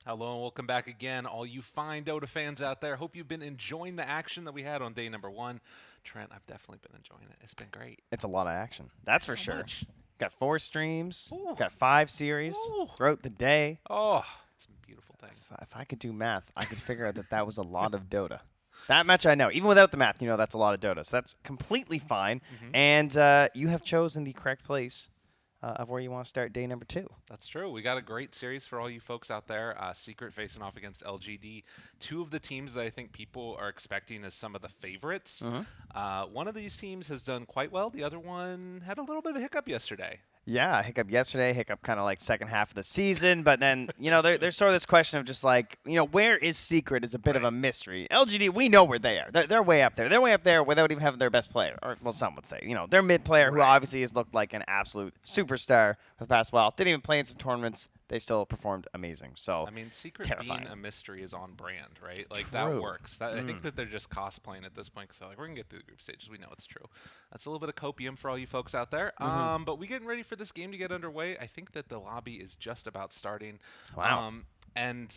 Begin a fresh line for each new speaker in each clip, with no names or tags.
Hello and welcome back again, all you fine Dota fans out there. Hope you've been enjoying the action that we had on day number 1. Trent, I've definitely been enjoying it. It's been great.
It's a lot of action. That's for
So
sure.
much.
Got 4 streams,
Ooh.
got 5 series
Ooh.
throughout the day.
Oh, it's a beautiful thing.
If I could do math, I could figure out that that was a lot of Dota. That much I know. Even without the math, you know that's a lot of Dota. So that's completely fine. And you have chosen the correct place of where you want to start day number 2.
That's true. We got a great series for all you folks out there. Secret facing off against LGD. Two of the teams that I think people are expecting as some of the favorites. One of these teams has done quite well. The other one had a little bit of a hiccup yesterday.
Yeah, hiccup yesterday, hiccup kind of like second half of the season. But then, there's sort of this question of just like, where is Secret is a bit of a mystery. LGD, we know where they are. They're way up there. They're way up there without even having their best player. Or, well, some would say. Their mid player who obviously has looked like an absolute superstar for the past while. Didn't even play in some tournaments. They still performed amazing. So,
I mean, Secret
terrifying.
being a mystery is on brand, right? Like,
True.
that works. I think that they're just cosplaying at this point because they're like, we're going to get through the group stages. We know it's true. That's a little bit of copium for all you folks out there. But we getting ready for this game to get underway. I think that the lobby is just about starting.
Wow.
And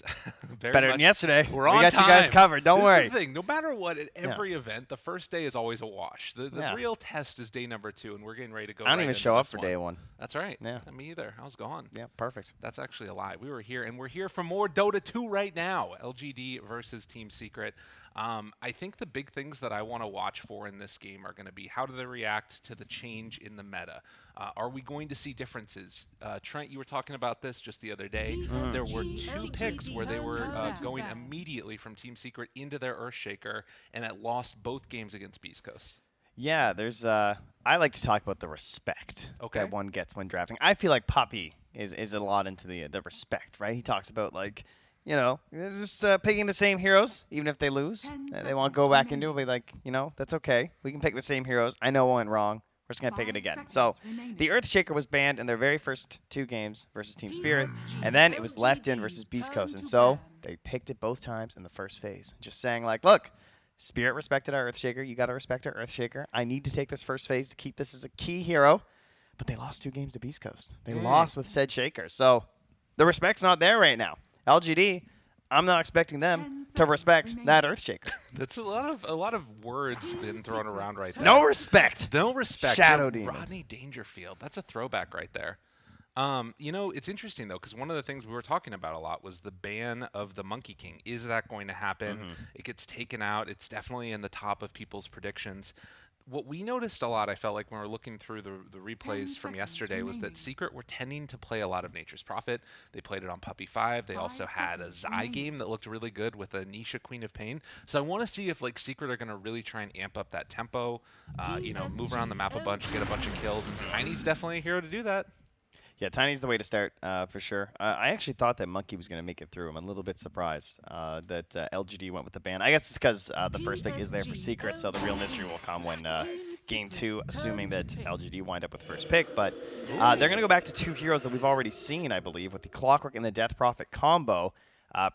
very
Better
much,
than yesterday.
We're
We
on
got
time.
you guys covered. Don't
This
worry.
is the thing. No matter what, at every event, the first day is always a wash. The real test is day number 2, and we're getting ready to go.
I don't
right
even
into
show up
this
for
one.
day 1.
That's right.
Yeah.
Me either. I was gone.
Yeah, perfect.
That's actually a lie. We were here, and we're here for more Dota 2 right now. LGD versus Team Secret. I think the big things that I want to watch for in this game are going to be how do they react to the change in the meta? Are we going to see differences? Trent, you were talking about this just the other day. There were 2 picks where they were going immediately from Team Secret into their Earthshaker, and it lost both games against Beast Coast.
Yeah, there's I like to talk about the respect
Okay.
that one gets when drafting. I feel like Puppy is a lot into the respect, right? He talks about like, just picking the same heroes even if they lose. They won't go back into it, be like, that's okay. We can pick the same heroes. I know I went wrong. We're just going to pick it again. So the Earthshaker was banned in their very first 2 games versus Team Spirit, and then it was left in versus Beast Coast. And so they picked it both times in the first phase. Just saying like, look, Spirit respected our Earthshaker. You got to respect our Earthshaker. I need to take this first phase to keep this as a key hero. But they lost 2 games to Beast Coast. They lost with said Shaker. So the respect's not there right now. LGD, I'm not expecting them to respect that Earthshaker.
That's a lot of words been thrown around right there.
No respect.
No respect.
Shadow
Yeah,
Demon.
Rodney Dangerfield. That's a throwback right there. It's interesting, though, because one of the things we were talking about a lot was the ban of the Monkey King. Is that going to happen? It gets taken out. It's definitely in the top of people's predictions. What we noticed a lot, I felt like when we were looking through the replays from yesterday, was that Secret were tending to play a lot of Nature's Prophet. They played it on Puppy 5. They also had a Zai game that looked really good with a Nisha Queen of Pain. So I want to see if Secret are going to really try and amp up that tempo, move around the map a bunch, get a bunch of kills, and Tiny's definitely a hero to do that.
Yeah, Tiny's the way to start for sure. I actually thought that Monkey was going to make it through. I'm a little bit surprised that LGD went with the ban. I guess it's because the first pick is there for Secret, so the real mystery will come when Game 2, assuming that LGD wind up with first pick. But they're going to go back to 2 heroes that we've already seen, I believe, with the Clockwork and the Death Prophet combo.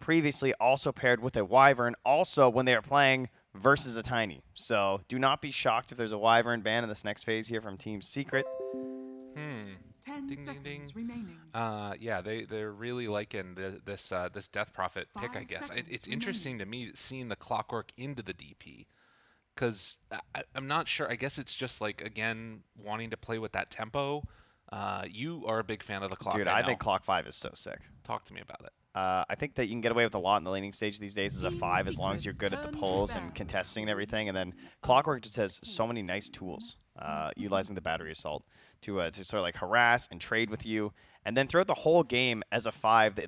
Previously also paired with a Wyvern, also when they were playing versus a Tiny. So do not be shocked if there's a Wyvern ban in this next phase here from Team Secret.
10
Ding, ding,
seconds
ding.
remaining.
Yeah, they're really liking this Death Prophet pick, I
5
guess.
seconds
It's interesting to me seeing the Clockwork into the DP, because I'm not sure. I guess it's just again wanting to play with that tempo. You are a big fan of the clock.
Dude, I think Clock 5 is so sick.
Talk to me about it.
I think that you can get away with a lot in the laning stage these days as a 5 as long as you're good at the pulls and contesting and everything. And then Clockwork just has so many nice tools, utilizing the battery assault to sort of harass and trade with you. And then throughout the whole game as a 5,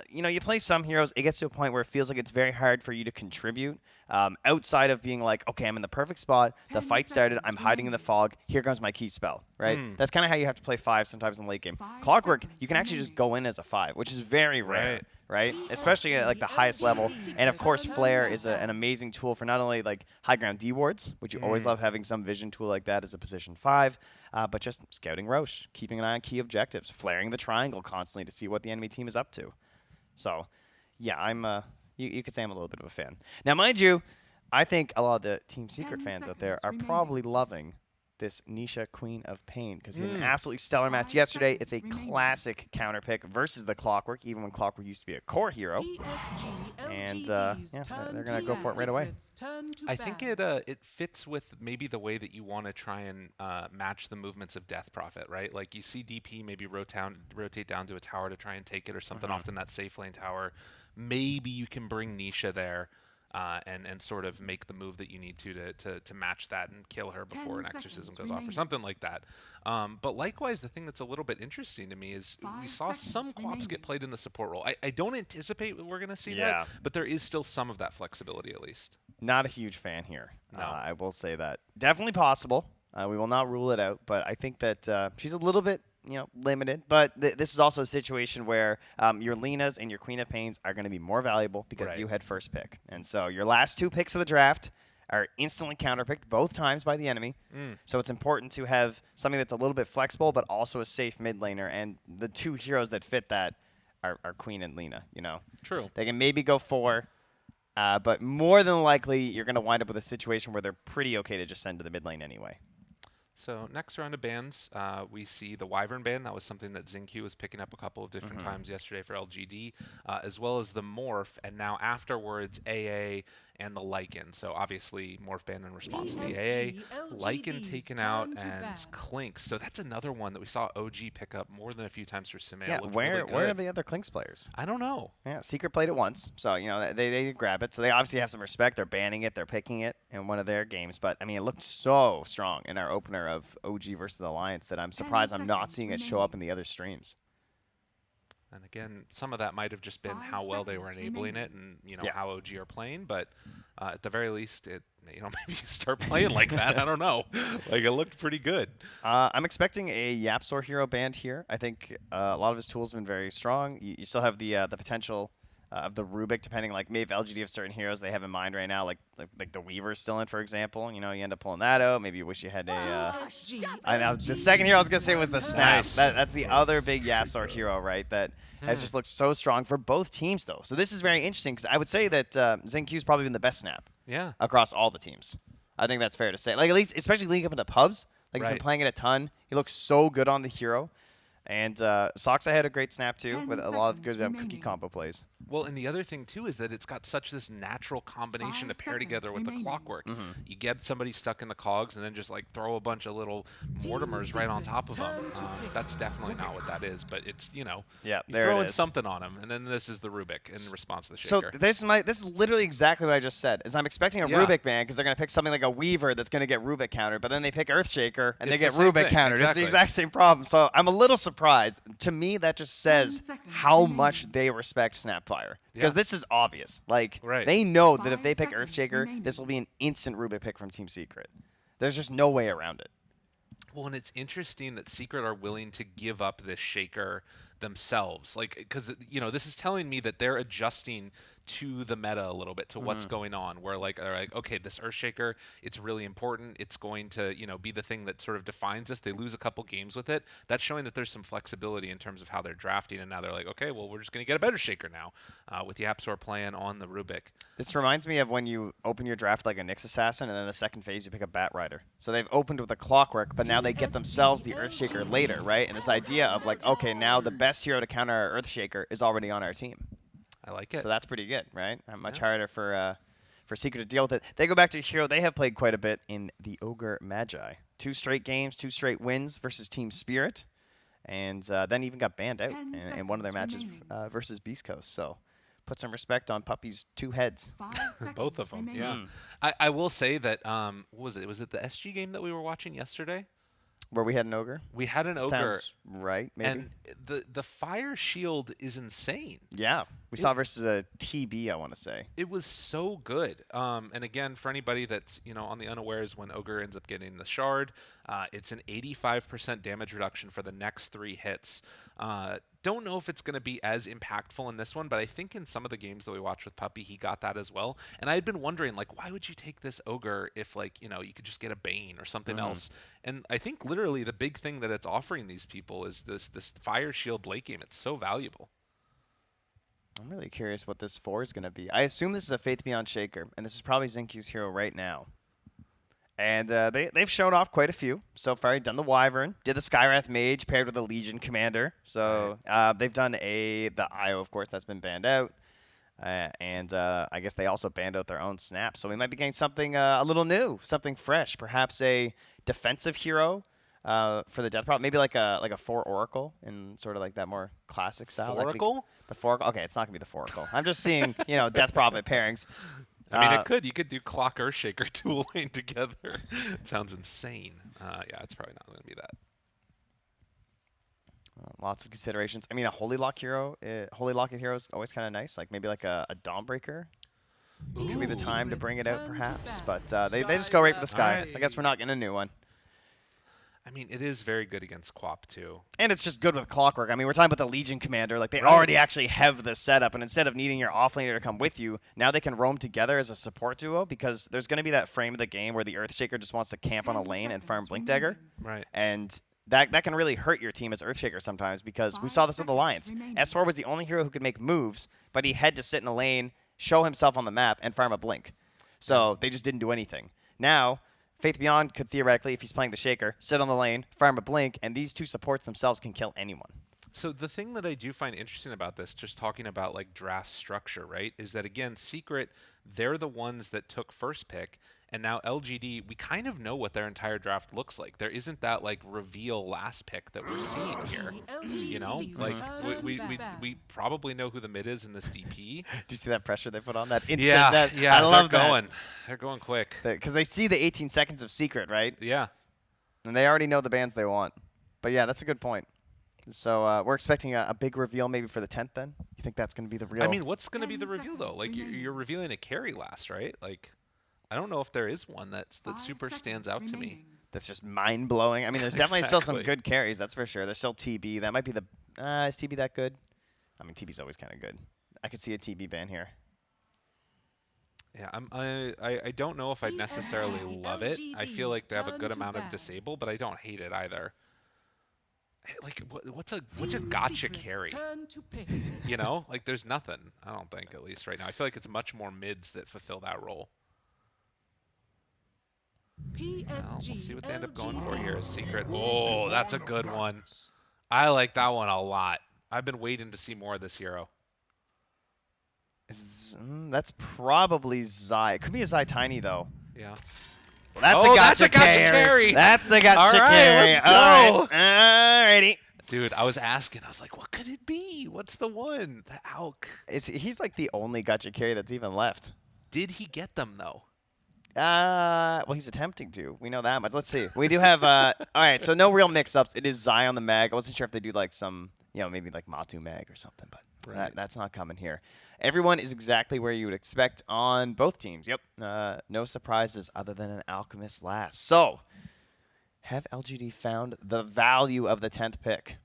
you play some heroes, it gets to a point where it feels like it's very hard for you to contribute. Outside of being like, okay, I'm in the perfect spot, the fight started, I'm hiding in the fog, here comes my key spell, right? That's kind of how you have to play 5 sometimes in late game.
5
Clockwork,
seconds
you can actually just
remaining.
go in as a 5, which is very rare.
Right.
Right, especially at the highest level, and of course, Flare is an amazing tool for not only high ground D wards, which you always love having some vision tool like that as a position 5, but just scouting Roche, keeping an eye on key objectives, flaring the triangle constantly to see what the enemy team is up to. So, yeah, I'm you could say I'm a little bit of a fan. Now, mind you, I think a lot of the Team Secret
10
fans out there
seconds
are
remaining.
probably loving this Nisha Queen of Pain because he had an absolutely stellar match yesterday. It's a classic counter pick versus the Clockwork, even when Clockwork used to be a core hero. And yeah, they're gonna go for it right away.
I think it fits with maybe the way that you want to try and match the movements of Death Prophet, right? Like you see DP maybe rotate down to a tower to try and take it or something, often that safe lane tower. Maybe you can bring Nisha there. And sort of make the move that you need to match that and kill her before an exorcism goes off or something like that. But likewise, the thing that's a little bit interesting to me is we saw some Quaps get played in the support role. I don't anticipate we're going to see that, but there is still some of that flexibility at least.
Not a huge fan here.
No.
I will say that. Definitely possible. We will not rule it out, but I think that she's a little bit limited. But this is also a situation where your Lenas and your Queen of Pains are going to be more valuable because you had first pick. And so your last 2 picks of the draft are instantly counterpicked both times by the enemy. So it's important to have something that's a little bit flexible but also a safe mid laner. And the 2 heroes that fit that are Queen and Lina,
True.
They can maybe go 4, but more than likely you're going to wind up with a situation where they're pretty okay to just send to the mid lane anyway.
So next round of bans, we see the Wyvern ban. That was something that XinQ was picking up a couple of different times yesterday for LGD, as well as the Morph, and now afterwards AA and the Lycan. So obviously Morph ban in response to the AA, Lycan taken out, and Clinks. So that's another one that we saw OG pick up more than a few times for Simea.
Yeah, where are the other Clinks players?
I don't know.
Yeah, Secret played it once, so they grab it. So they obviously have some respect. They're banning it. They're picking it in one of their games. But I mean, it looked so strong in our opener of OG versus Alliance that I'm surprised I'm not seeing it show up in the other streams.
And again, some of that might have just been how well they were enabling it and, how OG are playing. But at the very least, maybe you start playing like that. I don't know. Like, it looked pretty good.
I'm expecting a YapzOr hero banned here. I think a lot of his tools have been very strong. You still have the potential of the Rubik, depending, like, maybe if LGD have certain heroes they have in mind right now, like the Weaver's still in, for example. You end up pulling that out. Maybe you wish you had a... I know, the second hero I was going to say was the Snap.
Nice.
That's the other big YapzOr hero, right, that has just looked so strong for both teams, though. So this is very interesting, because I would say that XinQ's probably been the best Snap across all the teams. I think that's fair to say. Like, at least, especially leading up into pubs. Like, he's been playing it a ton. He looks so good on the hero. And Soxa had a great Snap, too, with a lot of good cookie combo plays.
Well, and the other thing, too, is that it's got such this natural combination to pair together with the Clockwork. You get somebody stuck in the cogs and then just, like, throw a bunch of little Mortimers right on top of them. That's definitely not what that is, but it's, you throwing something on them, and then this is the Rubik in response to the Shaker.
So this is literally exactly what I just said, is I'm expecting a Rubik ban because they're going to pick something like a Weaver that's going to get Rubik countered, but then they pick Earthshaker and they get Rubik countered. Exactly. It's the exact same problem. So I'm a little surprised. To me, that just says how much they respect Snapfire. Because this is obvious. Like, they know that if they pick Earthshaker, this will be an instant Rubik pick from Team Secret. There's just no way around it.
Well, and it's interesting that Secret are willing to give up this Shaker themselves. Like, because, this is telling me that they're adjusting to the meta a little bit, to what's going on, where they're like, okay, this Earthshaker, it's really important. It's going to, be the thing that sort of defines us. They lose a couple games with it. That's showing that there's some flexibility in terms of how they're drafting. And now they're like, okay, well, we're just going to get a better Shaker now with YapzOr playing on the Rubik.
This reminds me of when you open your draft like a Nyx Assassin, and then the second phase you pick a Bat Rider. So they've opened with a Clockwork, but now they get themselves the Earthshaker later, right? And this idea of like, okay, now the best hero to counter our Earthshaker is already on our team.
I like it.
So that's pretty good, right? Much harder for Secret to deal with it. They go back to a hero they have played quite a bit in the Ogre Magi. 2 straight games, 2 straight wins versus Team Spirit, and then even got banned out in one of their matches versus Beast Coast. So put some respect on Puppy's 2 heads.
Both of them, yeah. I will say that, was it the SG game that we were watching yesterday?
Where we had an Ogre?
We had an Ogre.
Sounds right, maybe.
And the Fire Shield is insane.
Yeah. We saw versus a TB, I want to say.
It was so good. And again, for anybody that's, on the unawares, when Ogre ends up getting the Shard, it's an 85% damage reduction for the next 3 hits. Don't know if it's going to be as impactful in this one, but I think in some of the games that we watched with Puppy, he got that as well. And I had been wondering, like, why would you take this Ogre if, like, you could just get a Bane or something else? And I think literally the big thing that it's offering these people is this Fire Shield late game. It's so valuable.
I'm really curious what this 4 is going to be. I assume this is a Faith Beyond Shaker, and this is probably XinQ's hero right now. And they've shown off quite a few so far. Done the Wyvern, did the Skywrath Mage paired with a Legion Commander. So they've done the IO, of course, that's been banned out. And I guess they also banned out their own snap. So we might be getting something a little new, something fresh. Perhaps a defensive hero for the Death Prop. Maybe like a 4 Oracle in sort of like that more classic style.
Oracle?
The Foracle? Okay, it's not going to be the Foracle. I'm just seeing, Death Prophet pairings.
I mean, it could. You could do Clock Earthshaker dual lane together. It sounds insane. Yeah, it's probably not going to be that.
Lots of considerations. I mean, a Holy Lock hero, Holy Locket hero is always kind of nice. Like maybe like a Dawnbreaker. Could be the time to bring it out, perhaps. But they just go right for the sky. I guess we're not getting a new one.
I mean, it is very good against Quap, too.
And it's just good with Clockwork. I mean, we're talking about the Legion Commander. Like, they already actually have the setup. And instead of needing your offlaner to come with you, now they can roam together as a support duo because there's going to be that frame of the game where the Earthshaker just wants to camp on a lane and farm Blink Dagger.
Right.
And that can really hurt your team as Earthshaker sometimes because we saw this with Alliance. S4 was the only hero who could make moves, but he had to sit in a lane, show himself on the map, and farm a Blink. So they just didn't do anything. Now, Faith Beyond could theoretically, if he's playing the Shaker, sit on the lane, farm a Blink, and these two supports themselves can kill anyone.
So the thing that I do find interesting about this, just talking about like draft structure, right, is that again, Secret, they're the ones that took first pick, and now LGD, we kind of know what their entire draft looks like. There isn't that like reveal last pick that we're seeing here. You know, like we probably know who the mid is in this DP.
Do you see that pressure they put on that? Instant
Yeah,
I love
they're
that.
going. They're going quick.
Because they see the 18 seconds of Secret, right?
Yeah.
And they already know the bands they want. But yeah, that's a good point. So we're expecting a big reveal maybe for the 10th then? You think that's going to be the real?
I mean, what's going to be the reveal though? Like you're revealing a carry last, right? Like I don't know if there is one that super stands out to me.
That's just mind-blowing. I mean, there's definitely still some good carries, that's for sure. There's still TB. That might be the... is TB that good? I mean, TB's always kind of good. I could see a TB ban here.
Yeah, I don't know if I necessarily love it. I feel like they have a good amount of disable, but I don't hate it either. Like, what's a gotcha carry? You know? Like, there's nothing, I don't think, at least right now. I feel like it's much more mids that fulfill that role. We'll see what they end up going for here as Secret. Oh, that's a good one. I like that one a lot. I've been waiting to see more of this hero.
That's probably Zai. It could be a Zai Tiny, though.
Yeah.
Well, that's a gotcha carry. That's a gotcha carry.
Let's go.
All righty.
Dude, I was asking. I was like, what could it be? What's the one? The Alk.
He's like the only gotcha carry that's even left.
Did he get them, though?
Well, he's attempting to. We know that much. Let's see. We do have, all right, so no real mix-ups. It is Zai on the mag. I wasn't sure if they do like some, maybe like Matu mag or something, but that's not coming here. Everyone is exactly where you would expect on both teams. Yep. No surprises other than an Alchemist last. So, have LGD found the value of the 10th pick?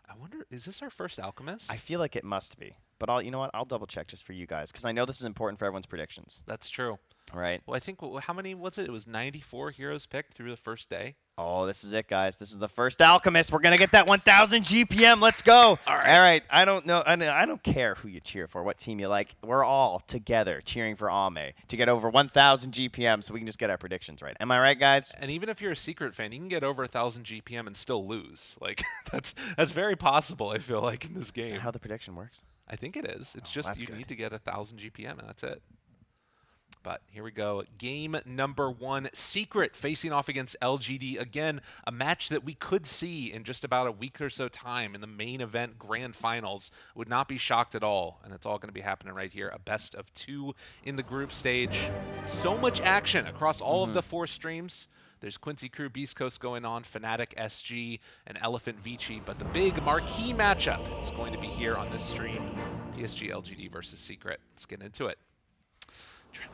I wonder, is this our first Alchemist?
I feel like it must be. But you know what? I'll double check just for you guys because I know this is important for everyone's predictions.
That's true.
Right.
Well, I think, how many was it? It was 94 heroes picked through the first day.
Oh, this is it, guys. This is the first Alchemist. We're going to get that 1,000 GPM. Let's go. All right. I don't know. I don't care who you cheer for, what team you like. We're all together cheering for Ame to get over 1,000 GPM so we can just get our predictions right. Am I right, guys?
And even if you're a Secret fan, you can get over 1,000 GPM and still lose. Like, that's very possible, I feel like, in this game.
Is that how the prediction works?
I think it is. It's just you need to get 1,000 GPM, and that's it. But here we go. Game number 1, Secret facing off against LGD. Again, a match that we could see in just about a week or so time in the main event grand finals. Would not be shocked at all. And it's all going to be happening right here. A best of 2 in the group stage. So much action across all of the 4 streams. There's Quincy Crew Beast Coast going on, Fnatic SG, and Elephant Vici. But the big marquee matchup is going to be here on this stream. PSG.LGD versus Secret. Let's get into it.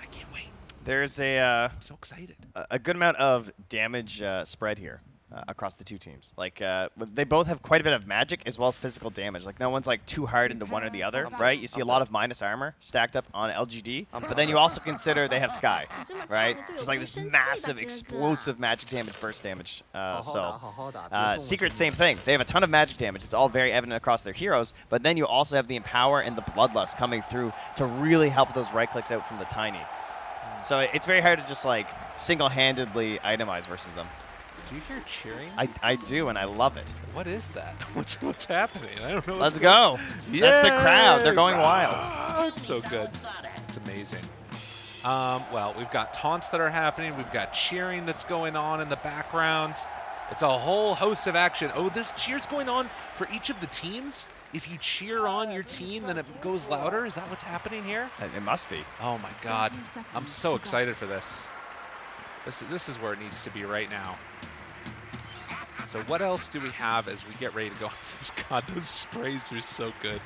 I can't wait.
There's
I'm so excited.
A good amount of damage spread here across the two teams. Like they both have quite a bit of magic as well as physical damage. Like no one's like too hard into one or the other, right? You see a lot of minus armor stacked up on LGD, but then you also consider they have Sky, right? Just like this massive explosive magic damage, burst damage. Secret, same thing. They have a ton of magic damage. It's all very evident across their heroes, but then you also have the Empower and the Bloodlust coming through to really help those right clicks out from the Tiny. So it's very hard to just like single-handedly itemize versus them.
Do you hear cheering?
I do, and I love it.
What is that? What's happening? I don't know.
Let's go. That's the crowd. They're going wild.
It's so good. It's amazing. Well, we've got taunts that are happening. We've got cheering that's going on in the background. It's a whole host of action. Oh, there's cheers going on for each of the teams. If you cheer on your team, then it goes louder. Is that what's happening here?
It must be.
Oh my God. I'm so excited for this. This is where it needs to be right now. So what else do we have as we get ready to go into this? God, those sprays are so good.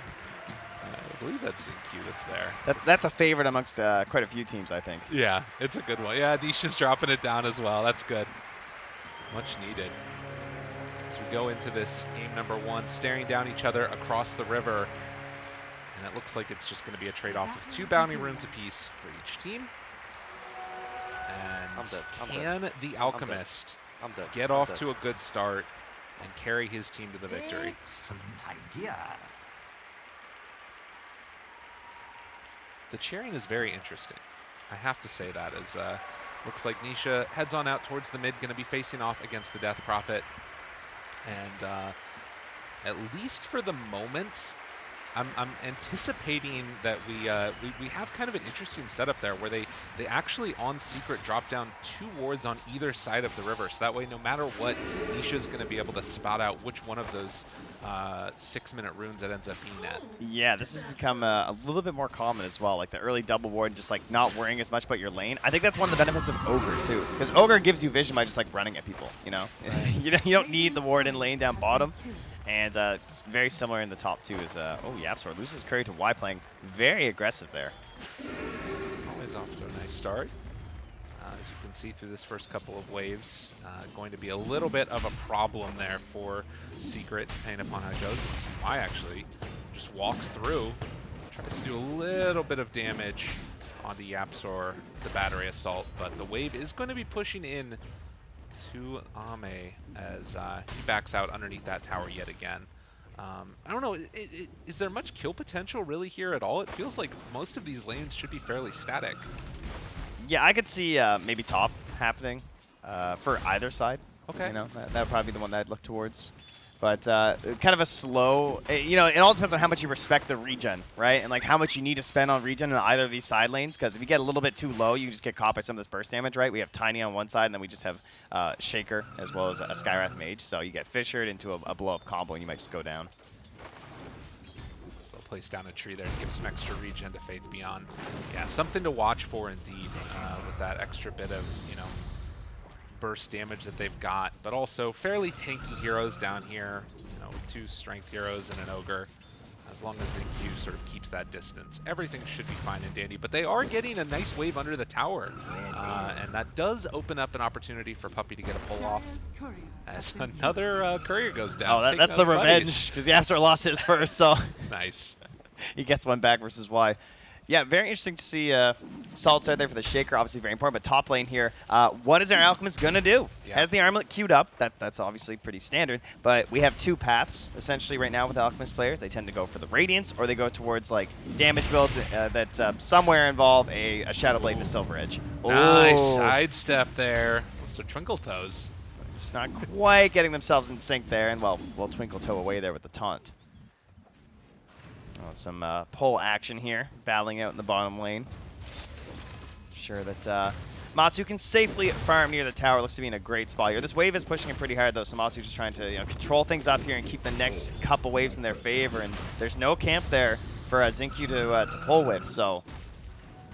I believe that's ZQ that's there.
That's a favorite amongst quite a few teams, I think.
Yeah, it's a good one. Yeah, Nisha's dropping it down as well. That's good. Much needed. As we go into this game number 1, staring down each other across the river. And it looks like it's just going to be a trade-off of 2 bounty runes apiece for each team. And can the Alchemist get off to a good start and carry his team to the victory?
Excellent idea.
The cheering is very interesting. I have to say that, as looks like Nisha heads on out towards the mid, going to be facing off against the Death Prophet. And at least for the moment, I'm anticipating that we have kind of an interesting setup there where they actually on secret drop down 2 wards on either side of the river. So that way, no matter what, Nisha's going to be able to spot out which one of those 6-minute runes that ends up being at.
Yeah, this has become a little bit more common as well, like the early double ward, just like not worrying as much about your lane. I think that's one of the benefits of Ogre too, because Ogre gives you vision by just like running at people, you know? You don't need the ward in lane down bottom. And it's very similar in the top 2 is, oh, YapzOr loses Curry to Y, playing very aggressive there.
Always off to a nice start. As you can see through this first couple of waves, going to be a little bit of a problem there for Secret, depending upon how it goes. It's Y actually just walks through, tries to do a little bit of damage onto YapzOr, the battery assault, but the wave is going to be pushing in to Ame as he backs out underneath that tower yet again. I don't know, is there much kill potential really here at all? It feels like most of these lanes should be fairly static.
Yeah, I could see maybe top happening for either side.
Okay.
You know, that would probably be the one that I'd look towards. But kind of a slow, you know, it all depends on how much you respect the regen, right? And like how much you need to spend on regen in either of these side lanes, because if you get a little bit too low, you just get caught by some of this burst damage, right? We have Tiny on one side, and then we just have Shaker as well as a Skywrath Mage. So you get fissured into a blow-up combo, and you might just go down.
So they'll place down a tree there to give some extra regen to Faith Beyond. Yeah, something to watch for indeed with that extra bit of, you know, burst damage that they've got, but also fairly tanky heroes down here, you know, with 2 strength heroes and an ogre. As long as ZQ sort of keeps that distance, everything should be fine and dandy. But they are getting a nice wave under the tower, and that does open up an opportunity for Puppey to get a pull off as another courier goes down.
Oh, that's the revenge, because YapzOr lost his first, so
nice.
He gets one back versus Y. Yeah, very interesting to see Solid Start there for the Shaker, obviously very important. But top lane here, what is our Alchemist going to do?
Yeah.
Has the Armlet queued up. That's obviously pretty standard. But we have 2 paths, essentially, right now with Alchemist players. They tend to go for the Radiance, or they go towards like damage builds that somewhere involve a Shadow Blade and a Silver Edge.
Nice
Oh.
sidestep there. So Twinkle Toes.
Just not quite getting themselves in sync there. And, well, we'll Twinkle Toe away there with the taunt. Some pull action here, battling out in the bottom lane. Sure that Matu can safely farm near the tower. Looks to be in a great spot here. This wave is pushing him pretty hard, though, so Matu just trying to control things up here and keep the next couple waves in their favor. And there's no camp there for ZinQ to pull with, so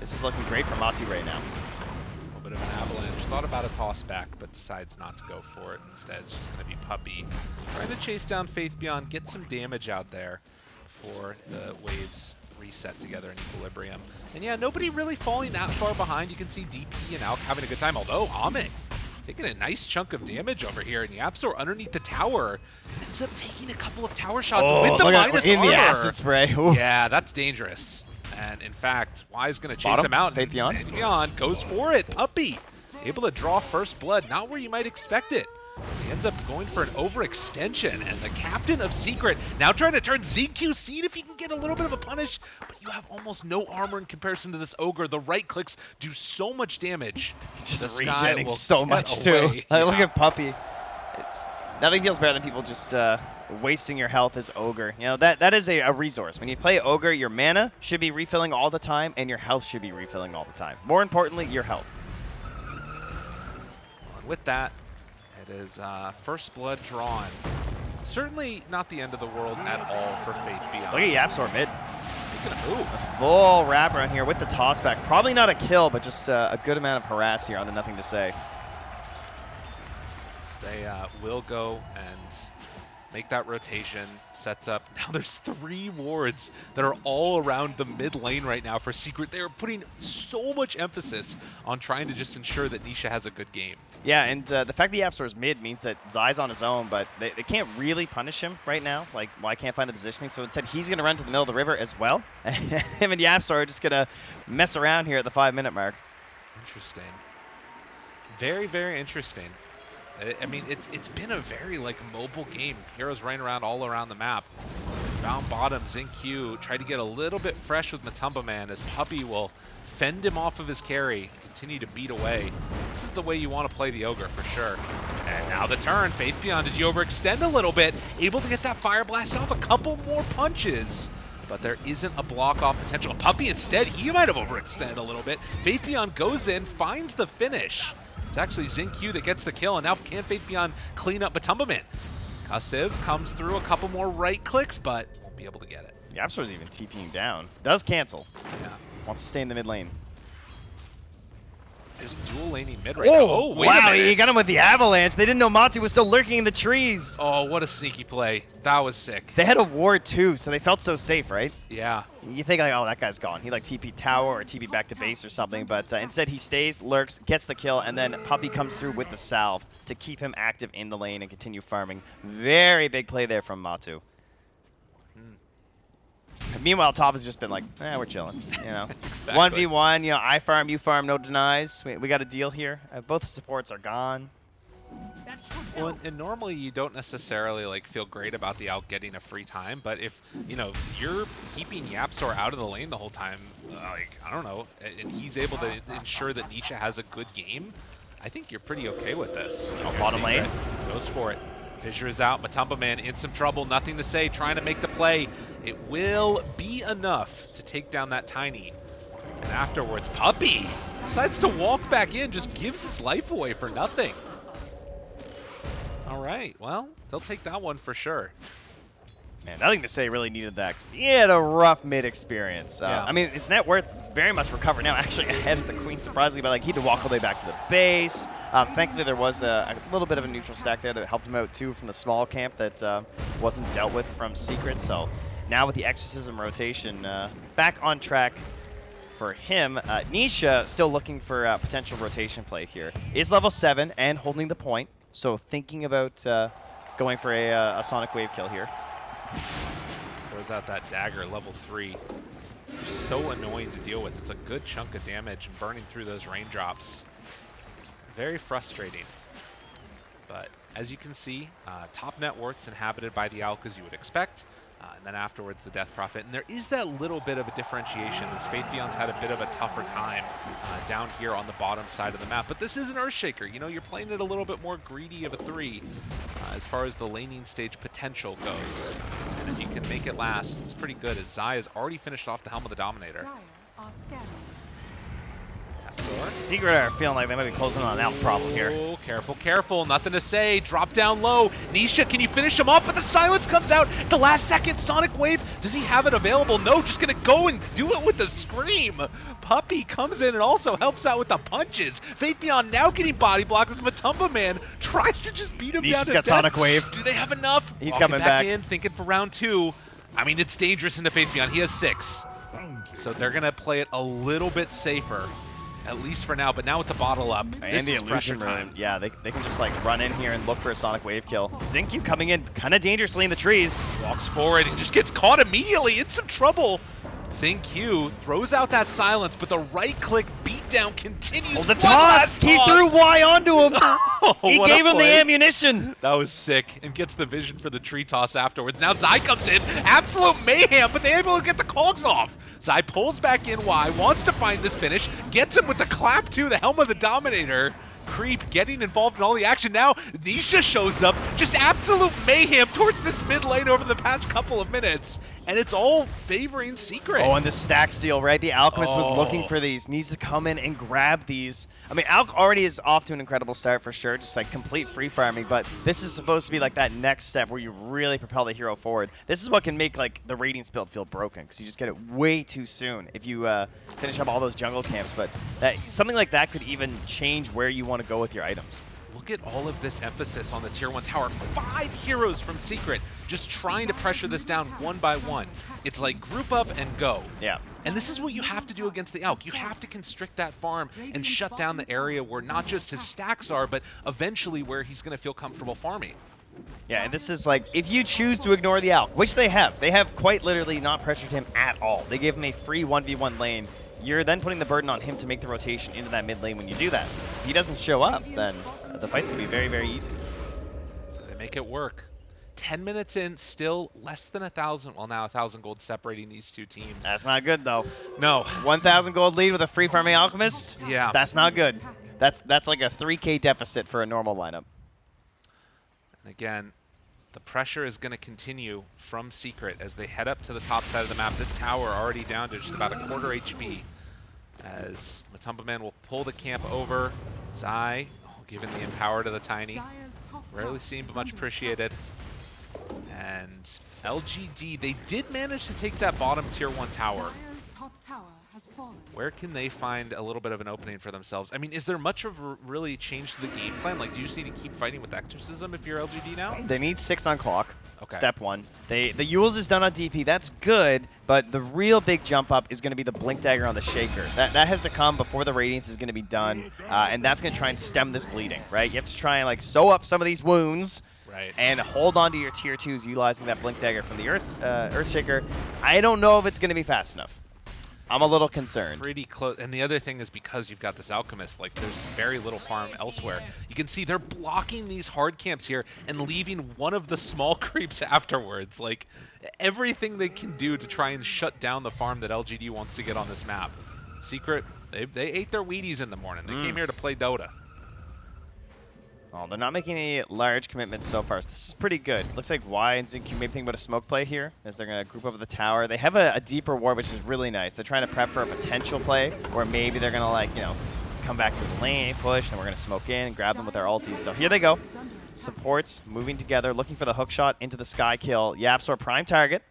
this is looking great for Matu right now.
A little bit of an avalanche. Thought about a toss back, but decides not to go for it. Instead, it's just going to be Puppey trying to chase down Faith Beyond, get some damage out there before the waves reset together in equilibrium. And yeah, nobody really falling that far behind. You can see DP and Alk having a good time, although Ame taking a nice chunk of damage over here, and YapzOr underneath the tower ends up taking a couple of tower shots with the minus
in
armor.
The acid spray. Ooh.
Yeah, that's dangerous. And in fact, Y's going to chase him out.
Faith Beyond.
Faith Beyond goes for it. Puppey able to draw first blood, not where you might expect it. He ends up going for an overextension, and the captain of Secret now trying to turn ZQ, see if he can get a little bit of a punish, but you have almost no armor in comparison to this Ogre. The right clicks do so much damage.
Just
The Sky
regenning
will
so
get
much
away.
too. Look
Yeah.
at Puppy. Nothing feels better than people just wasting your health as Ogre. You know, that is a resource. When you play Ogre, your mana should be refilling all the time, and your health should be refilling all the time. More importantly, your health.
And with that, it is first blood drawn. Certainly not the end of the world at all for Faith Beyond.
Look at Yapsor mid.
Making a move.
Full wraparound here with the toss back. Probably not a kill, but just a good amount of harass here on the nothing to say.
So they will go and make that rotation. Sets up. Now there's 3 wards that are all around the mid lane right now for Secret. They're putting so much emphasis on trying to just ensure that Nisha has a good game.
Yeah, and the fact that Yapsor is mid means that Zai's on his own, but they can't really punish him right now. Like, well, I can't find the positioning, so instead he's going to run to the middle of the river as well. And him and Yapsor are just going to mess around here at the 5-minute mark.
Interesting. Very, very interesting. I mean, it's been a very, like, mobile game. Heroes running around all around the map. Down bottom, XinQ tried to get a little bit fresh with Matumba Man as Puppy will fend him off of his carry, continue to beat away. This is the way you want to play the Ogre, for sure. And now the turn. Faith Beyond, did you overextend a little bit? Able to get that Fire Blast off a couple more punches. But there isn't a block-off potential. Puppy instead, he might have overextended a little bit. Faith Beyond goes in, finds the finish. It's actually XinQ that gets the kill, and now can Faith Beyond clean up Matumba Man? Kasiv comes through a couple more right clicks, but won't be able to get it.
Yapsor's even TPing down. Does cancel.
Yeah.
Wants to stay in the mid lane.
Just dual laning mid right now. Oh, wait a
wow,
minute.
he got him with the avalanche. They didn't know Matu was still lurking in the trees.
Oh, what a sneaky play. That was sick.
They had a ward too, so they felt so safe, right?
Yeah.
You think like, oh, that guy's gone. He like TP tower or TP back to base or something, but instead he stays, lurks, gets the kill, and then Puppy comes through with the salve to keep him active in the lane and continue farming. Very big play there from Matu. Meanwhile, Top has just been like, we're chilling, you know.
Exactly.
1v1, you know, I farm, you farm, no denies. We got a deal here. Both the supports are gone.
Well, and normally you don't necessarily like feel great about the out getting a free time, but if you know you're keeping Yapsor out of the lane the whole time, like I don't know, and he's able to ensure that Nisha has a good game, I think you're pretty okay with this.
Bottom lane
goes for it. Fissure is out. Matumba Man in some trouble. Nothing to say. Trying to make the play. It will be enough to take down that Tiny. And afterwards, Puppy decides to walk back in. Just gives his life away for nothing. All right. Well, they'll take that one for sure.
Man, nothing to say really needed that because he had a rough mid experience.
Yeah.
I mean, his net worth very much recovered now, actually ahead of the Queen, surprisingly, but like he had to walk all the way back to the base. Thankfully, there was a little bit of a neutral stack there that helped him out too from the small camp that wasn't dealt with from Secret. So now with the Exorcism rotation back on track for him, Nisha still looking for potential rotation play here. Is level 7 and holding the point, so thinking about going for a Sonic Wave kill here.
Throws out that dagger, level 3. So annoying to deal with. It's a good chunk of damage and burning through those raindrops. Very frustrating. But as you can see, top net worth's inhabited by the Alk as you would expect. And then afterwards, the Death Prophet. And there is that little bit of a differentiation as Faith Beyond's had a bit of a tougher time down here on the bottom side of the map. But this is an Earthshaker. You know, you're playing it a little bit more greedy of a 3 as far as the laning stage potential goes. And if you can make it last, it's pretty good as Zai has already finished off the Helm of the Dominator.
Dire are scanning.
Secret are feeling like they might be closing on an Alk problem here.
Oh, careful, careful. Nothing to say. Drop down low. Nisha, can you finish him off? But the silence comes out at the last second. Sonic Wave, does he have it available? No, just going to go and do it with the scream. Puppy comes in and also helps out with the punches. Faith Beyond now getting body blocked as Matumba Man tries to just beat him down
Nisha's
to
got
death.
Sonic Wave.
Do they have enough?
He's
Walking
coming back.
in, thinking for round 2. I mean, it's dangerous into Faith Beyond. He has 6. So they're going to play it a little bit safer. At least for now, but now with the bottle up,
And
this
the
is pressure
illusion
time.
room. Yeah, they can just like run in here and look for a Sonic Wave kill. XinQ coming in kind of dangerously in the trees.
Walks forward and just gets caught immediately in some trouble. XinQ throws out that silence, but the right click beat countdown continues.
Oh, the
One
toss!
last
He
toss.
threw Y onto him.
Oh,
He
what a
gave him the
play.
ammunition.
That was sick, and gets the vision for the tree toss afterwards. Now Zai comes in, absolute mayhem, but they're able to get the cogs off. Zai pulls back in Y, wants to find this finish, gets him with the clap too, the Helm of the Dominator. Creep getting involved in all the action. Now Nisha shows up, just absolute mayhem towards this mid lane over the past couple of minutes, and it's all favoring Secret.
Oh, and the stack steal, right? The Alchemist was looking
Oh.
for these, needs to come in and grab these. I mean, Alc already is off to an incredible start for sure, just like complete free farming, but this is supposed to be like that next step where you really propel the hero forward. This is what can make like the Radiance build feel broken, because you just get it way too soon if you finish up all those jungle camps, but something like that could even change where you want to go with your items.
Look at all of this emphasis on the tier 1 tower. 5 heroes from Secret just trying to pressure this down one by one. It's like group up and go.
Yeah.
And this is what you have to do against the Elk. You have to constrict that farm and shut down the area where not just his stacks are, but eventually where he's going to feel comfortable farming.
Yeah, and this is like, if you choose to ignore the Alc, which they have quite literally not pressured him at all. They gave him a free 1v1 lane. You're then putting the burden on him to make the rotation into that mid lane when you do that. If he doesn't show up, then the fight's going to be very, very easy.
So they make it work. 10 minutes in, still less than 1,000. Well, now 1,000 gold separating these two teams.
That's not good, though.
No.
1,000 gold lead with a free farming Alchemist?
Yeah.
That's not good. That's like a 3K deficit for a normal lineup.
And again, the pressure is going to continue from Secret as they head up to the top side of the map. This tower already down to just about a quarter HP. As Matumba Man will pull the camp over. Zai, giving the empower to the Tiny. Rarely seen, but much appreciated. And LGD, they did manage to take that bottom tier 1 tower. Where can they find a little bit of an opening for themselves? I mean, is there much of really change to the game plan? Like, do you just need to keep fighting with Exorcism if you're LGD now?
They need 6 on clock.
Okay.
Step 1. The Yules is done on DP. That's good, but the real big jump up is going to be the Blink Dagger on the Shaker. That has to come before the Radiance is going to be done, and that's going to try and stem this bleeding, right? You have to try and like sew up some of these wounds.
Right.
And hold on to your tier 2s utilizing that Blink Dagger from the Earthshaker. I don't know if it's going to be fast enough. I'm a little concerned.
Pretty close. And the other thing is because you've got this Alchemist, like there's very little farm elsewhere. You can see they're blocking these hard camps here and leaving one of the small creeps afterwards. Like everything they can do to try and shut down the farm that LGD wants to get on this map. Secret, they ate their Wheaties in the morning. They came here to play Dota.
Oh, they're not making any large commitments so far, so this is pretty good. Looks like Y and Zinc maybe think about a smoke play here, as they're going to group over the tower. They have a deeper ward, which is really nice. They're trying to prep for a potential play, where maybe they're going to, like, you know, come back to the lane, push, and we're going to smoke in and grab them with their ultis. So here they go. Supports moving together, looking for the hook shot into the sky kill. Yapsor prime target.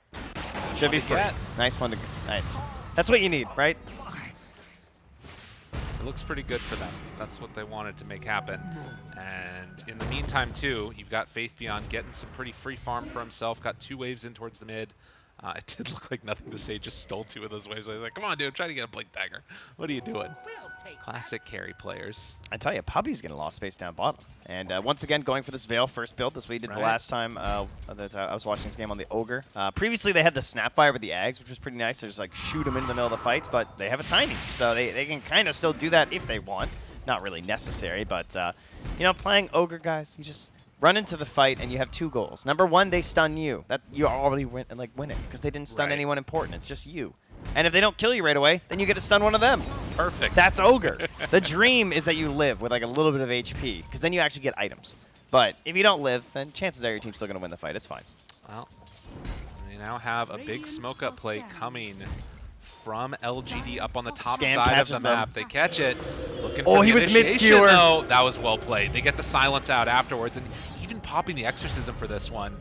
Should be free. Nice one. Nice. That's what you need, right?
It looks pretty good for them. That's what they wanted to make happen. And in the meantime, too, you've got Faith Beyond getting some pretty free farm for himself. Got 2 waves in towards the mid. It did look like Nothing to Say just stole 2 of those waves. I was like, come on, dude, I'm trying to get a Blink Dagger. What are you doing? Classic carry players.
I tell you, Puppy's getting lost space down bottom. And once again, going for this Veil first build. This way he did the last time that I was watching this game on the Ogre. Previously, they had the Snapfire with the Ags, which was pretty nice. They just like shoot them into the middle of the fights, but they have a Tiny. So they can kind of still do that if they want. Not really necessary, but, you know, playing Ogre, guys, you just run into the fight and you have 2 goals. Number 1, they stun you. That you already win and like winning because they didn't stun anyone important. It's just you. And if they don't kill you right away, then you get to stun one of them.
Perfect.
That's Ogre. The dream is that you live with like a little bit of HP because then you actually get items. But if you don't live, then chances are your team's still going to win the fight. It's fine.
Well, we now have a big smoke up play coming from LGD up on the top side of the map. They catch it. Looking for
he
the
was
initiation,
mid-skewer.
though. That was well played. They get the silence out afterwards, and even popping the Exorcism for this one.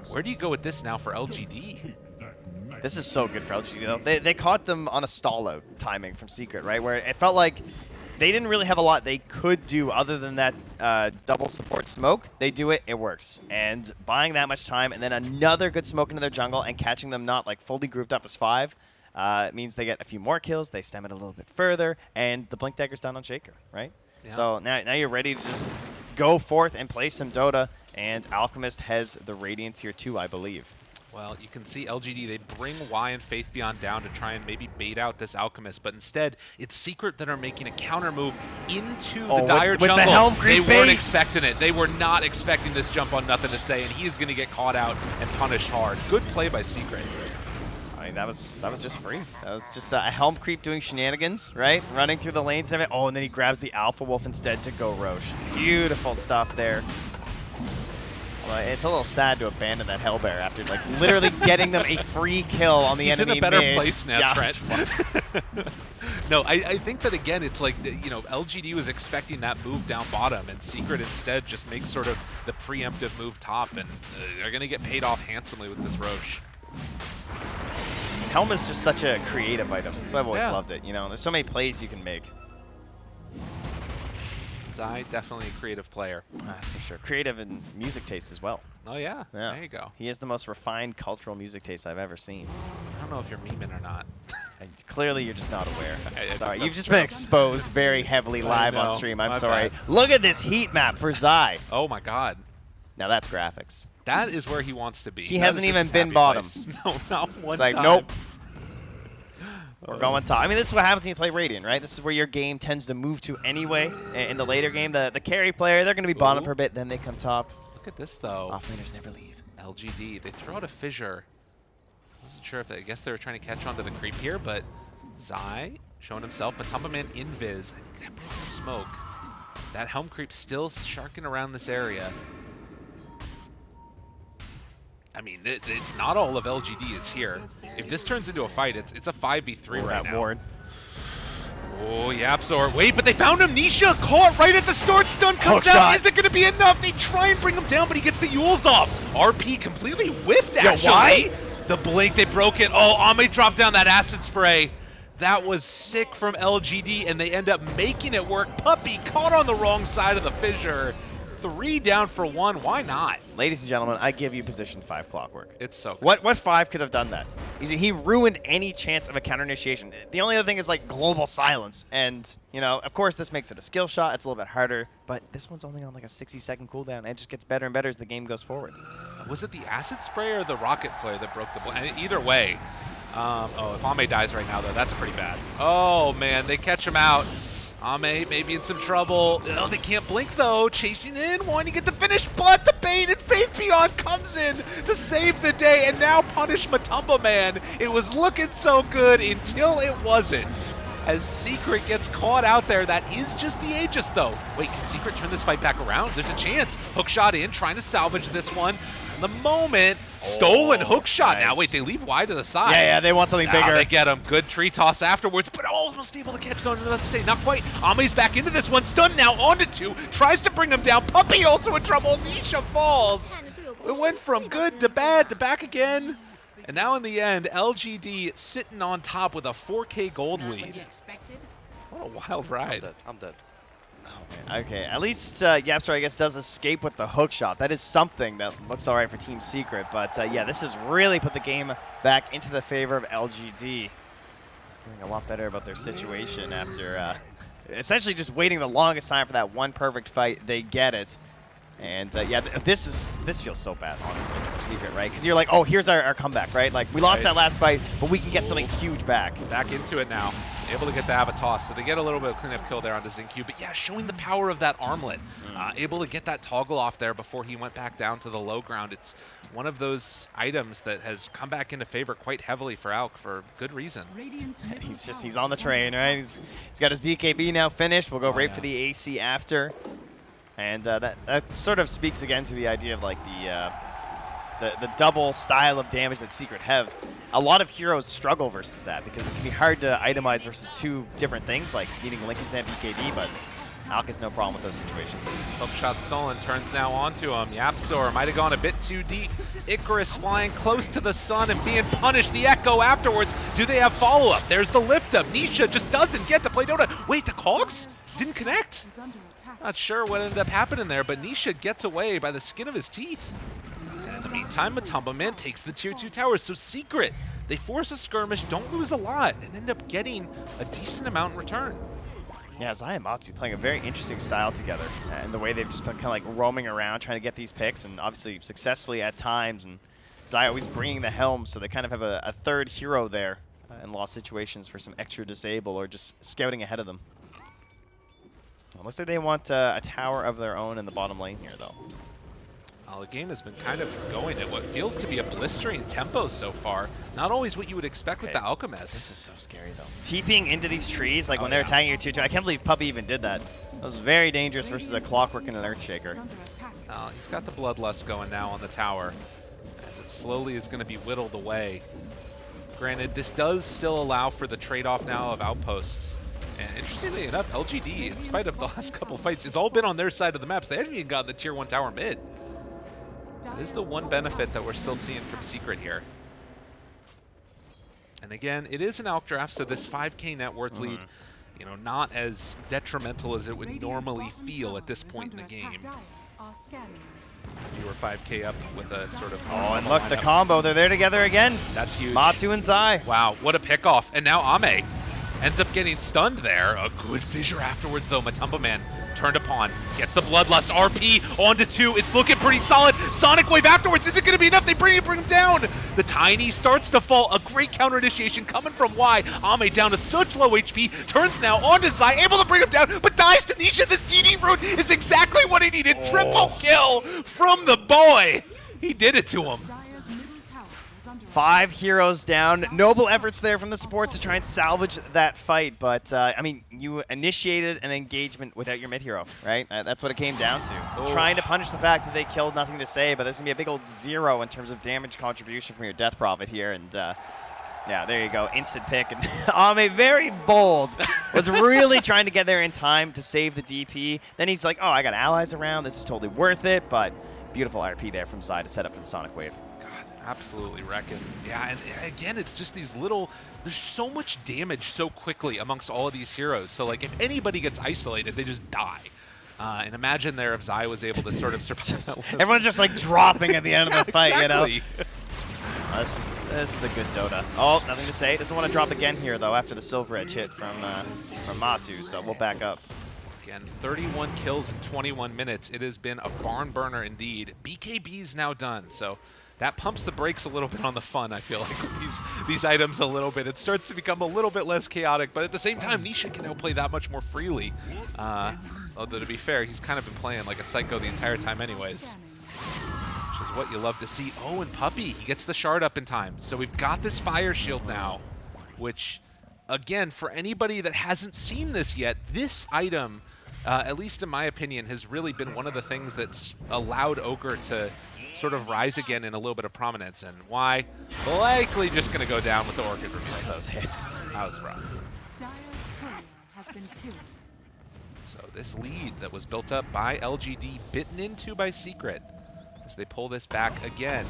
Where do you go with this now for LGD?
This is so good for LGD, though. They caught them on a stall-out timing from Secret, right? Where it felt like they didn't really have a lot they could do other than that double support smoke. They do it, it works. And buying that much time and then another good smoke into their jungle and catching them not like fully grouped up as 5 it means they get a few more kills, they stem it a little bit further, and the Blink Dagger's down on Shaker, right? Yeah. So now you're ready to just go forth and play some Dota, and Alchemist has the Radiant tier 2, I believe.
Well, you can see LGD, they bring Y and Faith Beyond down to try and maybe bait out this Alchemist, but instead, it's Secret that are making a counter move into the Dire
with
jungle.
The Helm
They
Creep
weren't
bait.
expecting it. They were not expecting this jump on Nothing to Say, and he is going to get caught out and punished hard. Good play by Secret.
I mean, that was just free. That was just a Helm Creep doing shenanigans, right? Running through the lanes and everything. Oh, and then he grabs the Alpha Wolf instead to go Roche. Beautiful stuff there. Well, it's a little sad to abandon that Hellbear after like literally getting them a free kill on the
He's
enemy
in a better
mid.
place now,
Yeah.
Trent. No, I think that again, it's like, you know, LGD was expecting that move down bottom, and Secret instead just makes sort of the preemptive move top, and they're going to get paid off handsomely with this Roche.
Helm is just such a creative item. That's why I've always
Yeah.
loved it. You know, there's so many plays you can make.
Zai, definitely a creative player.
That's for sure. Creative and music taste as well.
Oh, yeah.
Yeah.
There you go.
He has the most refined cultural music taste I've ever seen.
I don't know if you're memeing or not.
And clearly, you're just not aware. Sorry,
I'm
you've just
sure.
been exposed very heavily live on
know.
stream. I'm
My
sorry.
bad.
Look at this heat map for Zai.
Oh, my God.
Now that's graphics.
That is where he wants to be.
He
That
hasn't
is just
even
his
been
happy
bottom.
place. No, not one
It's like,
time.
nope. We're going top. I mean, this is what happens when you play Radiant, right? This is where your game tends to move to anyway. In the later game, the carry player, they're going to be bottom
Ooh.
for a bit, then they come top.
Look at this, though.
Offlaners never leave.
LGD, they throw out a fissure. Wasn't sure if I guess they were trying to catch on to the creep here, but Zai showing himself. Matumba Man invis. I think that broke the smoke. That Helm Creep still sharking around this area. I mean, not all of LGD is here. If this turns into a fight, it's a 5v3 right now.
Ward.
Oh, Yapzor. Wait, but they found him. Nisha caught right at the start. Stun comes
Hook
out.
shot.
Is it going to be enough? They try and bring him down, but he gets the Yules off. RP completely whiffed,
Yo,
actually.
why?
The blink, they broke it. Oh, Ame dropped down that acid spray. That was sick from LGD, and they end up making it work. Puppy caught on the wrong side of the fissure. 3 down for 1. Why not?
Ladies and gentlemen, I give you position 5 Clockwork.
It's so good.
What 5 could have done that? He ruined any chance of a counter initiation. The only other thing is like global silence, and you know, of course, this makes it a skill shot. It's a little bit harder, but this one's only on like a 60-second cooldown, and it just gets better and better as the game goes forward.
Was it the acid spray or the rocket flare that broke the blink? Either way. Oh, if Ame dies right now, though, that's pretty bad. Oh, man, they catch him out. Ame maybe in some trouble. Oh, they can't blink, though. Chasing in, wanting to get the finish, but the bait and Faith Beyond comes in to save the day and now punish Matumba Man. It was looking so good until it wasn't. As Secret gets caught out there, that is just the Aegis, though. Wait, can Secret turn this fight back around? There's a chance. Hookshot in, trying to salvage this one. The moment, stolen hookshot.
Nice.
Now, wait, they leave wide to the side.
Yeah, they want something
Now
bigger.
they get him. Good tree toss afterwards, but almost able to catch on. Let's say not quite. Ame's back into this one. Stunned now onto 2. Tries to bring him down. Puppy also in trouble. Nisha falls. It went from good to bad to back again. And now in the end, LGD sitting on top with a 4K gold lead. What a wild ride.
I'm dead.
Okay, at least Yapster, I guess, does escape with the hook shot. That is something that looks all right for Team Secret. But yeah, this has really put the game back into the favor of LGD. Feeling a lot better about their situation after essentially just waiting the longest time for that one perfect fight. They get it. And yeah, this feels so bad, honestly, for Secret, right? Because you're like, oh, here's our comeback, right? Like, we lost that last fight, but we can get something huge back.
Back into it now. Able to get the Avatos, so they get a little bit of cleanup kill there onto Zinq. But yeah, showing the power of that armlet. Able to get that toggle off there before he went back down to the low ground. It's one of those items that has come back into favor quite heavily for Alk for good reason.
He's on the train, right? He's got his BKB now finished. We'll go right
yeah.
for the AC after. And that sort of speaks again to the idea of like the double style of damage that Secret have. A lot of heroes struggle versus that because it can be hard to itemize versus 2 different things, like needing Lincoln's and BKB, but Alk has no problem with those situations.
Hookshot stolen, turns now onto him. Yapzor might have gone a bit too deep. Icarus flying close to the sun and being punished. The Echo afterwards. Do they have follow-up? There's the lift up. Nisha just doesn't get to play Dota. Wait, the Cogs didn't connect? Not sure what ended up happening there, but Nisha gets away by the skin of his teeth. And in the meantime, Matumba Man takes the tier 2 towers. So Secret, they force a skirmish, don't lose a lot, and end up getting a decent amount in return.
Yeah, Zai and Matsu playing a very interesting style together, and the way they've just been kind of like roaming around trying to get these picks, and obviously successfully at times. And Zai always bringing the helm, so they kind of have a third hero there in lost situations for some extra disable or just scouting ahead of them. Well, looks like they want a tower of their own in the bottom lane here, though.
Well, the game has been kind of going at what feels to be a blistering tempo so far. Not always what you would expect with the Alchemist.
This is so scary, though. TPing into these trees, like when they're attacking your 2-2. I can't believe Puppey even did that. That was very dangerous versus a Clockwork and an Earthshaker.
He's got the Bloodlust going now on the tower, as it slowly is going to be whittled away. Granted, this does still allow for the trade-off now of outposts. And interestingly enough, LGD, in spite of the last couple fights, it's all been on their side of the maps. They haven't even gotten the Tier 1 tower mid. That is the one benefit that we're still seeing from Secret here. And again, it is an ALC draft, so this 5K net worth lead, you know, not as detrimental as it would normally feel at this point in the game. If you were 5K up with a sort of...
Oh, and look, the combo. They're there together again.
That's huge.
Matu and Zai.
Wow, what a pickoff. And now Ame ends up getting stunned there. A good fissure afterwards, though. Matumba Man turned upon. Gets the Bloodlust. RP onto 2. It's looking pretty solid. Sonic Wave afterwards. Is it going to be enough? They bring him down. The Tiny starts to fall. A great counter initiation coming from Y. Ame down to such low HP. Turns now onto Zai. Able to bring him down, but dies to Nisha. This DD route is exactly what he needed. Triple kill from the boy. He did it to him.
5 heroes down. Noble efforts there from the supports to try and salvage that fight, but I mean, you initiated an engagement without your mid hero, right? That's what it came down to. Trying to punish the fact that they killed nothing to say, but there's gonna be a big old 0 in terms of damage contribution from your Death Prophet here, and yeah, there you go, instant pick. And Ame, very bold, was really trying to get there in time to save the DP. Then he's like, oh, I got allies around, this is totally worth it, but beautiful RP there from Zai to set up for the Sonic Wave.
Absolutely wrecking. Yeah, and again, it's just these little, there's so much damage so quickly amongst all of these heroes. So like if anybody gets isolated, they just die. And imagine there if Zai was able to sort of survive.
Everyone's just like dropping at the end of the fight,
exactly.
You know? This is the good Dota. Oh, nothing to say. Doesn't want to drop again here though after the Silver Edge hit from Matu, so we'll back up.
Again, 31 kills in 21 minutes. It has been a barn burner indeed. BKB's now done, so that pumps the brakes a little bit on the fun, I feel like, with these items a little bit. It starts to become a little bit less chaotic, but at the same time, Nisha can now play that much more freely. Although, to be fair, he's kind of been playing like a psycho the entire time anyways, which is what you love to see. Oh, and Puppey, he gets the shard up in time. So we've got this Fire Shield now, which, again, for anybody that hasn't seen this yet, this item, at least in my opinion, has really been one of the things that's allowed Ogre to sort of rise again in a little bit of prominence, and why likely just going to go down with the Orchid Reveal.
Those hits.
That was rough. So this lead that was built up by LGD, bitten into by Secret, as they pull this back again,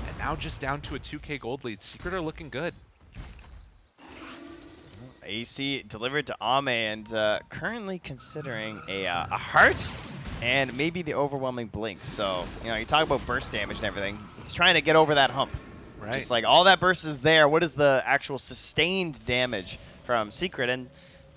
and now just down to a 2K gold lead. Secret are looking good.
AC delivered to Ame, and currently considering a heart and maybe the overwhelming blink. So, you know, you talk about burst damage and everything. He's trying to get over that hump.
Right.
Just like all that burst is there. What is the actual sustained damage from Secret? And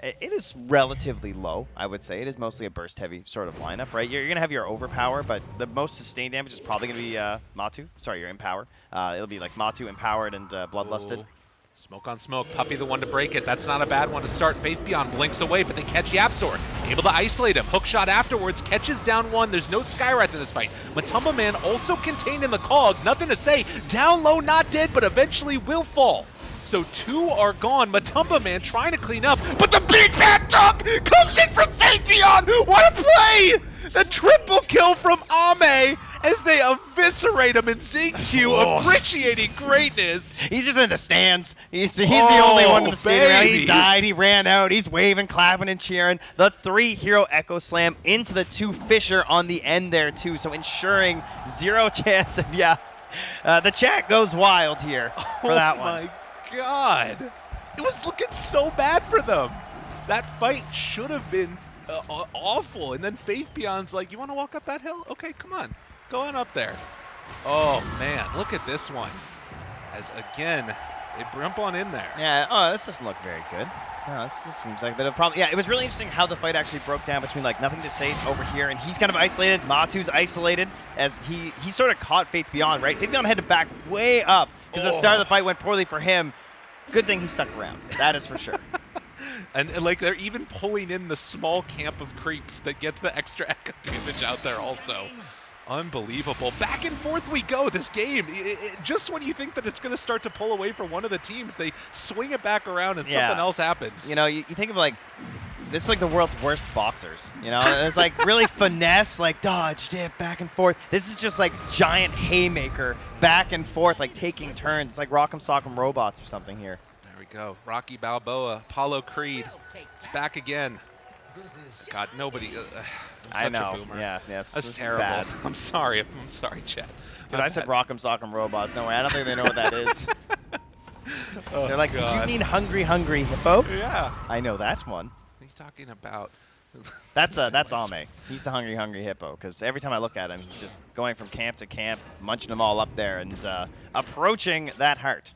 it is relatively low, I would say. It is mostly a burst-heavy sort of lineup, right? You're going to have your overpower, but the most sustained damage is probably going to be Matu. Sorry, your empower. It'll be like Matu empowered and bloodlusted.
Smoke on smoke. Puppey the one to break it. That's not a bad one to start. Faith Beyond blinks away, but they catch Yapzor. Able to isolate him. Hook shot afterwards. Catches down one. There's no Skywrath in this fight. Matumba Man also contained in the cog. Nothing to say. Down low, not dead, but eventually will fall. So 2 are gone. Matumba Man trying to clean up, but the big bad dunk comes in from Faith Beyond. What a play! The triple kill from Ame as they eviscerate him in ZQ, appreciating greatness.
He's just in the stands. He's the only one in the stands. He died, he ran out, he's waving, clapping, and cheering. The 3-hero Echo Slam into the 2 Fissure on the end there too, so ensuring 0 chance. And yeah, the chat goes wild here for that one.
Oh my God. It was looking so bad for them. That fight should have been awful, and then Faith Beyond's like, you want to walk up that hill? Okay, come on. Go on up there. Oh, man, look at this one. As, again, they bump on in there.
Yeah, oh, this doesn't look very good. No, this seems like a bit of a problem. Yeah, it was really interesting how the fight actually broke down between like Nothing to Say's over here, and he's kind of isolated. Matu's isolated as he sort of caught Faith Beyond, right? Faith Beyond had to back way up because the start of the fight went poorly for him. Good thing he stuck around. That is for sure.
And like they're even pulling in the small camp of creeps that gets the extra echo damage out there also. Unbelievable. Back and forth we go this game. Just when you think that it's going to start to pull away from one of the teams, they swing it back around and something else happens.
You know, you think of like, this is like the world's worst boxers. You know, it's like really finesse, like dodge, dip, back and forth. This is just like giant haymaker, back and forth, like taking turns. It's like Rock'em Sock'em Robots or something here.
There we go. Rocky Balboa, Apollo Creed. It's back again. God, nobody. I'm such a boomer.
Yeah, yes.
That's terrible.
Bad.
I'm sorry, Chad.
Dude, I said Rock'em Sock'em Robots. No way. I don't think they know what that is. They're like,
God.
do you mean Hungry Hungry Hippo?
Yeah.
I know that's one.
What are you talking about?
That's Ame. He's the Hungry Hungry Hippo, because every time I look at him, he's just going from camp to camp, munching them all up there, and approaching that heart.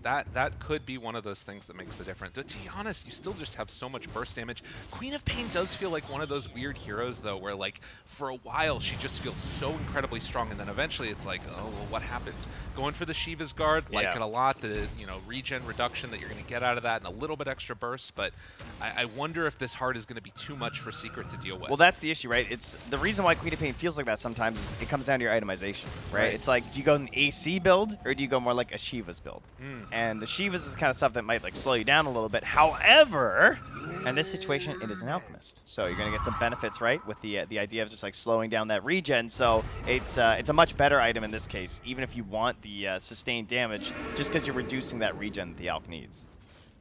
That could be one of those things that makes the difference. But to be honest, you still just have so much burst damage. Queen of Pain does feel like one of those weird heroes, though, where like for a while she just feels so incredibly strong, and then eventually it's like, oh, well, what happens? Going for the Shiva's Guard, like it a lot. The regen reduction that you're going to get out of that, and a little bit extra burst. But I wonder if this heart is going to be too much for Secret to deal with.
Well, that's the issue, right? It's the reason why Queen of Pain feels like that sometimes is it comes down to your itemization, right? It's like, do you go an AC build or do you go more like a Shiva's build? And the Shivas is the kind of stuff that might like slow you down a little bit. However, in this situation, it is an alchemist, so you're gonna get some benefits, right? With the idea of just like slowing down that regen. So it's a much better item in this case, even if you want the sustained damage, just because you're reducing that regen that the alch needs,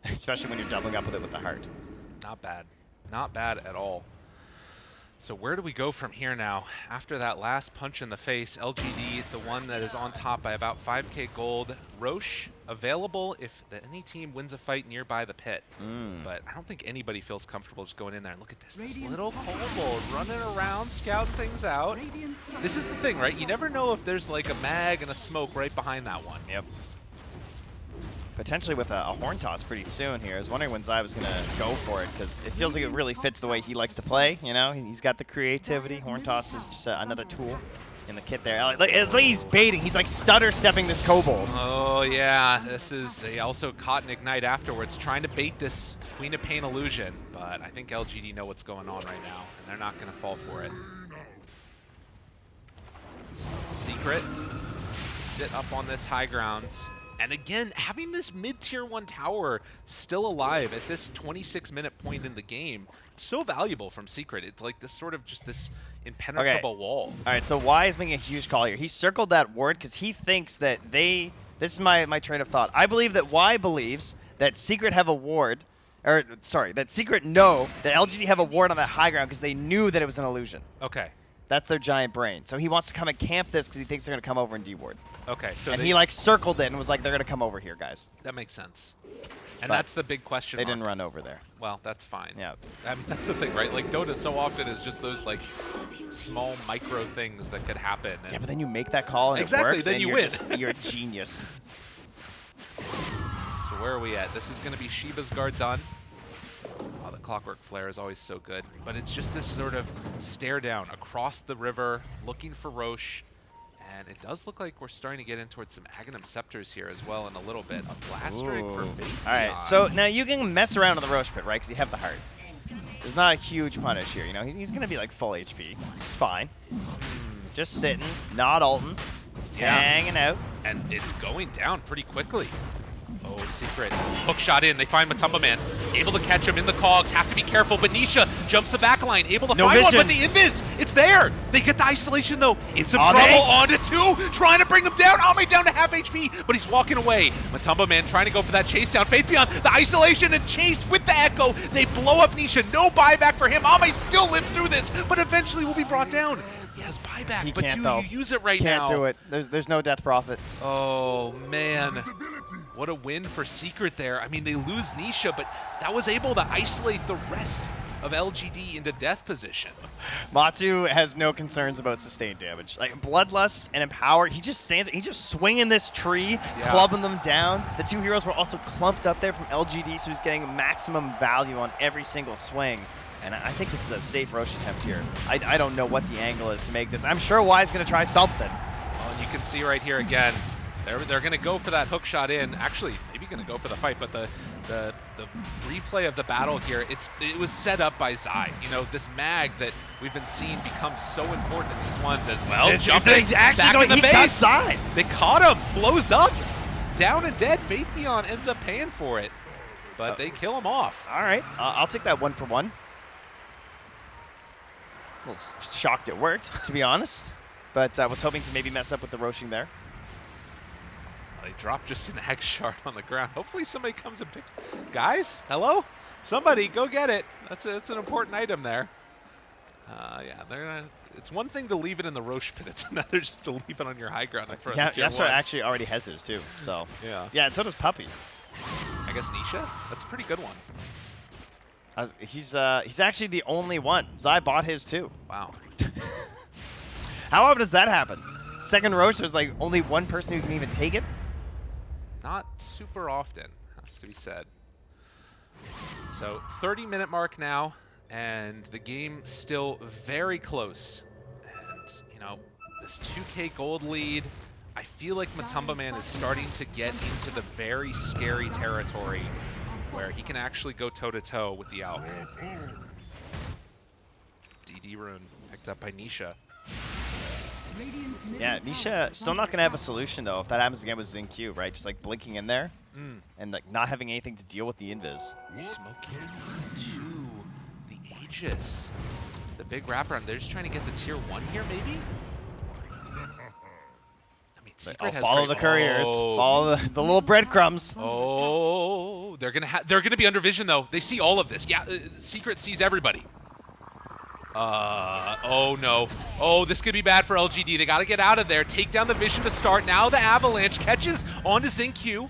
especially when you're doubling up with it with the heart.
Not bad, not bad at all. So where do we go from here now? After that last punch in the face, LGD, the one that is on top by about 5k gold. Roche, available if any team wins a fight nearby the pit. But I don't think anybody feels comfortable just going in there. And look at this little kobold running around, scouting things out. This is the thing, right? You never know if there's like a mag and a smoke right behind that one.
Yep. Potentially with a horn toss pretty soon here. I was wondering when Zai was going to go for it, because it feels like it really fits the way he likes to play. You know, he's got the creativity. Horn toss is just another tool in the kit there. It's like he's baiting. He's like stutter stepping this kobold.
Oh yeah, they also caught an ignite afterwards, trying to bait this Queen of Pain illusion. But I think LGD know what's going on right now, and they're not going to fall for it. Secret, sit up on this high ground. And again, having this mid-tier 1 tower still alive at this 26-minute point in the game, it's so valuable from Secret. It's like this sort of just this impenetrable wall.
All right, so Y is making a huge call here. He circled that ward because he thinks that this is my train of thought. I believe that Y believes that Secret have a ward, or sorry, that Secret know that LGD have a ward on that high ground because they knew that it was an illusion.
Okay.
That's their giant brain. So he wants to come and camp this because he thinks they're going to come over and D-ward.
Okay, so
and he like circled it and was like, they're going to come over here, guys.
That makes sense. And
But
that's the big question mark.
They didn't run over there.
Well, that's fine.
Yeah.
I mean, that's the thing, right? Like, Dota so often is just those, like, small micro things that could happen. And
Yeah, but then you make that call and
exactly,
it works,
then
and
you
you're
win.
You're a genius.
So where are we at? This is going to be Shiva's Guard done. Oh, the Clockwork Flare is always so good. But it's just this sort of stare down across the river, looking for Roche. And it does look like we're starting to get in towards some Aghanim Scepters here as well in a little bit. A Blast Strike for Faith.
All right, so now you can mess around in the Roche Pit, right? Because you have the heart. There's not a huge punish here, you know? He's going to be like full HP. It's fine. Just sitting, not ulting, hanging out.
And it's going down pretty quickly. Oh, Secret. Hook shot in. They find Matumba Man. Able to catch him in the cogs. Have to be careful. But Nisha jumps the back line. Able to find one, but the invis, it's there. They get the isolation, though. It's a trouble. Onto 2. Trying to bring him down. Ame down to half HP, but he's walking away. Matumba Man trying to go for that chase down. Faith Beyond. The isolation and chase with the echo. They blow up Nisha. No buyback for him. Ame still lives through this, but eventually will be brought down. He has buyback, but you use it right now.
Can't do it. There's no death profit.
Oh, man. What a win for Secret there. I mean, they lose Nisha, but that was able to isolate the rest of LGD into death position.
Matsu has no concerns about sustained damage. Like Bloodlust and Empower, he just stands, he's just swinging this tree, clubbing them down. The two heroes were also clumped up there from LGD, so he's getting maximum value on every single swing. And I think this is a safe Roche attempt here. I don't know what the angle is to make this. I'm sure Y's going to try something.
Well, and you can see right here again, they're going to go for that hook shot in. Actually, maybe going to go for the fight, but the replay of the battle here, it was set up by Zai. You know, this mag that we've been seeing becomes so important in these ones as well. Jumping back in the base. They caught him, blows up, down and dead. Faith Beyond ends up paying for it, but they kill him off.
All right, I'll take that 1-for-1. A little shocked it worked, to be honest, but I was hoping to maybe mess up with the Roshing there.
They drop just an egg shard on the ground. Hopefully somebody comes and picks. Guys, hello? Somebody, go get it. That's an important item there. Yeah, it's one thing to leave it in the Roche pit. It's another just to leave it on your high ground in front of tier 1.
Actually already has his too, so. Yeah, and so does Puppy.
I guess Nisha? That's a pretty good one.
He's actually the only one. Zai bought his too.
Wow.
How often does that happen? Second Roche, there's like only one person who can even take it?
Not super often, has to be said. So 30-minute mark now, and the game still very close. And, you know, this 2K gold lead, I feel like Matumba Man is starting to get into the very scary territory where he can actually go toe-to-toe with the Alp. DD rune picked up by Nisha.
Yeah, Nisha still not going to have a solution, though, if that happens again with Zinq, right? Just, like, blinking in there and, like, not having anything to deal with the invis.
Smoking to the Aegis. The big wraparound. They're just trying to get the tier 1 here, maybe?
Secret follow the couriers. Follow the little breadcrumbs.
Oh, they're gonna be under vision though. They see all of this. Yeah, Secret sees everybody. Oh no. Oh, this could be bad for LGD. They gotta get out of there. Take down the vision to start. Now the avalanche catches onto Zinq.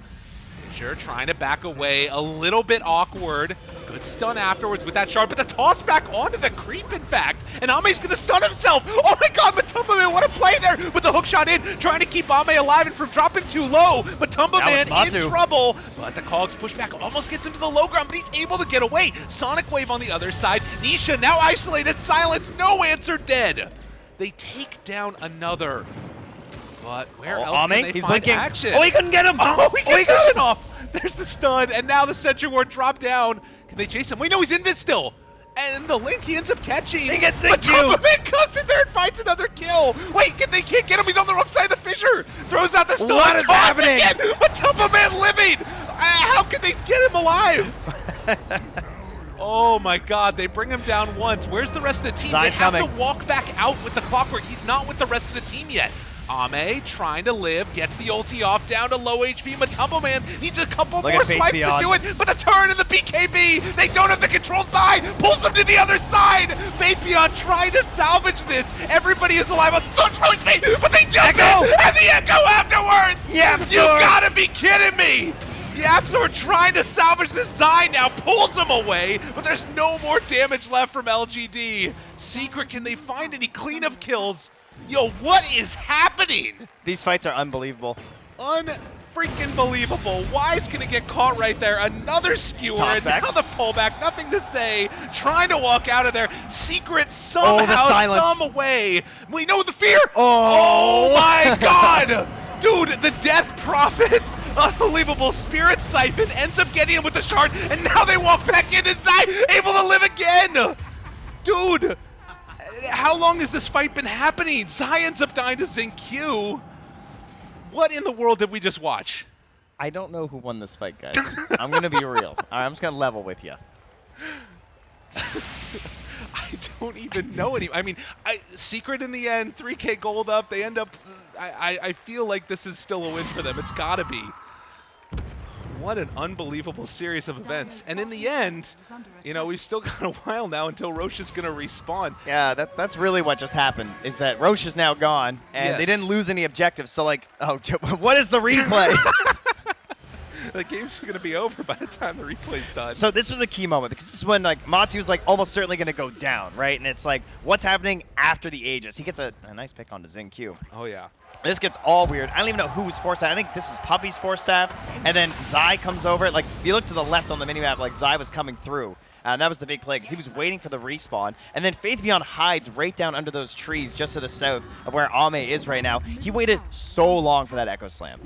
Sure, trying to back away. A little bit awkward. Good stun afterwards with that shard, but the toss back onto the creep, in fact. And Ame's gonna stun himself. Oh my god, Matumba Man, what a play there with the hook shot in, trying to keep Ame alive and from dropping too low. Matumba Man in trouble, but the Cogs push back, almost gets him to the low ground, but he's able to get away. Sonic Wave on the other side. Nisha now isolated, silence, no answer, dead. They take down another. But where else can they find
blinking.
Action?
Oh, he couldn't get him!
Oh, he gets vision off! There's the stun, and now the Sentry Ward dropped down. Can they chase him? We know he's invis still. And the Link he ends up catching.
They get
Matumba Man comes in there and finds another kill. Wait, they can't get him. He's on the wrong side of the fissure. Throws out the stun.
What is happening?
Matumba Man living. How can they get him alive? Oh my god, they bring him down once. Where's the rest of the team? They have to walk back out with the clockwork. He's not with the rest of the team yet. Ame trying to live, gets the ulti off, down to low HP. Matumba Man needs a couple more swipes to do it, but the turn and the BKB, they don't have the control side, pulls him to the other side. Faith Beyond trying to salvage this. Everybody is alive on such low HP, but they jump in, and the Echo afterwards!
Yeah,
you gotta be kidding me! The Absol trying to salvage this. Zai now pulls him away, but there's no more damage left from LGD. Secret, can they find any cleanup kills? Yo, what is happening?
These fights are unbelievable.
Unfreaking believable. Y's gonna get caught right there. Another skewer, and now the pullback. Nothing to say. Trying to walk out of there. Secret somehow, some way. We know the fear. Oh my god. Dude, the Death Prophet. Unbelievable. Spirit Siphon ends up getting him with the shard, and now they walk back in and Zai able to live again. Dude. How long has this fight been happening? Zai ends up dying to Zinq. What in the world did we just watch?
I don't know who won this fight, guys. I'm going to be real. All right, I'm just going to level with you.
I don't even know any. I mean, Secret in the end, 3K gold up. They end up. I feel like this is still a win for them. It's got to be. What an unbelievable series of events. And in the end, you know, we've still got a while now until Roche is going to respawn.
Yeah, that's really what just happened, is that Roche is now gone, and they didn't lose any objectives. So, like, oh, what is the replay?
The game's going to be over by the time the replay's done.
So this was a key moment because this is when like Matu's like almost certainly going to go down, right? And it's like, what's happening after the Aegis? He gets a nice pick onto Zing Q.
Oh, yeah.
This gets all weird. I don't even know who's Force Staff. I think this is Puppy's Force Staff. And then Zai comes over. Like, if you look to the left on the minimap, like Zai was coming through. And that was the big play because he was waiting for the respawn. And then Faith Beyond hides right down under those trees just to the south of where Ame is right now. He waited so long for that Echo Slam.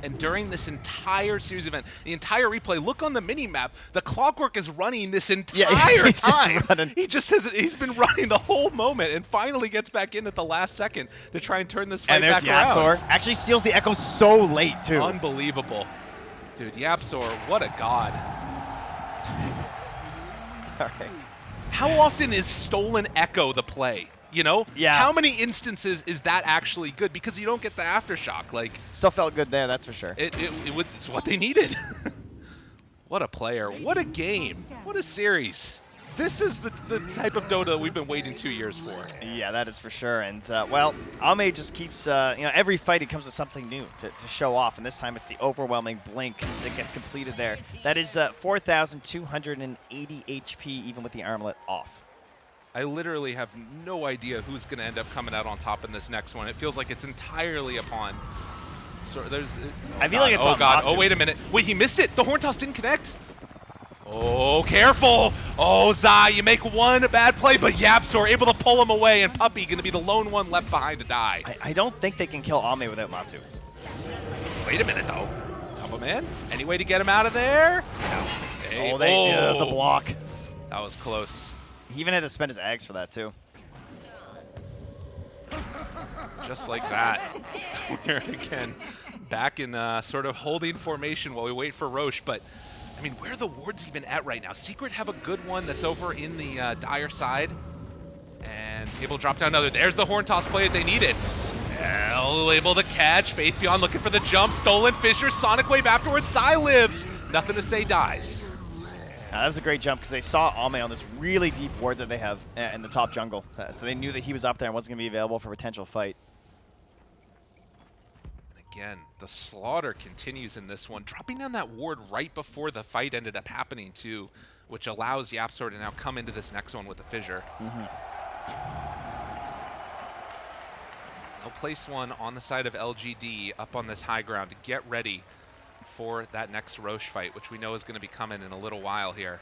And during this entire series event, the entire replay, look on the mini-map, the clockwork is running this entire time. He's been running the whole moment and finally gets back in at the last second to try and turn this fight back around.
And actually steals the Echo so late, too.
Unbelievable. Dude, Yapzor, what a god.
All right.
How often is stolen Echo the play? You know?
Yeah.
How many instances is that actually good? Because you don't get the aftershock. Like,
still felt good there, that's for sure.
It's what they needed. What a player. What a game. What a series. This is the type of Dota we've been waiting 2 years for.
Yeah, that is for sure. And, well, Ame just keeps, every fight he comes with something new to show off. And this time it's the overwhelming blink that gets completed there. That is 4,280 HP, even with the armlet off.
I literally have no idea who's going to end up coming out on top in this next one. It feels like it's entirely upon...
I feel like it's on
God.
Matu.
Oh, wait a minute. Wait, he missed it. The Horn Toss didn't connect. Oh, careful. Oh, Zai, you make one bad play, but Yapzor able to pull him away, and Puppy going to be the lone one left behind to die.
I don't think they can kill Ame without Matu.
Wait a minute, though. Tumble Man, any way to get him out of there? No. Okay.
The block.
That was close.
He even had to spend his eggs for that, too.
Just like that. We're again back in sort of holding formation while we wait for Roche. But, I mean, where are the wards even at right now? Secret have a good one that's over in the Dire side. And able to drop down another. There's the Horn Toss play that they needed. Able to catch. Faith Beyond looking for the jump. Stolen Fissure. Sonic Wave afterwards. Zai lives. Nothing to say, dies.
That was a great jump because they saw Ame on this really deep ward that they have in the top jungle. So they knew that he was up there and wasn't going to be available for a potential fight.
And again, the slaughter continues in this one, dropping down that ward right before the fight ended up happening too, which allows Yapzor to now come into this next one with a fissure. They'll place one on the side of LGD up on this high ground to get ready for that next Roche fight, which we know is going to be coming in a little while here.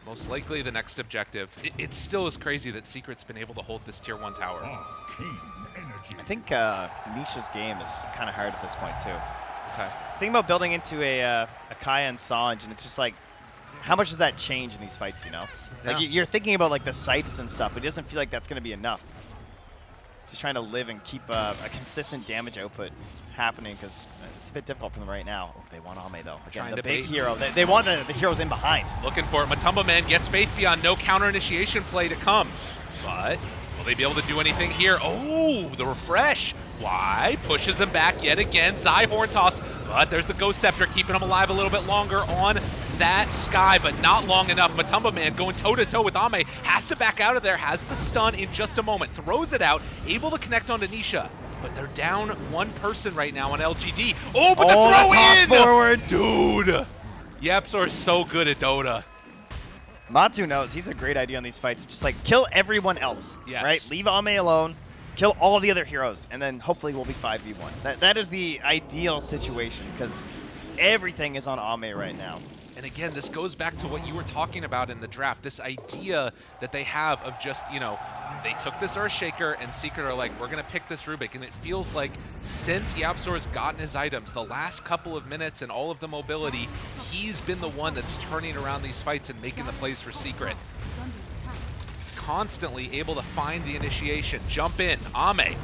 Most likely the next objective. It still is crazy that Secret's been able to hold this tier 1 tower.
I think Nisha's game is kind of hard at this point, too.
Okay.
I was thinking about building into a Kaya and Sanj, and it's just like, how much does that change in these fights, you know? Like, you're thinking about, like, the scythes and stuff, but it doesn't feel like that's going to be enough. Just trying to live and keep a consistent damage output happening because it's a bit difficult for them right now. Oh, they want Ame, though. Again, the big hero. They want the heroes in behind.
Looking for it. Matumba Man gets Faith Beyond. No counter initiation play to come. But will they be able to do anything here? Oh, the refresh. Why? Pushes him back yet again. Zai Horn Toss. But there's the Ghost Scepter keeping him alive a little bit longer on that Sky, but not long enough. Matumba Man going toe-to-toe with Ame. Has to back out of there. Has the stun in just a moment. Throws it out. Able to connect onto Nisha. But they're down one person right now on LGD. Oh, but the throw in!
Forward.
Dude! Yapzor is so good at Dota.
Matu knows he's a great idea on these fights. Just like kill everyone else,
yes.
Right? Leave Ame alone. Kill all the other heroes, and then hopefully we'll be 5v1. That is the ideal situation because everything is on Ame right now.
And again, this goes back to what you were talking about in the draft, this idea that they have of just, you know, they took this Earthshaker and Secret are like, we're going to pick this Rubik. And it feels like since Yapzor has gotten his items, the last couple of minutes and all of the mobility, he's been the one that's turning around these fights and making the plays for Secret. Constantly able to find the initiation, jump in, Ame.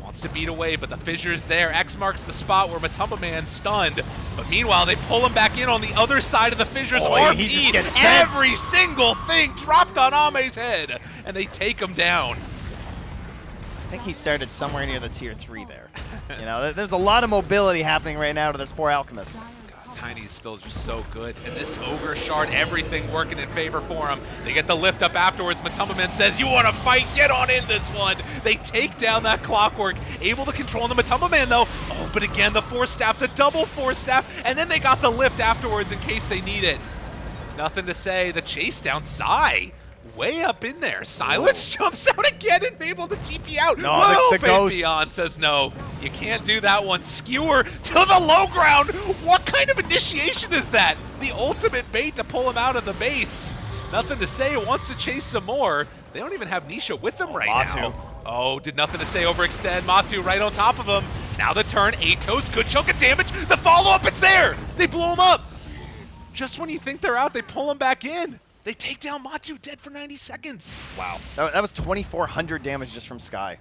Wants to beat away, but the fissure's there. X marks the spot where Matumba Man's stunned. But meanwhile, they pull him back in on the other side of the fissures. RP, every single thing dropped on Ame's head, and they take him down.
I think he started somewhere near the tier 3 there. You know, there's a lot of mobility happening right now to this poor Alchemist.
God, Tiny is still just so good. And this Ogre Shard, everything working in favor for him. They get the lift up afterwards. Matumbaman says, you want to fight? Get on in this one. They take down that Clockwork, able to control the Matumbaman though. Oh, but again, the Force Staff, the double Force Staff, and then they got the lift afterwards in case they need it. Nothing to say. The chase down, Psy. Way up in there. Silence jumps out again and able to TP out.
No,
Whoa,
the ghost.
Beyond says no. You can't do that one. Skewer to the low ground. What kind of initiation is that? The ultimate bait to pull him out of the base. Nothing to say. Wants to chase some more. They don't even have Nisha with them right
Matu.
now. Oh, did nothing to say overextend. Matu right on top of him. Now the turn. Atos, good chunk of damage. The follow-up, it's there. They blow him up. Just when you think they're out, they pull him back in. They take down Matu, dead for 90 seconds. Wow.
That was 2,400 damage just from Sky.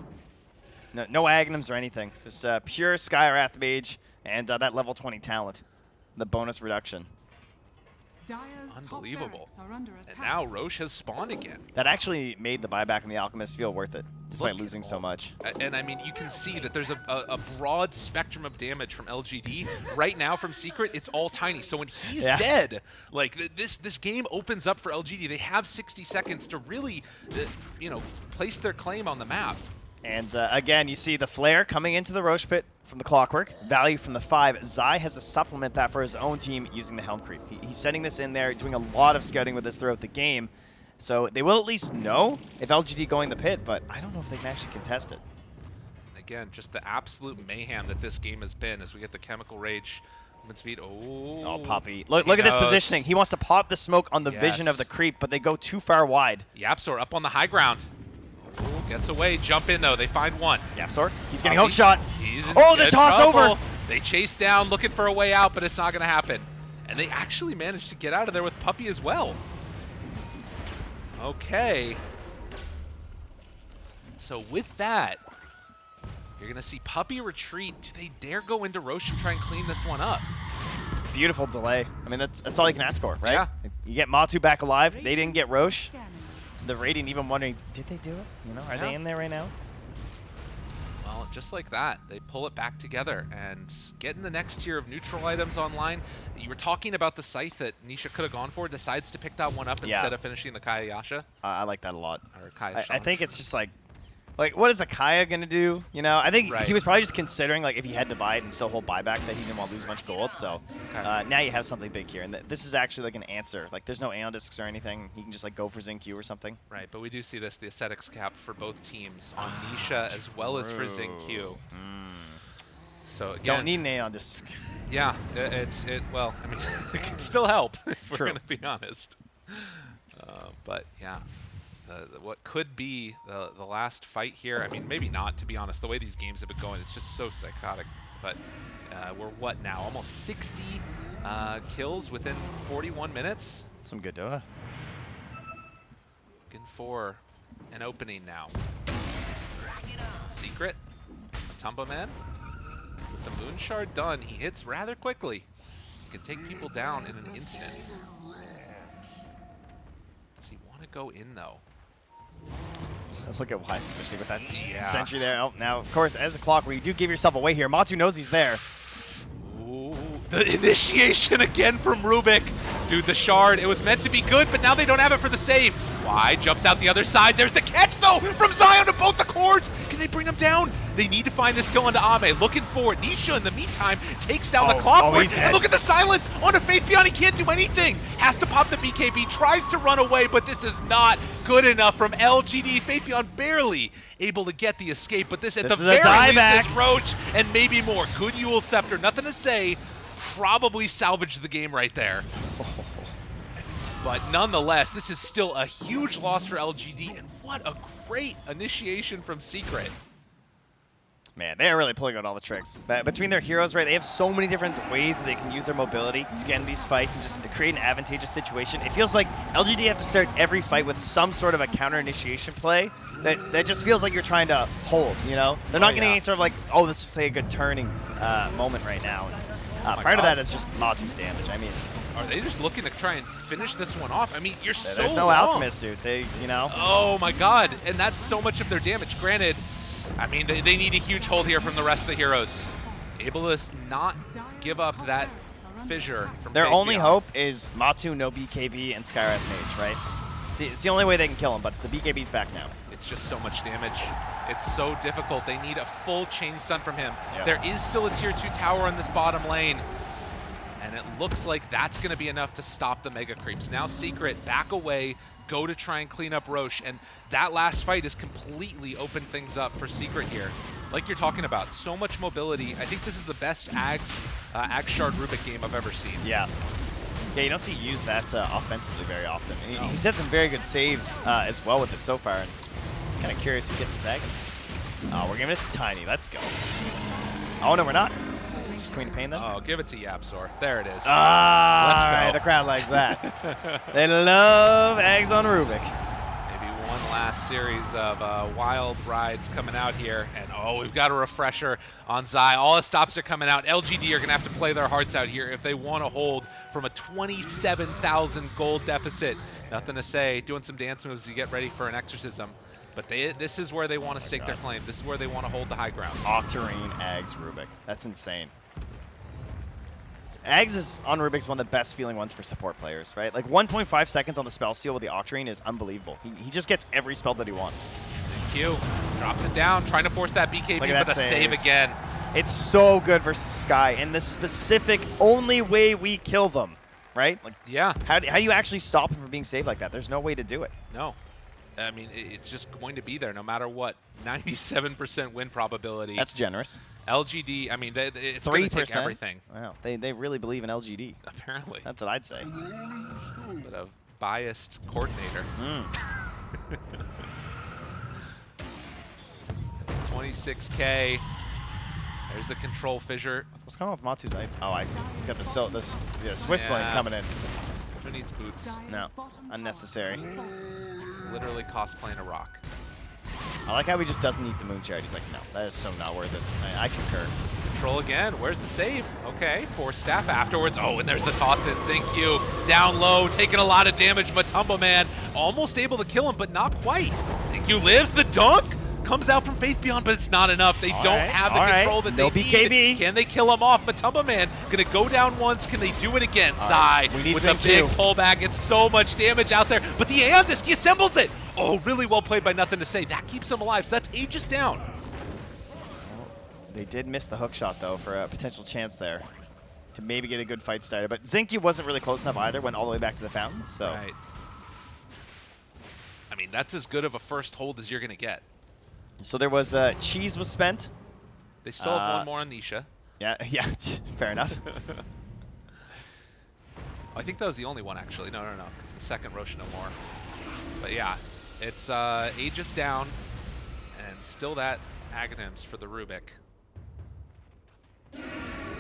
No Agnums or anything. Just pure Sky Wrath Mage and that level 20 talent. The bonus reduction.
Unbelievable. And now Roche has spawned again.
That actually made the buyback on the Alchemist feel worth it, despite losing so much.
And I mean, you can see that there's a broad spectrum of damage from LGD. Right now from Secret, it's all Tiny. So when he's dead, like this game opens up for LGD. They have 60 seconds to really, place their claim on the map.
And again, you see the Flare coming into the Roche Pit from the Clockwork. Value from the 5. Zai has to supplement that for his own team using the Helm Creep. He's setting this in there, doing a lot of scouting with this throughout the game. So they will at least know if LGD going the pit, but I don't know if they can actually contest it.
Again, just the absolute mayhem that this game has been as we get the Chemical Rage. Speed. Oh,
Poppy. Look at this positioning. He wants to pop the smoke on the vision of the creep, but they go too far wide.
Yapsor up on the high ground. Ooh, gets away. Jump in, though. They find one.
Yapsor. He's getting hook shot.
Oh,
the toss over.
They chase down, looking for a way out, but it's not going to happen. And they actually managed to get out of there with Puppy as well. Okay. So with that, you're going to see Puppy retreat. Do they dare go into Roche and try and clean this one up?
Beautiful delay. I mean, that's all you can ask for, right?
Yeah.
You get Matu back alive. They didn't get Roche. The Radiant even wondering, did they do it? Are they in there right now?
Well, just like that, they pull it back together and get in the next tier of neutral items online. You were talking about the Scythe that Nisha could have gone for, decides to pick that one up instead of finishing the Kaya Yasha.
I like that a lot.
Or Kaya
I think it's just like, what is the Kaya going to do? I think he was probably just considering, if he had to buy it and still hold buyback, that he didn't want to lose a bunch of gold. So now you have something big here. And this is actually an answer. There's no Aeon Discs or anything. He can just go for Xingqiu or something.
Right, but we do see the Ascetics cap for both teams on Nisha as well as for Xingqiu. So again,
don't need an Aeon Disc.
Yeah, well, I mean, it can still help if we're going to be honest. But yeah. What could be the last fight here. I mean, maybe not, to be honest. The way these games have been going, it's just so psychotic. But we're what now? Almost 60 kills within 41 minutes.
Some good Dota.
Looking for an opening now. Secret. Matumbaman. With the Moon Shard done, he hits rather quickly. He can take people down in an instant. Does he want to go in, though?
Look at Wise positioning with that sentry there. Oh, now, of course, as a clock where you do give yourself away here, Matu knows he's there.
Ooh, the initiation again from Rubik. Dude, the shard, it was meant to be good, but now they don't have it for the save. Why? Jumps out the other side. There's the catch, though, from Zion to both the cores. Can they bring him down? They need to find this kill onto Ame. Looking for it. Nisha, in the meantime, takes down the Clockwork. And look at the silence on a Faith Beyond. He can't do anything. Has to pop the BKB. Tries to run away, but this is not good enough from LGD. Faith Beyond barely able to get the escape, but this at the very least is Roach and maybe more. Good Yule Scepter. Nothing to say. Probably salvaged the game right there. But nonetheless, this is still a huge loss for LGD, and what a great initiation from Secret.
Man, they are really pulling out all the tricks. But between their heroes, right, they have so many different ways that they can use their mobility to get in these fights and just to create an advantageous situation. It feels like LGD have to start every fight with some sort of a counter initiation play that just feels like you're trying to hold, They're not getting any sort of this is, say, a good turning moment right now. Prior to that, it's just Matu's damage. I mean,
are they just looking to try and finish this one off? I mean, you're so
There's no
wrong.
Alchemist, dude.
Oh, my God. And that's so much of their damage. Granted, I mean, they need a huge hold here from the rest of the heroes. Able to not give up that Fissure from
Their
Fade
only
Beyond.
hope is Matu, no BKB, and Skywrath Mage, right? See, it's the only way they can kill him, but the BKB's back now.
It's just so much damage. It's so difficult. They need a full chain stun from him.
Yep.
There is still a tier 2 tower in this bottom lane. And it looks like that's going to be enough to stop the Mega Creeps. Now Secret, back away, go to try and clean up Roche. And that last fight has completely opened things up for Secret here. Like you're talking about, so much mobility. I think this is the best Ag Shard Rubik game I've ever seen.
Yeah. Yeah, you don't see you use that offensively very often. He's had some very good saves as well with it so far. And kind of curious who gets his Aghanim's. Oh, we're giving it to Tiny. Let's go. Oh, no, we're not. Just Queen of Pain then?
Oh, give it to Yapzor. There it is.
Ah,
Let's go.
all right, the crowd likes that. They love eggs on Rubik.
Maybe one last series of wild rides coming out here. And oh, we've got a refresher on Zai. All the stops are coming out. LGD are going to have to play their hearts out here if they want to hold from a 27,000 gold deficit. Nothing to say. Doing some dance moves to get ready for an exorcism. But this is where they want to stake their claim. This is where they want to hold the high ground.
Octarine, Ags, Rubik. That's insane. Ags is on Rubik is one of the best feeling ones for support players, right? Like 1.5 seconds on the spell steal with the Octarine is unbelievable. He just gets every spell that he wants.
Q drops it down, trying to force that BKB, but a save again.
It's so good versus Sky, and the specific only way we kill them, right? Like,
yeah.
How do you actually stop him from being saved like that? There's no way to do it.
No. I mean, it's just going to be there no matter what. 97% win probability.
That's generous.
LGD, I mean, it's going to take everything.
Wow, they really believe in LGD.
Apparently.
That's what I'd say.
But a biased coordinator. 26K. There's the control fissure.
What's going on with Matu's eye? Oh, I see. He's got the Swift Blade coming in.
Who needs boots?
No, unnecessary.
Literally cosplaying a rock.
I like how he just doesn't eat the moon shard. He's like, no, that is so not worth it. I concur.
Control again. Where's the save? Okay, force staff afterwards. Oh, and there's the toss in. Zinq down low, taking a lot of damage. Matumba Man almost able to kill him, but not quite. Zinq lives. The dunk comes out from Faith Beyond, but it's not enough. They don't have the control that they need. Can they kill him off? Matumba Man gonna go down once. Can they do it again? Sai with a big pullback. It's so much damage out there, but the Aeon Disc, he assembles it. Oh, really well played by Nothing to Say. That keeps him alive, so that's Aegis down.
They did miss the hook shot, though, for a potential chance there to maybe get a good fight started. But Zinq wasn't really close enough either, went all the way back to the fountain. So.
Right. I mean, that's as good of a first hold as you're going to get.
So there was cheese was spent.
They still have one more on Nisha.
Yeah, fair enough.
I think that was the only one, actually. No, because the second Roche no more. But yeah, it's Aegis down, and still that Aghanim's for the Rubik.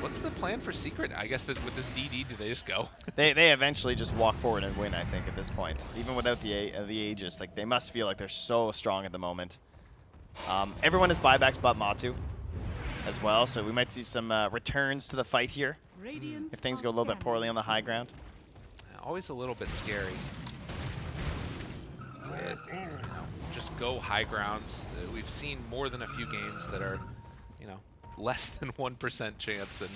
What's the plan for Secret? I guess that with this DD, do they just go?
they eventually just walk forward and win, I think, at this point. Even without the Aegis, like they must feel like they're so strong at the moment. Everyone has buybacks but Matu as well, so we might see some returns to the fight here if things go a little bit poorly on the high ground.
Always a little bit scary. Just go high grounds. We've seen more than a few games that are, less than 1% chance and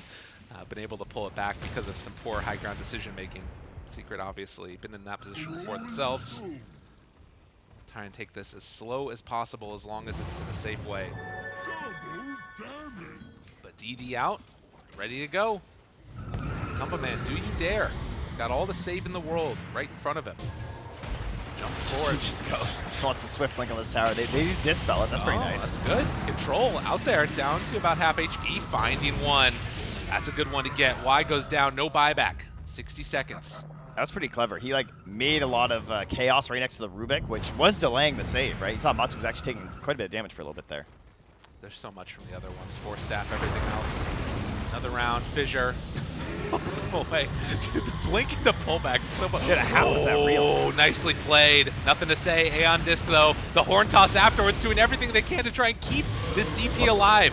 been able to pull it back because of some poor high ground decision making. Secret obviously been in that position before themselves. Try and take this as slow as possible as long as it's in a safe way. But DD out, ready to go. Tumba Man, do you dare? Got all the save in the world right in front of him. Jumps forward.
He just goes. Wants the Swift Blink on this tower. They do dispel it. That's pretty nice.
That's good. Control out there, down to about half HP, finding one. That's a good one to get. Y goes down, no buyback. 60 seconds.
That was pretty clever. He made a lot of chaos right next to the Rubik, which was delaying the save, right? You saw Matu was actually taking quite a bit of damage for a little bit there.
There's so much from the other ones. Force staff, everything else. Another round, fissure. Away. Dude, the blink and the pullback. So much.
Dude, how was that real?
Oh, nicely played. Nothing to say. Aeon Disc, though. The horn toss afterwards, doing everything they can to try and keep this DP alive.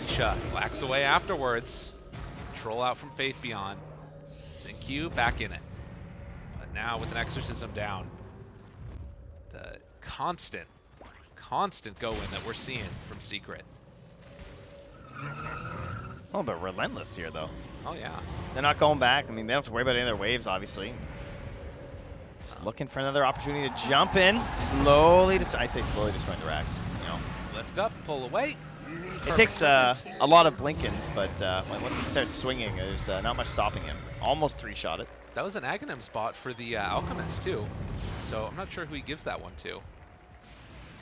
Nisha blacks away afterwards. Control out from Faith Beyond. Zinq back in it. But now with an exorcism down, the constant go-in that we're seeing from Secret.
Oh, but relentless here, though.
Oh, yeah.
They're not going back. I mean, they don't have to worry about any of their waves, obviously. Just looking for another opportunity to jump in. Slowly, I say slowly destroying the racks. You know,
Lift up, pull away.
it takes a lot of blinkins, but once he starts swinging, there's not much stopping him. Almost 3-shot it.
That was an Aghanim spot for the Alchemist, too. So I'm not sure who he gives that one to.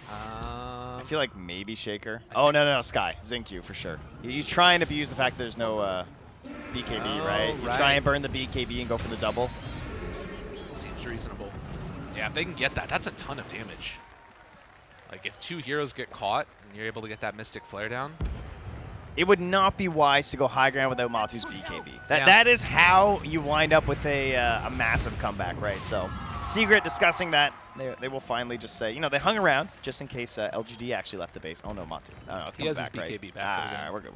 I feel like maybe Shaker. Oh, no, Sky. Zinq for sure. He's trying to abuse the fact that there's no BKB, right? You try and burn the BKB and go for the double.
Seems reasonable. Yeah, if they can get that, that's a ton of damage. Like, if 2 heroes get caught and you're able to get that Mystic Flare down.
It would not be wise to go high ground without Matu's BKB. That is how you wind up with a massive comeback, right? So, Secret discussing that. They will finally just say, you know, they hung around just in case LGD actually left the base. Oh, no, Matu. No, it's coming back,
his BKB
right?
back.
We're good.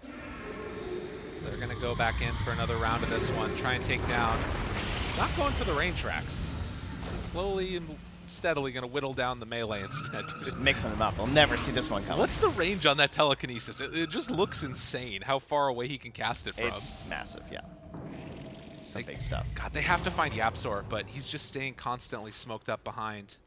So they're going to go back in for another round of this one. Try and take down. Not going for the range tracks. Slowly and steadily going to whittle down the melee instead.
Just mixing them up. They'll never see this one coming.
What's the range on that telekinesis? It just looks insane how far away he can cast it from.
It's massive, yeah. Some big stuff.
God, they have to find Yapzor, but he's just staying constantly smoked up behind.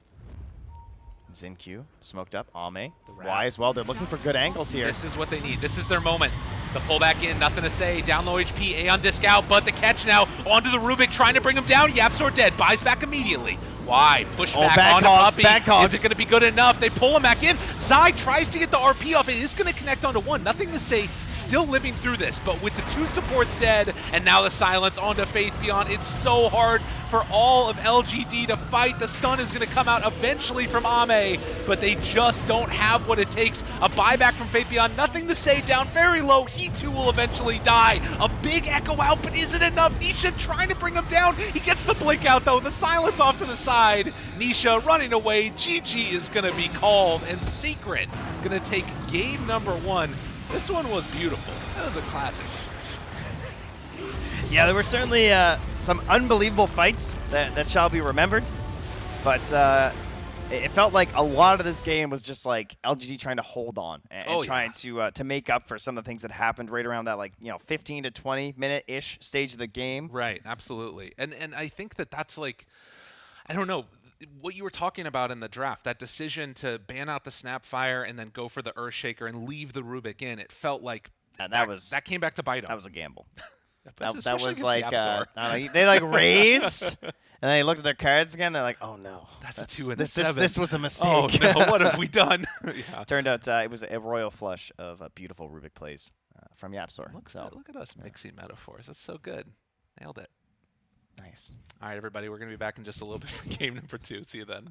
Zinq smoked up. Ame. Y as well. They're looking for good angles here.
This is what they need. This is their moment. The pullback in, nothing to say. Down low HP, A on disc out, but the catch now onto the Rubik, trying to bring him down. Yapzor dead. Buys back immediately. Why? Push back onto Puppey. Is it going to be good enough? They pull him back in. Zai tries to get the RP off. It is going to connect onto one. Nothing to say. Still living through this, but with the 2 supports dead, and now the silence onto Faithbeyond, it's so hard for all of LGD to fight. The stun is going to come out eventually from Ame, but they just don't have what it takes. A buyback from Faithbeyond. Nothing to say. Down very low. He too will eventually die. A big echo out, but is it enough? Nisha trying to bring him down. He gets the blink out though. The silence off to the side. Nisha running away. GG is going to be called, and Secret going to take game number 1. This one was beautiful. That was a classic.
Yeah, there were certainly some unbelievable fights that shall be remembered, but it felt like a lot of this game was just like LGD trying to hold on and trying to make up for some of the things that happened right around that 15 to 20 minute-ish stage of the game.
Right, absolutely. And I think that's like, I don't know, what you were talking about in the draft, that decision to ban out the Snapfire and then go for the Earthshaker and leave the Rubik in, it felt like that came back to bite him.
That was a gamble.
that
was like they raised and then they looked at their cards again. They're like, oh no,
that's a 2 and a 7.
This was a mistake.
Oh no, what have we done? Yeah.
Turned out it was a royal flush of beautiful Rubik plays from Yapzor.
Look at us mixing metaphors. That's so good. Nailed it.
Nice.
All right, everybody, we're going to be back in just a little bit for game number 2. See you then.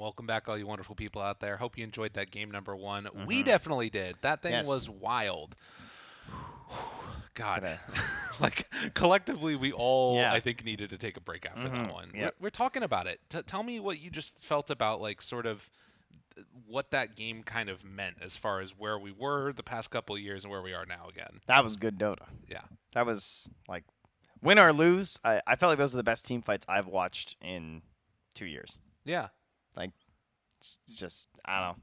Welcome back, all you wonderful people out there. Hope you enjoyed that game number 1.
Mm-hmm.
We definitely did. That thing
Yes.
was wild. God,
Gotta-
like collectively, we all
Yeah.
I think needed to take a break after that one.
Yep.
We're talking about it. Tell me what you just felt about like sort of what that game kind of meant as far as where we were the past couple of years and where we are now again.
That was good Dota.
Yeah.
That was like win or lose. I felt like those are the best team fights I've watched in 2 years.
Yeah.
Like, it's just I don't know.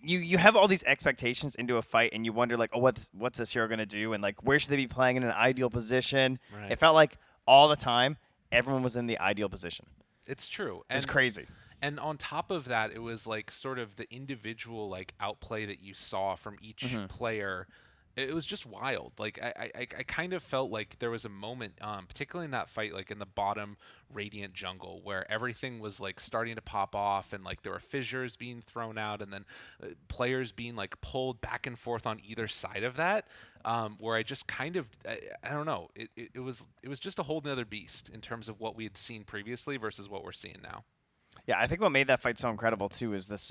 You have all these expectations into a fight, and you wonder like, oh, what's this hero gonna do, and like, where should they be playing in an ideal position?
Right.
It felt like all the time everyone was in the ideal position.
It's true.
It was crazy.
And on top of that, it was like sort of the individual like outplay that you saw from each player. It was just wild. Like I kind of felt like there was a moment, particularly in that fight, like in the bottom Radiant jungle, where everything was like starting to pop off, and like there were fissures being thrown out, and then players being like pulled back and forth on either side of that. Where I just kind of I don't know. It was just a whole nother beast in terms of what we had seen previously versus what we're seeing now.
Yeah, I think what made that fight so incredible too is this.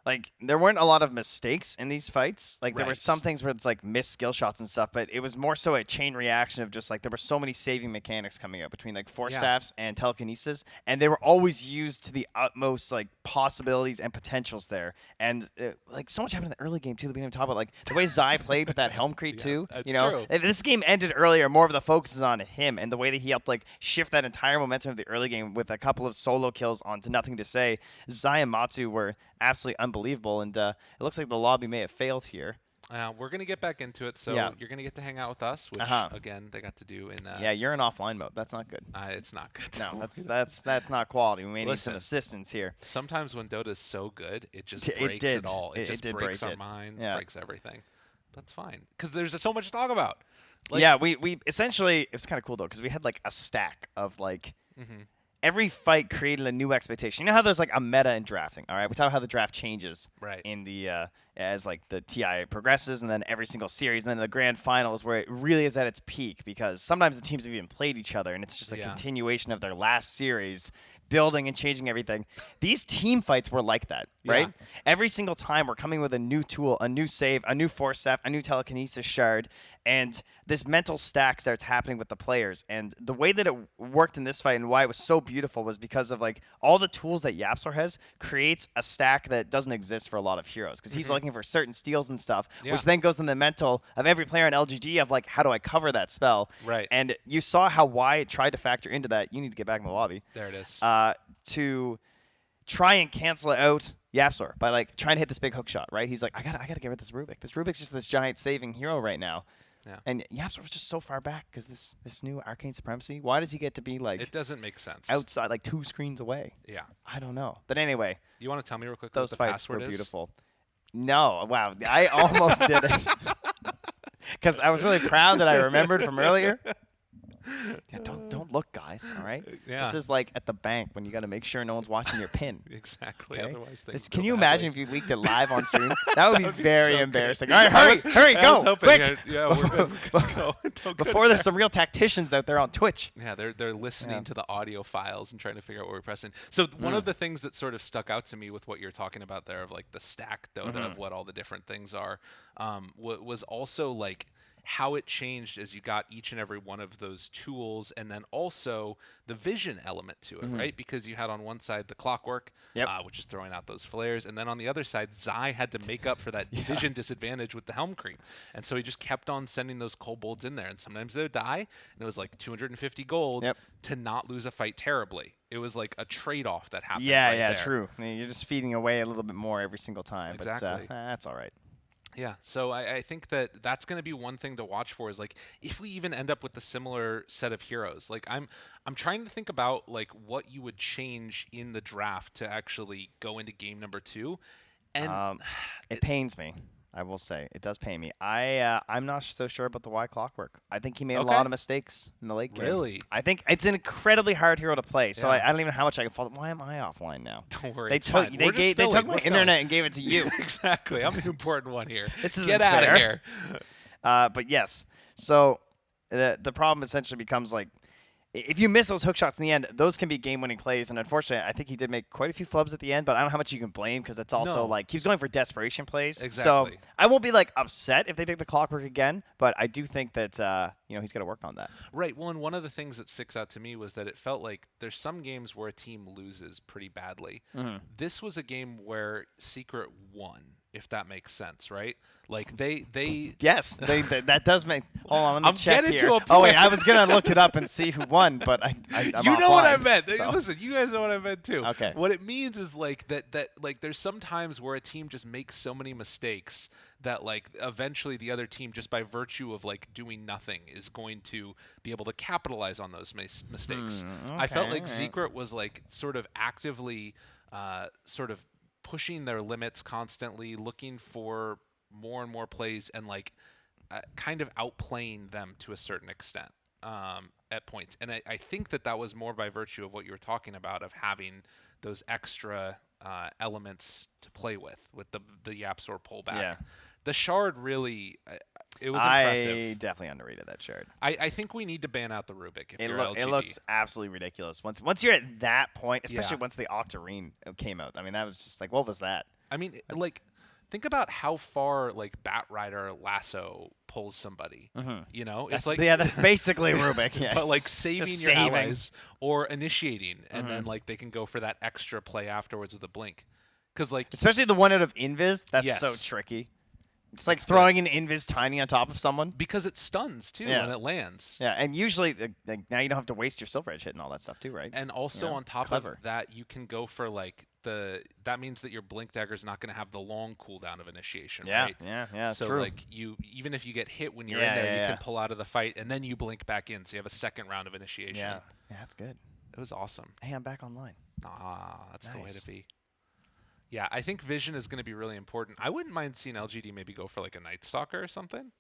Like, there weren't a lot of mistakes in these fights. Like, there were
Right.
some things where it's, like, missed skill shots and stuff, but it was more so a chain reaction of just, like, there were so many saving mechanics coming out between, like, Force
Yeah.
Staffs and Telekinesis, and they were always used to the utmost, like, possibilities and potentials there. And, like, so much happened in the early game, too, that we didn't talk about. Like, the way Zai played with that Helm Creep,
Yeah,
too.
that's
You know,
true.
If this game ended earlier, more of the focus is on him, and the way that he helped, like, shift that entire momentum of the early game with a couple of solo kills onto nothing to say. Zai and Matsu were absolutely unbelievable, and it looks like the lobby may have failed here.
We're gonna get back into it, so
Yeah.
you're gonna get to hang out with us, which again they got to do in.
Yeah, you're in offline mode. That's not good.
It's not good.
No, that's not quality. We may need
Listen.
some assistance here.
Sometimes when Dota's so good, it just
It
breaks
did.
it all. It
It
just
did
breaks
break
our
it.
minds,
Yeah.
breaks everything. That's fine because there's so much to talk about. Like,
Yeah, we essentially it was kind of cool though because we had like a stack of like every fight created a new expectation. You know how there's like a meta in drafting, all right? We talk about how the draft changes
Right.
in the as like the TI progresses, and then every single series, and then the grand final is where it really is at its peak because sometimes the teams have even played each other, and it's just a
Yeah.
continuation of their last series, building and changing everything. These team fights were like that, right?
Yeah.
Every single time we're coming with a new tool, a new save, a new force staff, a new telekinesis shard, and this mental stack starts happening with the players. And the way that it worked in this fight and why it was so beautiful was because of like all the tools that Yapsor has creates a stack that doesn't exist for a lot of heroes because he's looking for certain steals and stuff,
Yeah.
which then goes in the mental of every player in LGD of like, how do I cover that spell?
Right.
And you saw how Y tried to factor into that. You need to get back in the lobby
There it is.
to try and cancel it out Yapsor by like trying to hit this big hook shot, right? He's like, I gotta get rid of this Rubik. This Rubik's just this giant saving hero right now.
Yeah.
And Yapsor was just so far back because this new Arcane Supremacy. Why does he get to be like
It doesn't make sense.
outside, like 2 screens away?
Yeah.
I don't know. But anyway,
You want to tell me real quick
those
what the
fights were
password is?
beautiful. No, wow, I almost did it because I was really proud that I remembered from earlier. Yeah, don't look, guys. All right.
Yeah.
This is like at the bank when you got to make sure no one's watching your pin.
Exactly.
Okay?
Otherwise, things
This,
go
can you
badly.
imagine if you leaked it live on stream? That would be
That'd be
very
so good.
embarrassing. All right, hurry, hurry,
I
go,
was hoping,
quick.
Yeah, we're good. Let's go. Don't go
Before
to
there's
bed.
some real tacticians out there on Twitch.
Yeah, they're listening
Yeah.
to the audio files and trying to figure out what we're pressing. So one of the things that sort of stuck out to me with what you're talking about there of like the stack Dota of what all the different things are, was also like how it changed as you got each and every one of those tools, and then also the vision element to it, right? Because you had on one side the clockwork,
Yep.
which is throwing out those flares, and then on the other side, Zai had to make up for that vision disadvantage with the helm creep, and so he just kept on sending those kobolds in there, and sometimes they would die, and it was like 250 gold
Yep.
to not lose a fight terribly. It was like a trade-off that happened.
Yeah,
right
yeah,
there.
true. I mean, you're just feeding away a little bit more every single time.
Exactly.
But that's all right.
Yeah, so I think that that's going to be one thing to watch for is like if we even end up with a similar set of heroes. Like I'm trying to think about like what you would change in the draft to actually go into game number 2, and
It pains me. I will say it does pain me. I'm not so sure about the Y clockwork. I think he made a
Okay.
lot of mistakes in the late game.
Really?
I think it's an incredibly hard hero to play. So
Yeah.
I don't even know how much I can follow. Why am I offline now?
don't worry,
They
it's
took
fine.
they
We're just
gave they took
filling.
my
We're filling.
internet and gave it to you.
Exactly. I'm the important one here.
This isn't
Get out of
fair.
here.
But yes, so the problem essentially becomes like if you miss those hook shots in the end, those can be game-winning plays. And unfortunately, I think he did make quite a few flubs at the end, but I don't know how much you can blame because it's also
No.
like he was going for desperation plays.
Exactly.
So I won't be like upset if they pick the clockwork again, but I do think that he's got to work on that.
Right. Well, and one of the things that sticks out to me was that it felt like there's some games where a team loses pretty badly. This was a game where Secret won, if that makes sense, right? Like they
Yes, that does make. Hold on, let me
I'm
check
getting
here.
to a
Oh wait,
point.
I was gonna look it up and see who won, but I'm
you know what I
offline,
meant.
so.
Listen, you guys know what I meant too.
Okay.
What it means is like that like there's some times where a team just makes so many mistakes that like eventually the other team, just by virtue of like doing nothing, is going to be able to capitalize on those mistakes. I felt like Secret was like sort of actively sort of pushing their limits constantly, looking for more and more plays, and like kind of outplaying them to a certain extent at points. And I think that was more by virtue of what you were talking about, of having those extra elements to play with the Yapsor pullback.
Yeah.
The Shard really, it was impressive.
I definitely underrated that Shard.
I think we need to ban out the Rubik if you're LGD.
It looks absolutely ridiculous. Once you're at that point, especially
Yeah.
once the Octarine came out. I mean, that was just like, what was that?
I mean, like, think about how far like Batrider Lasso pulls somebody. You know, it's like
that's basically Rubik. Yes.
but like
Just
saving your
saving.
allies or initiating, and then like they can go for that extra play afterwards with a blink. Because like
Especially the one out of Invis, that's so
Yes.
tricky. It's like throwing an Invis tiny on top of someone.
because it stuns too
Yeah.
when it lands.
Yeah, and usually like, now you don't have to waste your Silver Edge hit and all that stuff too, right?
And also
Yeah,
on top
clever.
of that, you can go for like that means that your blink dagger is not going to have the long cooldown of initiation,
Yeah,
right?
yeah,
So
true.
like even if you get hit when you're
Yeah,
in there,
yeah,
you
yeah.
can pull out of the fight and then you blink back in, so you have a second round of initiation.
Yeah, that's good.
It was awesome.
Hey, I'm back online.
That's the way
Nice.
to be. Yeah, I think vision is going to be really important. I wouldn't mind seeing LGD maybe go for like a Night Stalker or something.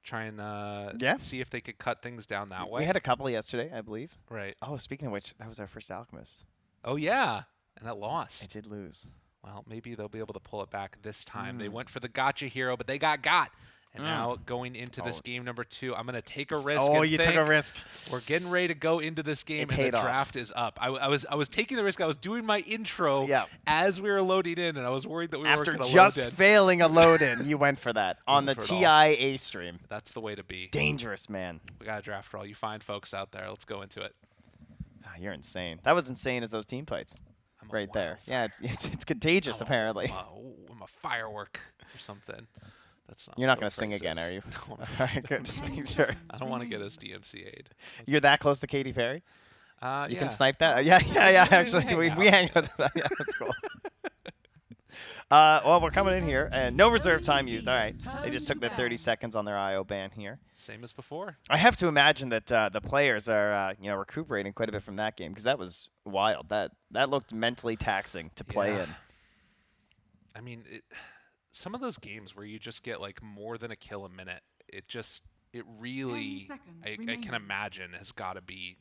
Try and
Yeah.
see if they could cut things down that way.
We had a couple yesterday, I believe.
Right.
Oh, speaking of which, that was our first Alchemist.
Oh yeah, and that
I
lost.
did lose.
Well, maybe they'll be able to pull it back this time.
Mm.
They went for the gotcha hero, but they got. And now going into this game number 2, I'm going to take a risk.
Oh,
and
you took a
think
risk.
We're getting ready to go into this game, and the
paid off.
draft is up. I was taking the risk. I was doing my intro
Yeah.
as we were loading in, and I was worried that we weren't
After
going to
just
load in.
failing a load in, you went for that on the
Went for it all.
TIA stream.
That's the way to be.
Dangerous, man.
We got a draft for all you fine folks out there. Let's go into it.
You're insane. That was insane as those team fights.
I'm a
Right there.
wildfire.
Yeah, it's contagious, apparently.
I'm a firework or something. That's not
You're not
what
going to sing
phrase
again,
is.
are you?
No, I'm
All
not.
right, good. Just making sure.
I don't want to get us DMCA'd.
You're that close to Katy Perry? You
Yeah.
can snipe that? Yeah. Actually, we hang out. Yeah, that's cool. Well, we're coming in here, and no reserve time used. All right. They just took the 30 seconds on their IO ban here.
Same as before.
I have to imagine that the players are, recuperating quite a bit from that game because that was wild. That looked mentally taxing to play
Yeah.
in.
I mean, some of those games where you just get like more than a kill a minute, it really,
10 seconds
I can
remaining.
imagine, has got to be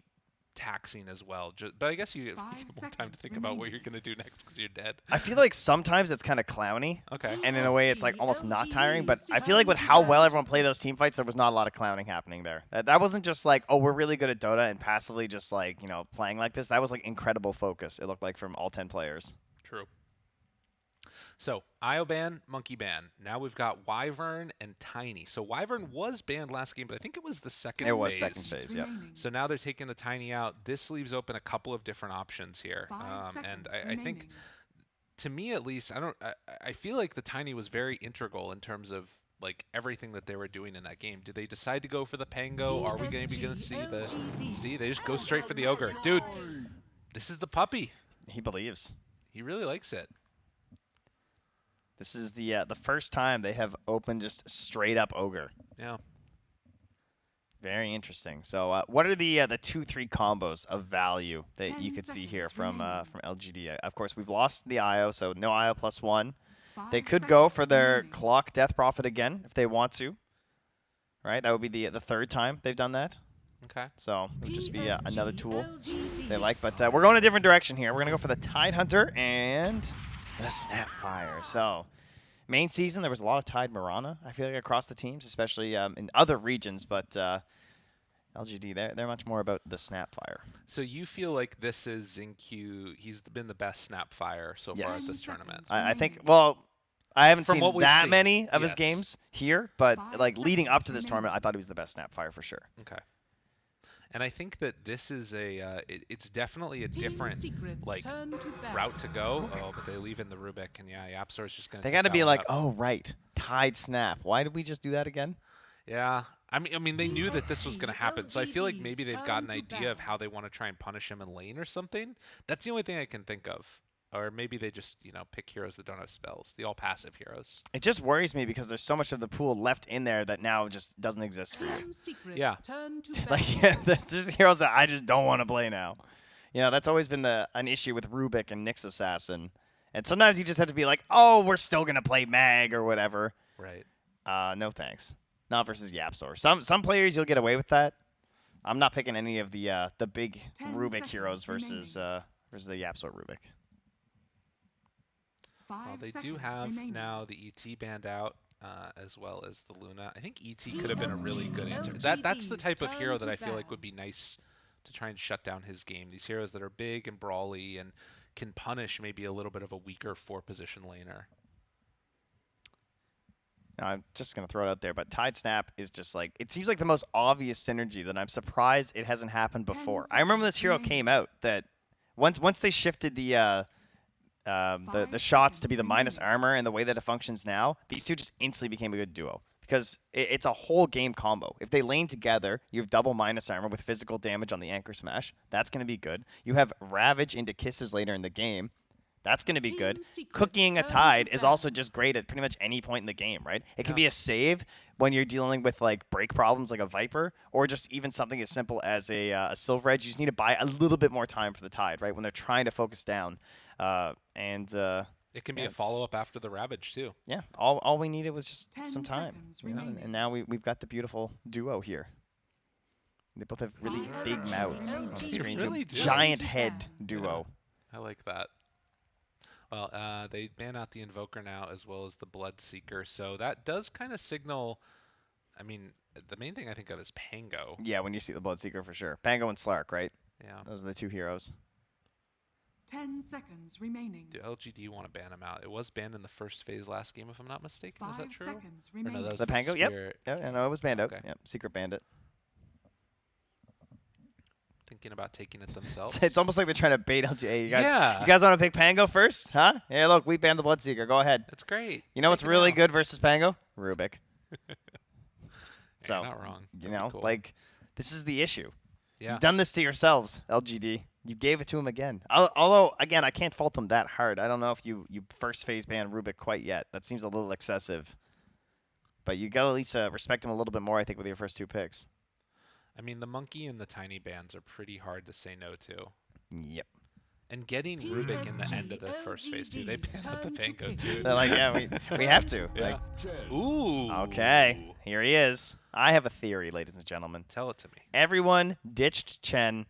taxing as well. But I guess you get
5
more time to
seconds
think about what
remaining.
you're going to do next because you're dead.
I feel like sometimes it's kind of clowny.
Okay.
And in a way, it's like almost not tiring. But I feel like with how well everyone played those team fights, there was not a lot of clowning happening there. That wasn't just like, oh, we're really good at Dota and passively just like, playing like this. That was like incredible focus, it looked like, from all 10 players.
True. So, IO ban, Monkey ban. Now we've got Wyvern and Tiny. So Wyvern was banned last game, but I think it was the second phase.
It was second phase, yep.
So now they're taking the Tiny out. This leaves open a couple of different options here.
5
And
seconds
I think,
remaining.
to me at least, I feel like the Tiny was very integral in terms of like everything that they were doing in that game. Did they decide to go for the Pango? Are we going to be going to see the... See, they just go straight for the Ogre. Dude, this is the puppy.
He believes.
He really likes it.
This is the first time they have opened just straight up Ogre.
Yeah.
Very interesting. So, what are the 2-3 combos of value that
10
you could see here
seconds
from
remaining.
LGD? Of course, we've lost the IO, so no IO +1.
5
They could go
seconds
for their
remaining.
clock Death Prophet again if they want to. Right? That would be the third time they've done that.
Okay.
So it would just be another tool
PSG.LGD.
they like. But we're going a different direction here. We're going to go for the Tide Hunter and the Snapfire. So main season, there was a lot of Tide Mirana, I feel like, across the teams, especially in other regions. But LGD, they're much more about the Snapfire.
So you feel like this is Zinq? He's been the best Snapfire so far at
Yes.
this tournament.
I think, well, I haven't
From
seen
what we've
that
seen,
many of his
yes.
games here, but
5
like leading up
seconds
to this
remaining.
tournament, I thought he was the best Snapfire for sure.
Okay. And I think that this is it's definitely a
Team
different
Secret's
like
turn to bat.
route to go. Oh, but they leave in the Rubik, and yeah, Yapstor's just gonna.
They
got to
be like, oh right, Tide Snap. Why did we just do that again?
Yeah, I mean, they knew that this was going to happen, so I feel like maybe they've got an
Turn to
idea of
bat.
how they want to try and punish him in lane or something. That's the only thing I can think of. Or maybe they just, pick heroes that don't have spells, the all passive heroes.
It just worries me because there's so much of the pool left in there that now just doesn't exist for you.
Team Secret's
Yeah.
turn to bat.
Like, yeah, there's just heroes that I just don't want to play now. That's always been an issue with Rubik and Nyx Assassin. And sometimes you just have to be like, oh, we're still going to play Mag or whatever.
Right.
No thanks. Not versus Yapstor. Some players you'll get away with that. I'm not picking any of the big
10
Rubik heroes
seconds
versus the Yapstor Rubik.
5
Well, they do
seconds
have
remaining.
now the ET band out, as well as the Luna. I think ET
PSG
could have been a really good answer. That's the type of hero that I feel like would be nice to try and shut down his game. These heroes that are big and brawly and can punish maybe a little bit of a weaker 4-position laner.
Now, I'm just going to throw it out there, but Tide Snap is just like, it seems like the most obvious synergy that I'm surprised it hasn't happened
10
before. I remember this hero
seconds
came
remaining.
out that once they shifted the
5
shots to be the
seconds
minus
remaining.
armor and the way that it functions now, these two just instantly became a good duo because it's a whole game combo. If they lane together, you have double minus armor with physical damage on the anchor smash. That's going to be good. You have Ravage into kisses later in the game. That's going to be good.
Team Secret's
Cooking a
turn to
Tide is
bat.
also just great at pretty much any point in the game, right? It can
Yeah.
be a save when you're dealing with like break problems like a Viper, or just even something as simple as a Silver Edge. You just need to buy a little bit more time for the Tide, right? When they're trying to focus down.
It can be
Yeah,
a follow-up after the Ravage, too.
Yeah, all we needed was just
10
some time.
seconds
And
remaining.
now we've got the beautiful duo here. They both have really
5
big
seconds
mouths on
remaining.
the
They
screen.
really
too.
do.
Giant
Turn to
head
bat.
duo.
I like that. Well, they ban out the Invoker now as well as the Bloodseeker, so that does kind of signal. I mean, the main thing I think of is Pango.
Yeah, when you see the Bloodseeker for sure. Pango and Slark, right?
Yeah.
Those are the two heroes.
10 seconds remaining.
Do LGD want to ban him out? It was banned in the first phase last game, if I'm not mistaken. Is
5
that true?
seconds
Or no,
remaining.
that was
The Pango? Yep.
Spirit.
Yeah, no, it was banned out.
Okay.
Yep, Secret Bandit.
Thinking about taking it themselves.
It's almost like they're trying to bait LG. Hey,
Yeah.
you guys want to pick Pango first? Huh? Yeah, look, we banned the Bloodseeker. Go ahead.
That's great.
You know what's
Take it
really
out.
good versus Pango? Rubik.
Yeah,
So,
you're not wrong.
You
That'd
know,
be cool.
like, this is the issue.
yeah.
You've done this to yourselves, LGD. You gave it to him again. Although, again, I can't fault them that hard. I don't know if you first phase ban Rubik quite yet. That seems a little excessive. But you got to at least respect him a little bit more, I think, with your first two picks.
I mean, the monkey and the tiny bands are pretty hard to say no to.
Yep.
And getting Rubik in the end of the first phase too. They banned out the Pango too.
They're like, yeah, we have to.
Yeah.
Like,
Ooh.
okay, here he is. I have a theory, ladies and gentlemen.
Tell it to me.
Everyone ditched Chen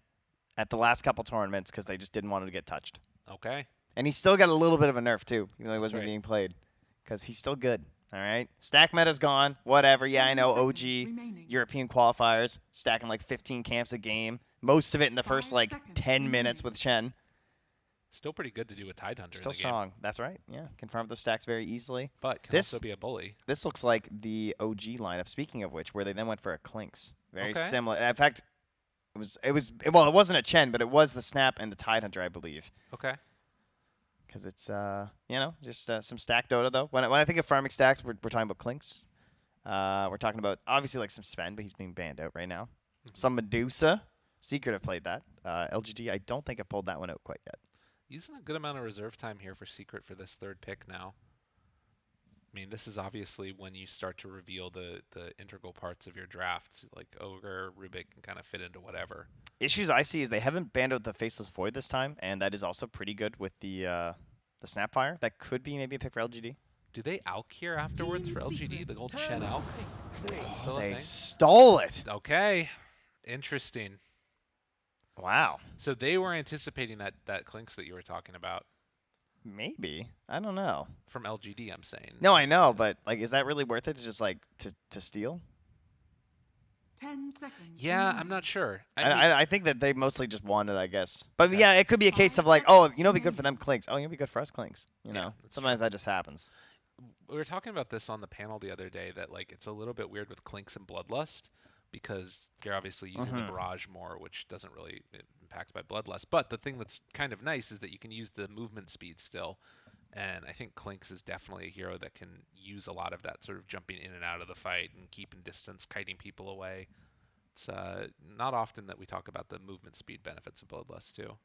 at the last couple tournaments because they just didn't want him to get touched.
Okay.
And he still got a little bit of a nerf, too, even though he
That's
wasn't
right.
being played. Because he's still good, all right? Stack meta's gone, whatever. Yeah, I
10
know,
seconds
OG,
remaining.
European qualifiers, stacking like 15 camps a game. Most of it in the first,
5
like,
seconds
10 minutes
remaining.
with Chen.
Still pretty good to do with Tidehunter
Still
in the
strong.
game.
That's right, yeah. Can farm those stacks very easily.
But can
This-
also be a bully.
This looks like the OG lineup, speaking of which, where they then went for a Clinks. Very
Okay.
similar. In fact, well, it wasn't a Chen, but it was the Snap and the Tidehunter, I believe.
Okay.
Because it's, just some stack Dota, though. When I think of farming stacks, we're talking about Clinks. We're talking about, obviously, like some Sven, but he's being banned out right now. Some Medusa. Secret have played that. LGD, I don't think I pulled that one out quite yet.
Using a good amount of reserve time here for Secret for this third pick now. I mean, this is obviously when you start to reveal the integral parts of your drafts. Like Ogre, Rubik can kind of fit into whatever.
Issues I see is they haven't banned out the Faceless Void this time, and that is also pretty good with the Snapfire. That could be maybe a pick for LGD.
Do they Alk here afterwards
Team
for LGD? The
Secret's
gold
turn
Shen
to
Alk?
pick.
That's still a
They
thing?
stole it.
Okay. Interesting.
Wow.
So they were anticipating that Clinks that you were talking about
Maybe. I don't know.
from LGD, I'm saying.
No, I know, but like, is that really worth it to just like to steal?
10 seconds.
Yeah, I'm
remaining.
not sure.
I think that they mostly just won it, I guess. But
Okay.
yeah, it could be a case
5
of like, oh,
seconds
you know, it'd be good for them
remaining.
clinks. Oh, you'll be good for us clinks. You
Yeah,
know,
that's
sometimes
true.
that just happens.
We were talking about this on the panel the other day that like it's a little bit weird with Clinks and Bloodlust because you're obviously using the barrage more, which doesn't really impact by Bloodlust. But the thing that's kind of nice is that you can use the movement speed still. And I think Clinks is definitely a hero that can use a lot of that sort of jumping in and out of the fight and keeping distance, kiting people away. It's not often that we talk about the movement speed benefits of Bloodlust too.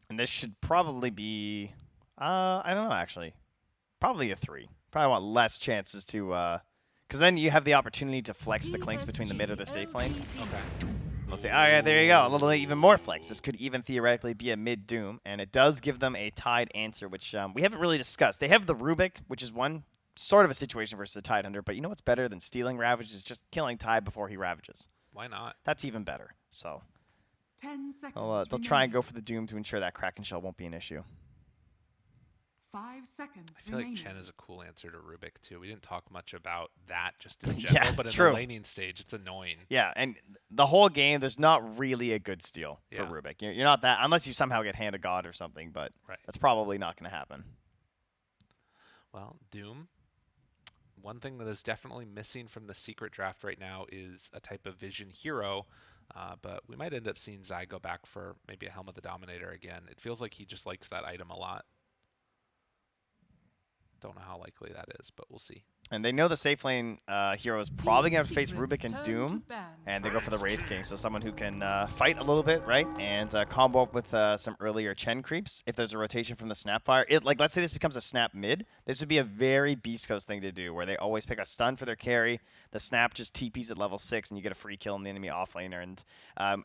And this should probably be, I don't know actually, probably a 3. Probably want less chances to, because then you have the opportunity to flex the clinks between the mid or the safe lane.
Okay.
Let's see. Oh yeah, there you go. A little even more flex. This could even theoretically be a mid Doom, and it does give them a tied answer, which we haven't really discussed. They have the Rubik, which is one sort of a situation versus a Tide Hunter, but you know what's better than stealing Ravage is just killing Tide before he Ravages.
Why not?
That's even better. So
10 seconds.
they'll try and go for the Doom to ensure that Kraken Shell won't be an issue.
5 seconds.
I feel
remaining.
like Chen is a cool answer to Rubik too. We didn't talk much about that just in general,
Yeah,
but in
true.
the laning stage, it's annoying.
Yeah, and the whole game, there's not really a good steal for
Yeah.
Rubik. You're not that, unless you somehow get Hand of God or something, but
Right.
that's probably not going to happen.
Well, Doom. One thing that is definitely missing from the secret draft right now is a type of vision hero, but we might end up seeing Zai go back for maybe a Helm of the Dominator again. It feels like he just likes that item a lot. Don't know how likely that is, but we'll see.
And they know the safe lane hero is probably
Team
going to face
secrets
Rubik and
turn
Doom,
to ban.
and they go for the Wraith King, so someone who can fight a little bit, right, and combo up with some earlier Chen creeps if there's a rotation from the Snapfire. Let's say this becomes a Snap mid. This would be a very Beast Coast thing to do, where they always pick a stun for their carry. The Snap just TPs at level 6, and you get a free kill on the enemy offlaner, and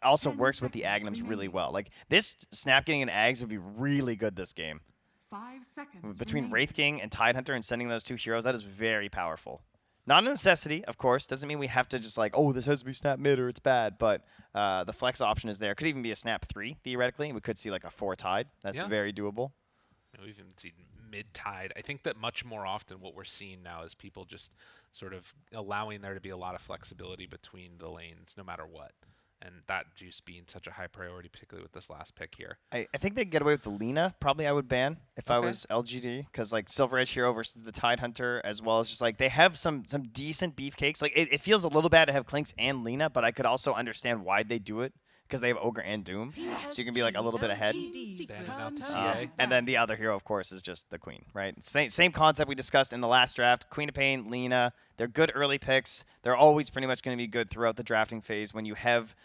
also
10
works with the
seconds
Agnums really
remaining.
well. Like, this Snap getting an Ags would be really good this game.
5 seconds.
Between
remaining.
Wraith King and Tide Hunter and sending those 2 heroes, that is very powerful. Not a necessity, of course. Doesn't mean we have to just like, oh, this has to be Snap mid or it's bad. But the flex option is there. Could even be a Snap 3, theoretically. We could see like a 4 Tide. That's
Yeah.
very doable.
We've even seen mid-tide. I think that much more often what we're seeing now is people just sort of allowing there to be a lot of flexibility between the lanes no matter what. And that juice being such a high priority, particularly with this last pick here.
I think they get away with the Lina. Probably I would ban if I
Okay.
was LGD. Because like Silver Edge Hero versus the Tide Hunter, as well as just like they have some decent beefcakes. Like it feels a little bad to have Clinks and Lina, but I could also understand why they do it. Because they have Ogre and Doom. So you can be like a little bit ahead.
Banning out
Turn to
TA.
ban.
And then the other hero, of course, is just the Queen, right? Same concept we discussed in the last draft. Queen of Pain, Lina, they're good early picks. They're always pretty much going to be good throughout the drafting phase when you have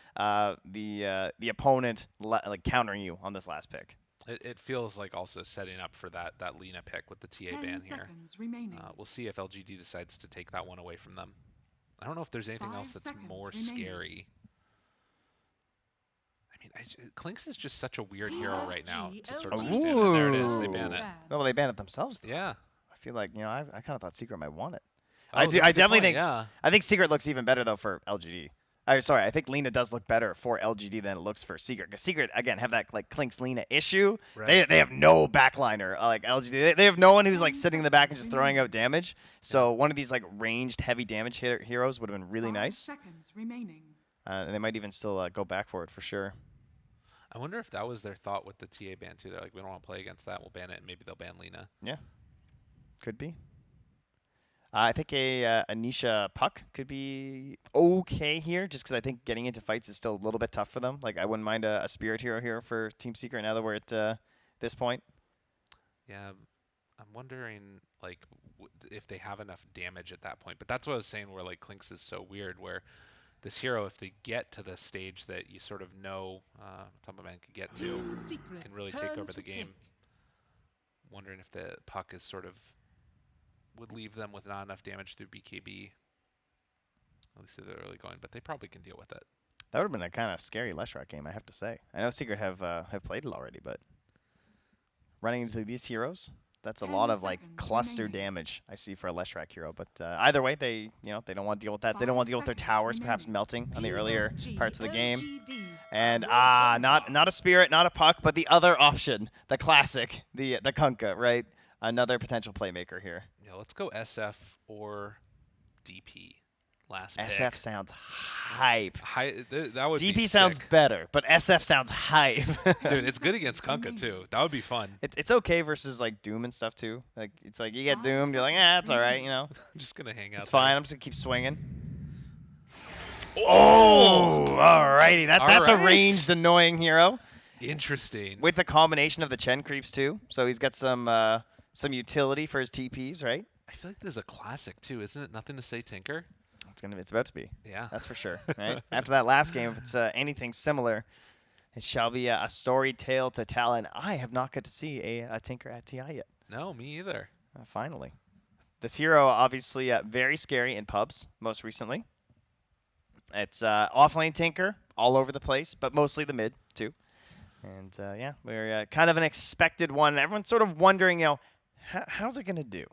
the opponent like countering you on this last pick.
It feels like also setting up for that Lena pick with the TA
10
ban here.
seconds remaining.
We'll see if LGD decides to take that one away from them. I don't know if there's anything
5
else that's
seconds
more
remaining.
scary. I mean, Clinks is just such a weird hero right now to sort of
Ooh.
understand that. There it is. They ban it.
Ban.
Oh, well, they banned it themselves. Though.
Yeah.
I feel like I kind of thought Secret might want it.
Oh,
I
that's
do.
a
I
good
definitely
point,
think.
yeah.
I think Secret looks even better though for LGD. Sorry, I think Lina does look better for LGD than it looks for Secret. Because Secret again have that like Clinks Lina issue.
Right.
They have no backliner like LGD. They have no one who's like
10
sitting in the back and just
seconds
throwing
remaining.
out damage. So one of these like ranged heavy damage heroes would have been really
5
nice.
seconds remaining.
And they might even still go back for it for sure.
I wonder if that was their thought with the TA ban too. They're like, we don't want to play against that. We'll ban it, and maybe they'll ban Lena.
Yeah, could be. I think a Nisha Puck could be okay here, just because I think getting into fights is still a little bit tough for them. Like I wouldn't mind a Spirit Hero here for Team Secret now that we're at this point.
Yeah, I'm wondering like if they have enough damage at that point. But that's what I was saying. Where like Clinks is so weird. Where this hero, if they get to the stage that you sort of know Man can get to, can really take over the game. Wondering if the Puck is sort of would leave them with not enough damage through BKB. At least if they're early going, but they probably can deal with it.
That would have been a kind of scary Leshrac game, I have to say. I know Secret have played it already, but running into these heroes, that's a
10
lot of like
seconds
cluster
remaining.
damage I see for a Leshrac hero. But either way, they don't want to deal with that. They don't want to deal with their
5
towers
seconds
perhaps
remaining.
melting on the earlier parts of the game.
PSG.LGDs
And
are welcome.
not a Spirit, not a Puck, but the other option, the classic, the Kunkka, right? Another potential playmaker here.
Yeah, let's go SF or DP. Last pick.
SF sounds hype.
That would be
DP sounds
sick.
better, but SF sounds hype.
Dude, it's good against Kunkka too. That would be fun.
It's okay versus like Doom and stuff too. Like it's like you get Doom, you're like, it's all right, you know.
I'm just gonna hang out.
It's fine. I'm just gonna keep swinging. Oh, alrighty. That's a ranged annoying hero.
Interesting.
With the combination of the Chen creeps too, so he's got some utility for his TPs, right?
I feel like this is a classic too, isn't it? Nothing to say, Tinker.
It's about to be.
Yeah,
that's for sure. Right? After that last game, if it's anything similar, it shall be a story tale to tell. And I have not got to see a Tinker at TI yet.
No, me either.
Finally, this hero obviously very scary in pubs. Most recently, it's offlane Tinker all over the place, but mostly the mid too. And yeah, we're kind of an expected one. Everyone's sort of wondering, how's it gonna do?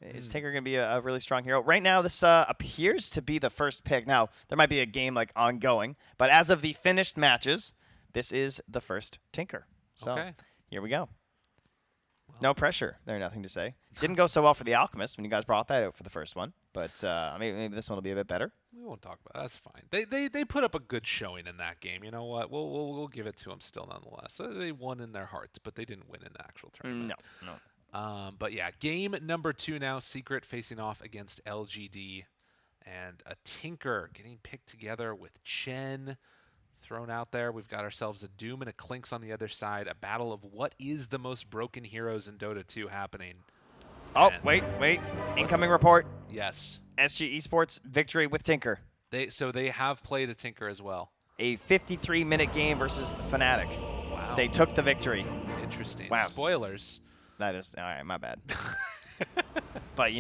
Is Tinker going to be a really strong hero? Right now, this appears to be the first pick. Now, there might be a game like ongoing, but as of the finished matches, this is the first Tinker. So here we go. Well, no pressure. There's nothing to say. Didn't go so well for the Alchemist when you guys brought that out for the first one, but maybe this one will be a bit better.
We won't talk about that. That's fine. They put up a good showing in that game. You know what? We'll give it to them still nonetheless. They won in their hearts, but they didn't win in the actual tournament.
No.
But yeah, game number 2 now. Secret facing off against LGD. And a Tinker getting picked together with Chen thrown out there. We've got ourselves a Doom and a Clinks on the other side. A battle of what is the most broken heroes in Dota 2 happening.
Oh, wait. Incoming report.
Yes.
SG Esports victory with Tinker.
They have played a Tinker as well.
A 53-minute game versus Fnatic.
Wow.
They took the victory.
Interesting.
Wow.
Spoilers.
That is all right. My bad. But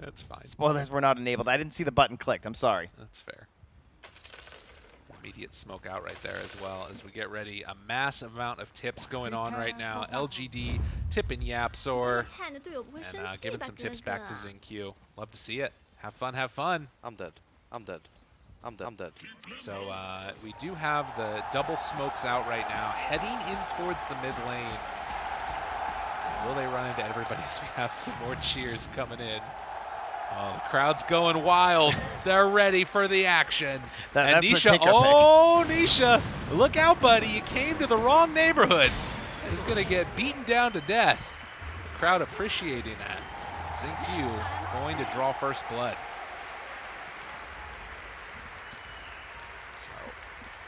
that's fine.
Spoilers were not enabled. I didn't see the button clicked. I'm sorry.
That's fair. Immediate smoke out right there as well as we get ready. A massive amount of tips going on right now. LGD tipping Yapsor and giving some tips back to XinQ. Love to see it. Have fun. Have fun.
I'm dead.
So we do have the double smokes out right now, heading in towards the mid lane. Will they run into everybody as we have some more cheers coming in? Oh, the crowd's going wild. They're ready for the action.
That's
Nisha, Nisha, look out, buddy. You came to the wrong neighborhood. He's going to get beaten down to death. The crowd appreciating that. XinQ going to draw first blood.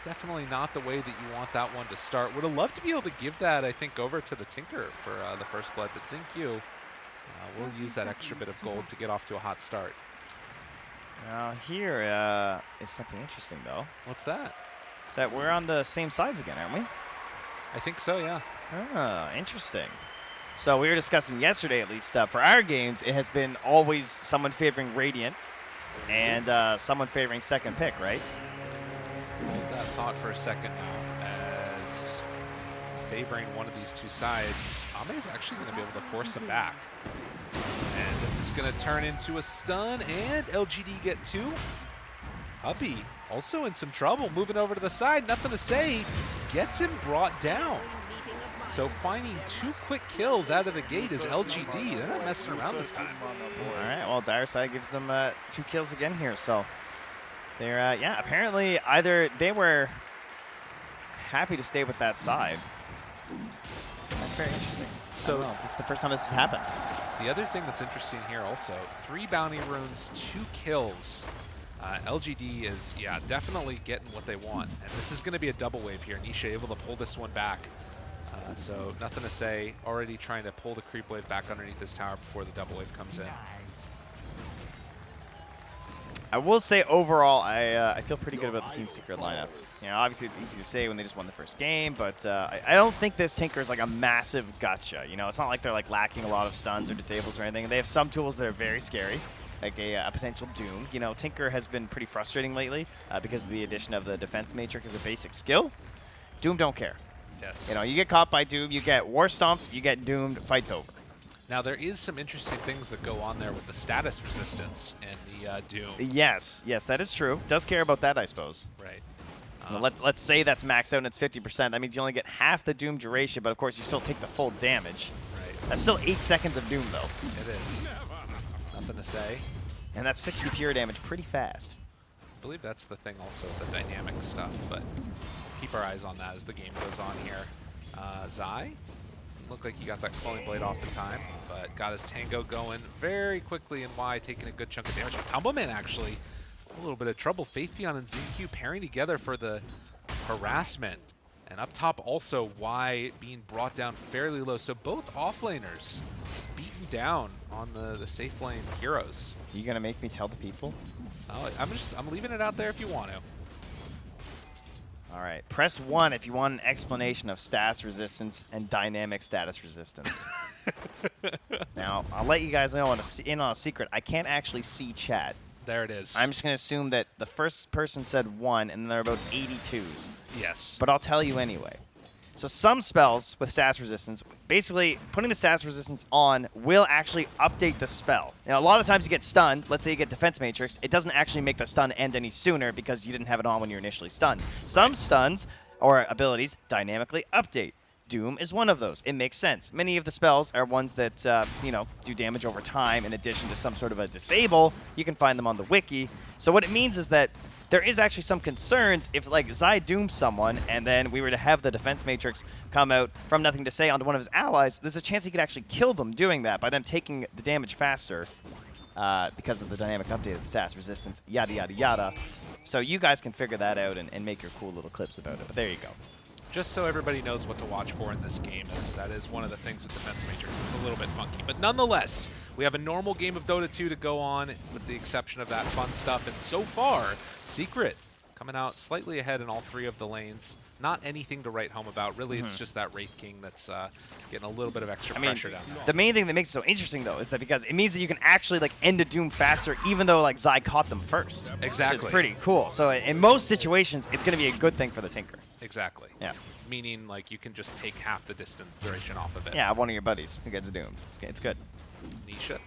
Definitely not the way that you want that one to start. Would have loved to be able to give that, I think, over to the Tinker for the first blood, but XinQ will use that extra bit of gold to get off to a hot start.
Now here is something interesting, though.
What's that?
Is that we're on the same sides again, aren't we?
I think so, yeah.
Ah, interesting. So we were discussing yesterday, at least, for our games, it has been always someone favoring Radiant and someone favoring second pick, right?
Hold that thought for a second now, as favoring one of these two sides, Ame's actually going to be able to force him back. And this is going to turn into a stun, and LGD get 2. Huppy also in some trouble, moving over to the side, nothing to say, gets him brought down. So finding 2 quick kills out of the gate is LGD. They're not messing around this time.
All right, well, Dire Side gives them 2 kills again here, so they're, yeah, apparently either they were happy to stay with that side. That's very interesting. So it's the first time this has happened.
The other thing that's interesting here also, 3 bounty runes, 2 kills. LGD is, yeah, definitely getting what they want. And this is going to be a double wave here. Nisha able to pull this one back. So nothing to say. Already trying to pull the creep wave back underneath this tower before the double wave comes in.
I will say overall, I feel pretty good about the Team Secret lineup. Obviously it's easy to say when they just won the first game, but I don't think this Tinker is like a massive gotcha. It's not like they're like lacking a lot of stuns or disables or anything. They have some tools that are very scary, like a potential Doom. Tinker has been pretty frustrating lately because of the addition of the Defense Matrix as a basic skill. Doom don't care.
Yes.
You get caught by Doom, you get War Stomped, you get Doomed, fight's over.
Now, there is some interesting things that go on there with the status resistance and the Doom.
Yes, that is true. Does care about that, I suppose.
Right.
Let's say that's maxed out and it's 50%. That means you only get half the Doom duration, but of course you still take the full damage.
Right.
That's still 8 seconds of Doom, though.
It is. Nothing to say.
And that's 60 pure damage pretty fast.
believe that's the thing also, the dynamic stuff, but keep our eyes on that as the game goes on here. Zai, doesn't look like he got that Cloning Blade off in time, but got his Tango going very quickly, and Y taking a good chunk of damage. But Tumbleman actually, a little bit of trouble. Faithbeyond and ZQ pairing together for the harassment. And up top also, Y being brought down fairly low. So both offlaners beaten down on the safe lane heroes.
You gonna make me tell the people?
Oh, I'm leaving it out there if you want to.
All right, press 1 if you want an explanation of status resistance and dynamic status resistance. Now, I'll let you guys know in on a secret. I can't actually see chat.
There it is.
I'm just going to assume that the first person said 1, and there are about 82s.
Yes.
But I'll tell you anyway. So some spells with status resistance, basically putting the status resistance on will actually update the spell. Now, a lot of times you get stunned. Let's say you get Defense Matrix. It doesn't actually make the stun end any sooner because you didn't have it on when you were initially stunned. Some stuns or abilities dynamically update. Doom is one of those. It makes sense. Many of the spells are ones that, do damage over time in addition to some sort of a disable. You can find them on the wiki. So what it means is that there is actually some concerns if, like, Zai dooms someone and then we were to have the Defense Matrix come out from nothing to say onto one of his allies, there's a chance he could actually kill them doing that by them taking the damage faster because of the dynamic update of the stats resistance, yada, yada, yada. So you guys can figure that out and make your cool little clips about it. But there you go.
Just so everybody knows what to watch for in this game, that is one of the things with Defense Matrix. It's a little bit funky. But nonetheless, we have a normal game of Dota 2 to go on, with the exception of that fun stuff. And so far, Secret coming out slightly ahead in all 3 of the lanes. Not anything to write home about. Really, it's just that Wraith King that's getting a little bit of extra pressure down there.
The main thing that makes it so interesting, though, is that because it means that you can actually, like, end a Doom faster, even though, like, Zai caught them first.
Exactly.
It's pretty cool. So in most situations, it's going to be a good thing for the Tinker.
Exactly.
Yeah.
Meaning, like, you can just take half the distance duration off of it.
Yeah, one of your buddies who gets doomed. It's good.
Nisha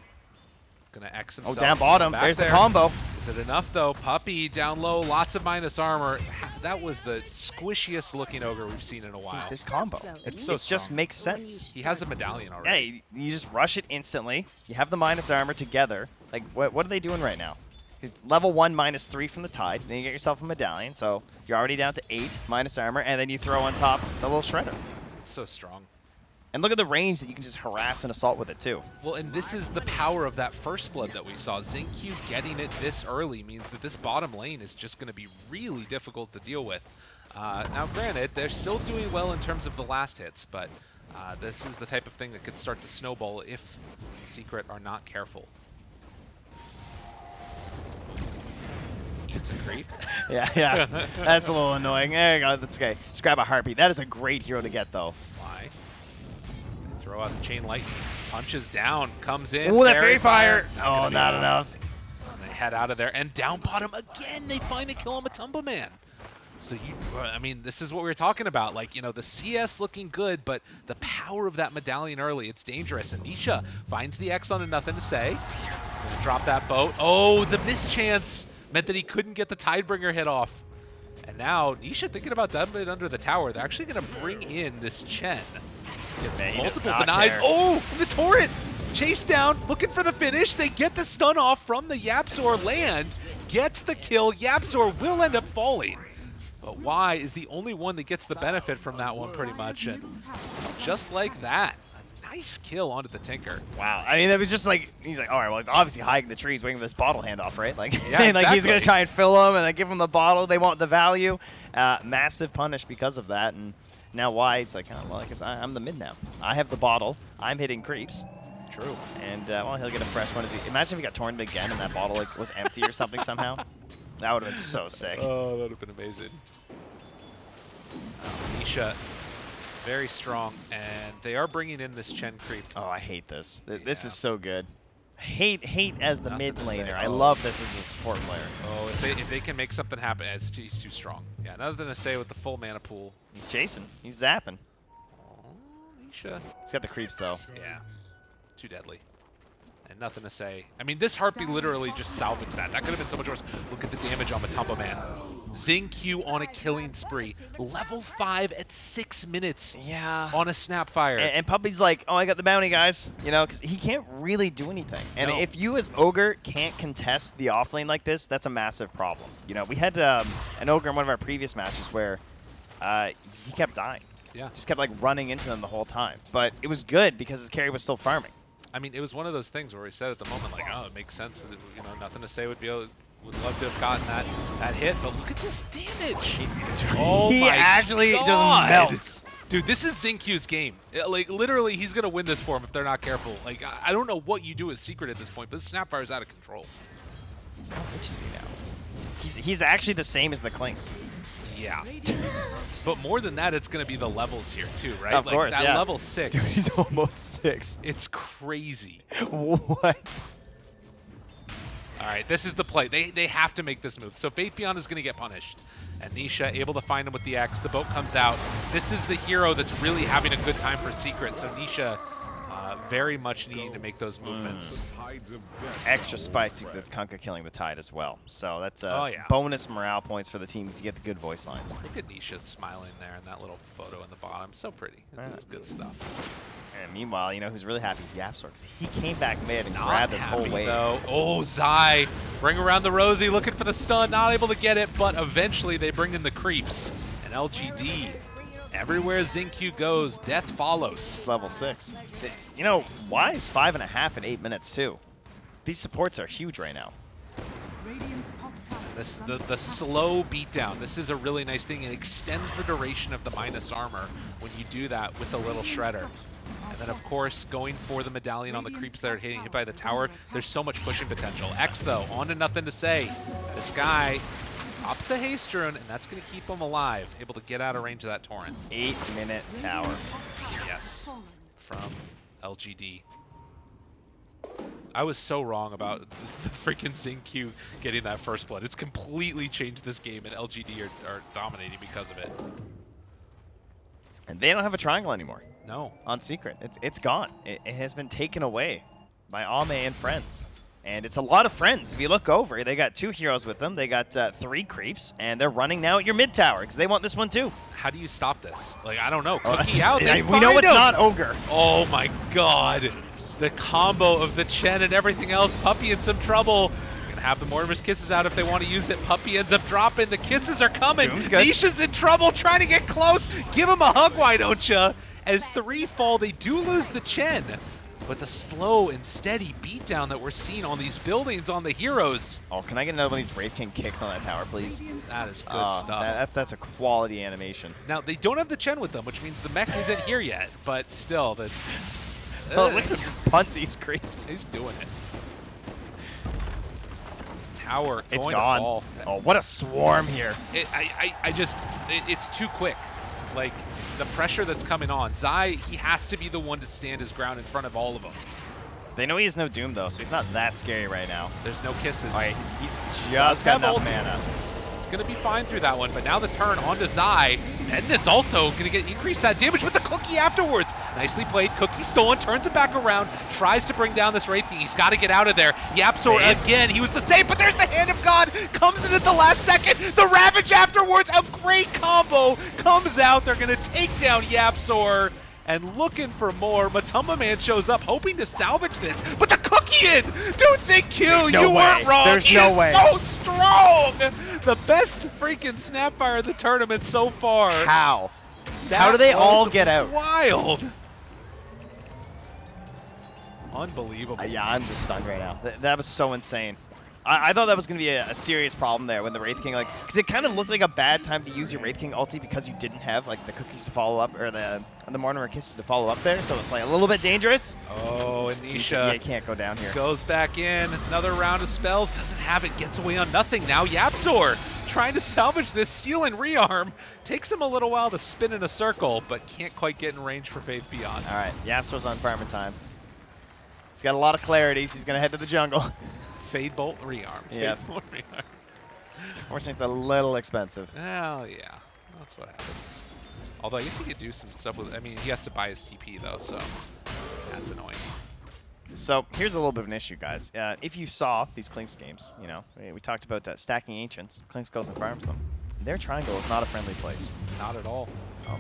gonna X himself.
Oh, down bottom. There's the combo.
Is it enough, though? Puppey down low, lots of minus armor. That was the squishiest looking ogre we've seen in a while.
This combo.
It's so
It just
strong.
makes sense.
He has a medallion already.
Yeah, you just rush it instantly. You have the minus armor together. Like, what are they doing right now? It's level 1 -3 from the Tide. Then you get yourself a medallion, so you're already down to 8 minus armor, and then you throw on top the little shredder.
It's so strong.
And look at the range that you can just harass and assault with it, too.
Well, and this is the power of that first blood that we saw. XinQ getting it this early means that this bottom lane is just going to be really difficult to deal with. Now, granted, they're still doing well in terms of the last hits, but this is the type of thing that could start to snowball if Secret are not careful. It's a creep.
Yeah. That's a little annoying. There you go. That's okay. Just grab a Heartbeat. That is a great hero to get, though.
Why? Throw out the Chain Lightning. Punches down. Comes in.
Oh, that Fairy Fire.
Oh,
Not enough.
And they head out of there. And down bottom again. They find a kill on Matumbaman. So, I mean, this is what we were talking about. Like, the CS looking good, but the power of that medallion early, it's dangerous. And Nisha finds the X on a nothing to say. Gonna drop that boat. Oh, the mischance meant that he couldn't get the Tidebringer hit off. And now, Nisha thinking about dumping it under the tower. They're actually going to bring in this Chen. Gets multiple denies.
Care.
Oh, and the torrent! Chase down, looking for the finish. They get the stun off from the Yapzor land. Gets the kill. Yapzor will end up falling. But Y is the only one that gets the benefit from that one pretty much. And just like that, a nice kill onto the Tinker.
Wow. I mean, it was just like, he's like, all right, well, he's obviously hiding the trees, waiting for this bottle handoff, right? Like,
Yeah,
and, like he's going
exactly.
to try and fill them and then give them the bottle. They want the value. Massive punish because of that. And now Y, it's like, oh, well, I guess I'm the mid now. I have the bottle. I'm hitting creeps.
True.
And, well, he'll get a fresh one. Imagine if he got torn again and that bottle like was empty or something somehow. That would have been so sick.
Oh, that would have been amazing. Nisha, very strong, and they are bringing in this Chen creep.
Oh, I hate this. This is so good. Hate as the
Nothing
mid
to
laner.
say.
I
Oh.
love this as the support player.
Oh, if they can make something happen, he's too strong. Yeah, nothing to say with the full mana pool.
He's chasing. He's zapping.
Oh, Nisha.
He's got the creeps, though.
Yeah, too deadly. And nothing to say. I mean, this Heartbeat literally just salvaged that. That could have been so much worse. Look at the damage on Matumbaman. XingQ on a killing spree. Level 5 at 6 minutes
Yeah.
on a Snapfire.
And Puppy's like, oh, I got the bounty, guys. You know, 'cause he can't really do anything. And
No.
if you as Ogre can't contest the offlane like this, that's a massive problem. You know, we had an Ogre in one of our previous matches where he kept dying.
Yeah.
Just kept like running into them the whole time. But it was good because his carry was still farming.
I mean, it was one of those things where we said at the moment, like, oh, it makes sense. You know, nothing to say would love to have gotten that hit, but look at this damage. Oh
he
my
actually
God.
just melts.
Dude, this is XingQ's game. Like, literally, he's going to win this for him if they're not careful. Like, I don't know what you do as Secret at this point, but this Snapfire's out of control.
How rich is he now? He's actually the same as the Clinks.
Yeah. But more than that, it's going to be the levels here, too, right?
Of
like,
course,
that
yeah.
level 6.
Dude, he's almost 6.
It's crazy.
What?
All right, this is the play. They have to make this move. So Faithbeyond is going to get punished. And Nisha able to find him with the X. The boat comes out. This is the hero that's really having a good time for Secret. So Nisha very much needing to make those movements.
Extra spicy that's Kunkka killing the Tide as well. So that's
Oh, yeah.
bonus morale points for the team because you get the good voice lines.
Look at Nisha smiling there in that little photo in the bottom. So pretty. It's good stuff.
And meanwhile, you know who's really happy is Yapsor because he came back mid and
Not
grabbed this whole
happy,
wave.
though. Oh, Zai. Bring around the Rosie, looking for the stun. Not able to get it, but eventually they bring in the creeps. And LGD. Everywhere XingQ goes, death follows.
It's level 6. You know, why is 5.5 at 8 minutes too? These supports are huge right now.
Radiant's top tower
This,
is under
the slow beatdown. This is a really nice thing. It extends the duration of the minus armor when you do that with the little shredder. And then, of course, going for the medallion on the creeps that are getting hit by the tower. There's so much pushing potential. X, though, on to nothing to say. This guy pops the haste rune, and that's going to keep him alive, able to get out of range of that torrent.
8-minute tower.
Yes, from LGD. I was so wrong about the freaking XingQ getting that first blood. It's completely changed this game, and LGD are dominating because of it.
And they don't have a triangle anymore
No.
on Secret. It's gone. It has been taken away by Ame and friends. And it's a lot of friends. If you look over, they got 2 heroes with them. They got 3 creeps, and they're running now at your mid tower because they want this one too.
How do you stop this? Like, I don't know.
Oh,
Cookie out. They
we know
find
it's
him.
not Ogre.
Oh my god. The combo of the Chen and everything else. Puppy in some trouble. Gonna have the Mortimer's Kisses out if they want to use it. Puppy ends up dropping. The kisses are coming.
Doom's good.
Nisha's in trouble, trying to get close. Give him a hug, why don't ya? As 3 fall, they do lose the Chen. But the slow and steady beatdown that we're seeing on these buildings, on the heroes.
Oh, can I get another one of these Wraith King kicks on that tower, please?
That is good stuff.
That's a quality animation.
Now, they don't have the Chen with them, which means the mech isn't here yet. But still, the
Oh, look at him just punt these creeps.
he's doing it. Tower going
It's
to
gone.
fall.
Oh, what a swarm here.
It's too quick. Like, the pressure that's coming on. Zai, he has to be the one to stand his ground in front of all of them.
They know he has no Doom, though, so he's not that scary right now.
There's no kisses.
All right, he's
Does
just got
have
enough
ulti.
mana.
He's going to be fine through that one, but now the turn onto Zai, and it's also going to get increase that damage with the Cookie afterwards. Nicely played. Cookie stolen, turns it back around, tries to bring down this Wraith King. He's got to get out of there. Yapsor
Phase.
again. He was the same, but there's the Hand of God. Comes in at the last second. The Ravage afterwards. A great combo comes out. They're going to take down Yapsor. And looking for more, Matumba Man shows up, hoping to salvage this. But the Cookie in! Dude, XingQ,
No
you
way.
weren't wrong!
There's
He
no
is
way.
so strong! The best freaking Snapfire of the tournament so far.
How?
That
How do they all
was
get out?
Wild! Unbelievable.
Yeah, I'm just stunned right now. That was so insane. I thought that was going to be a serious problem there when the Wraith King, like, because it kind of looked like a bad time to use your Wraith King ulti because you didn't have, like, the cookies to follow up, or the Mortimer Kisses to follow up there, so it's, like, a little bit dangerous.
Oh, and
Yeah,
Nisha
you can't go down here.
goes back in. Another round of spells. Doesn't have it. Gets away on nothing. Now Yapsor trying to salvage this. Steal and rearm. Takes him a little while to spin in a circle, but can't quite get in range for Faith Beyond.
All right, Yapsor's on farming time. He's got a lot of clarities. He's going to head to the jungle.
Fade Bolt rearm.
Yep.
Fade Bolt rearm.
Fortunately, it's a little expensive.
Well, yeah. That's what happens. Although I guess he could do some stuff with, I mean, he has to buy his TP though, so that's annoying.
So here's a little bit of an issue, guys. If you saw these Clinks games, you know, we talked about stacking Ancients. Clinks goes and farms them. their triangle is not a friendly place.
Not at all.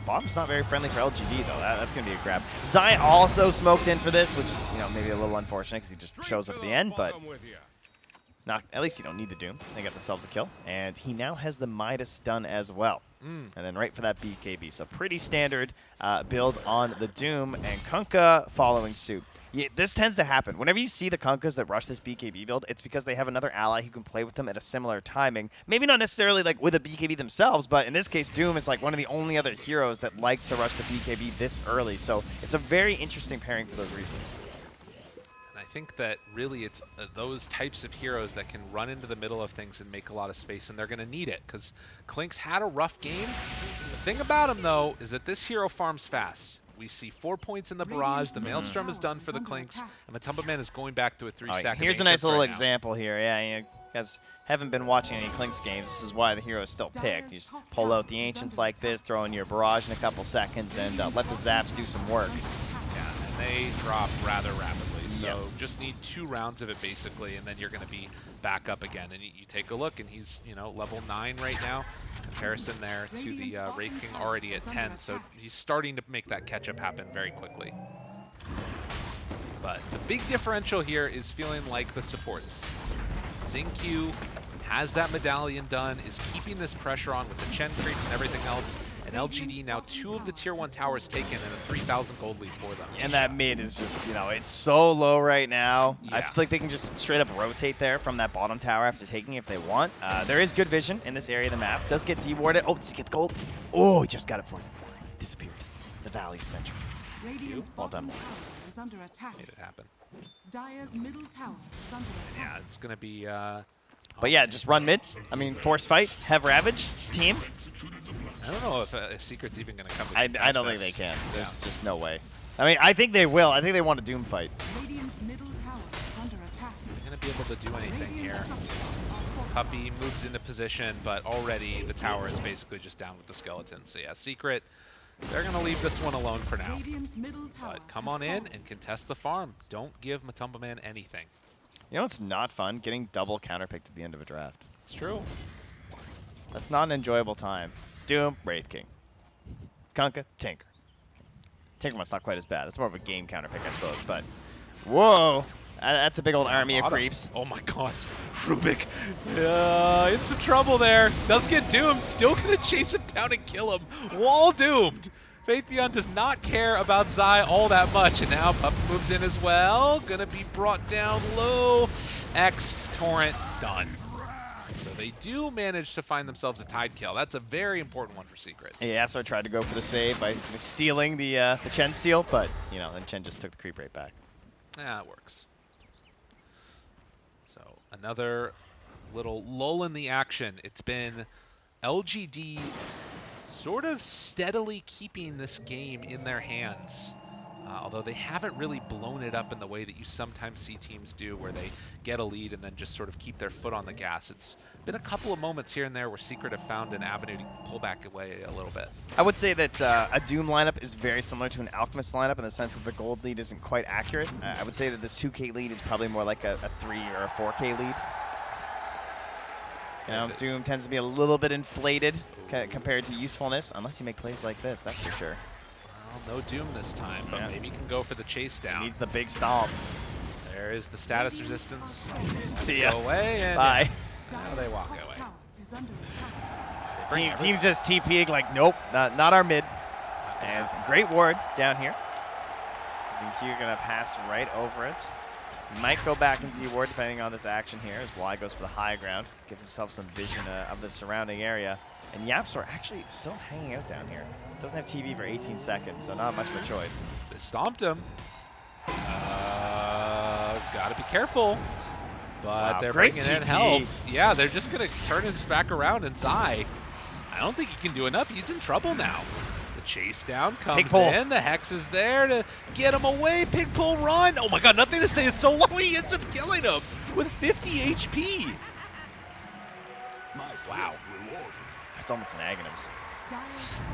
Bottom's not very friendly for LGD, though. That's going to be a grab. Zai also smoked in for this, which is, maybe a little unfortunate because he just shows up at the end, but at least you don't need the Doom. They got themselves a kill, and he now has the Midas done as well. And then right for that BKB. So pretty standard build on the Doom, and Kunkka following suit. Yeah, this tends to happen. Whenever you see the Kunkkas that rush this BKB build, it's because they have another ally who can play with them at a similar timing. Maybe not necessarily like with a BKB themselves, but in this case, Doom is like one of the only other heroes that likes to rush the BKB this early. So it's a very interesting pairing for those reasons.
And I think that really it's those types of heroes that can run into the middle of things and make a lot of space, and they're going to need it because Klink's had a rough game. The thing about him, though, is that this hero farms fast. We see 4 points in the barrage. The Maelstrom is done for the Klinks, and Matumba is going back to a 3-stack.
Here's a nice little example here. Yeah, you guys haven't been watching any Klinks games. This is why the hero is still picked. You just pull out the Ancients like this, throw in your barrage in a couple seconds, and let the Zaps do some work.
Yeah, and they drop rather rapidly. So just need 2 rounds of it, basically, and then you're going to be back up again. And you take a look, and he's level 9 right now. Comparison there to the Wraith King already at 10, so he's starting to make that catch-up happen very quickly. But the big differential here is feeling like the supports. Xingqiu has that medallion done, is keeping this pressure on with the Chen creeps and everything else, and LGD now 2 of the tier 1 towers taken and a 3,000 gold lead for them.
And that mid is just, it's so low right now.
Yeah.
I feel like they can just straight up rotate there from that bottom tower after taking it if they want. There is good vision in this area of the map. Does get dewarded. Oh, does he get the gold? Oh, he just got it for him. Disappeared. The value century. Well done.
Is under attack.
Made it happen.
Dire's middle tower is under attack.
Yeah, it's going to be...
But yeah, just run mid. I mean, force fight, have Ravage, team.
I don't know if Secret's even going to come.
I don't think they can. There's just no way. I mean, I think they will. I think they want a Doom fight.
Radiant's middle tower is under attack.
They're going to be able to do anything here. Tuppy moves into position, but already the tower is basically just down with the skeleton. So yeah, Secret, they're going to leave this one alone for now. But come on in and contest the farm. Don't give Matumba Man anything.
You know what's not fun? Getting double counterpicked at the end of a draft.
It's true.
That's not an enjoyable time. Doom, Wraith King. Kunkka, Tinker. Tinkerman's not quite as bad. That's more of a game counterpick, I suppose. But, whoa! That's a big old army of creeps.
Oh my god. Rubik. In some trouble there. Does get doomed. Still going to chase him down and kill him. Wall doomed. Faithbeyond does not care about Zai all that much, and now Pup moves in as well. Gonna be brought down low. X Torrent done. So they do manage to find themselves a tide kill. That's a very important one for Secret.
Yeah, so I tried to go for the save by stealing the Chen steal, but then Chen just took the creep right back.
Yeah, it works. So another little lull in the action. It's been LGD sort of steadily keeping this game in their hands, although they haven't really blown it up in the way that you sometimes see teams do, where they get a lead and then just sort of keep their foot on the gas. It's been a couple of moments here and there where Secret have found an avenue to pull back away a little bit.
I would say that a Doom lineup is very similar to an Alchemist lineup in the sense that the gold lead isn't quite accurate. I would say that this 2K lead is probably more like a 3 or a 4K lead. Doom tends to be a little bit inflated compared to usefulness, unless you make plays like this, that's for sure.
Well, no Doom this time, but maybe you can go for the chase down.
He needs the big stomp.
There is the status resistance.
See ya.
Go away, and
bye.
Now they walk away.
Team's just TPing like, nope, not our mid. And great ward down here. Xingqiu gonna pass right over it. Might go back and deward depending on this action here as Y goes for the high ground. Gives himself some vision of the surrounding area. And Yapsor actually still hanging out down here. Doesn't have TV for 18 seconds, so not much of a choice.
They stomped him. Gotta be careful. But they're bringing in help. Yeah, they're just going to turn this back around, and Zai, I don't think he can do enough. He's in trouble now. The chase down comes in. The Hex is there to get him away. Pig pull run. Oh my god, nothing to say. It's so low. He ends up killing him with 50 HP. Wow.
That's almost an Aghanims.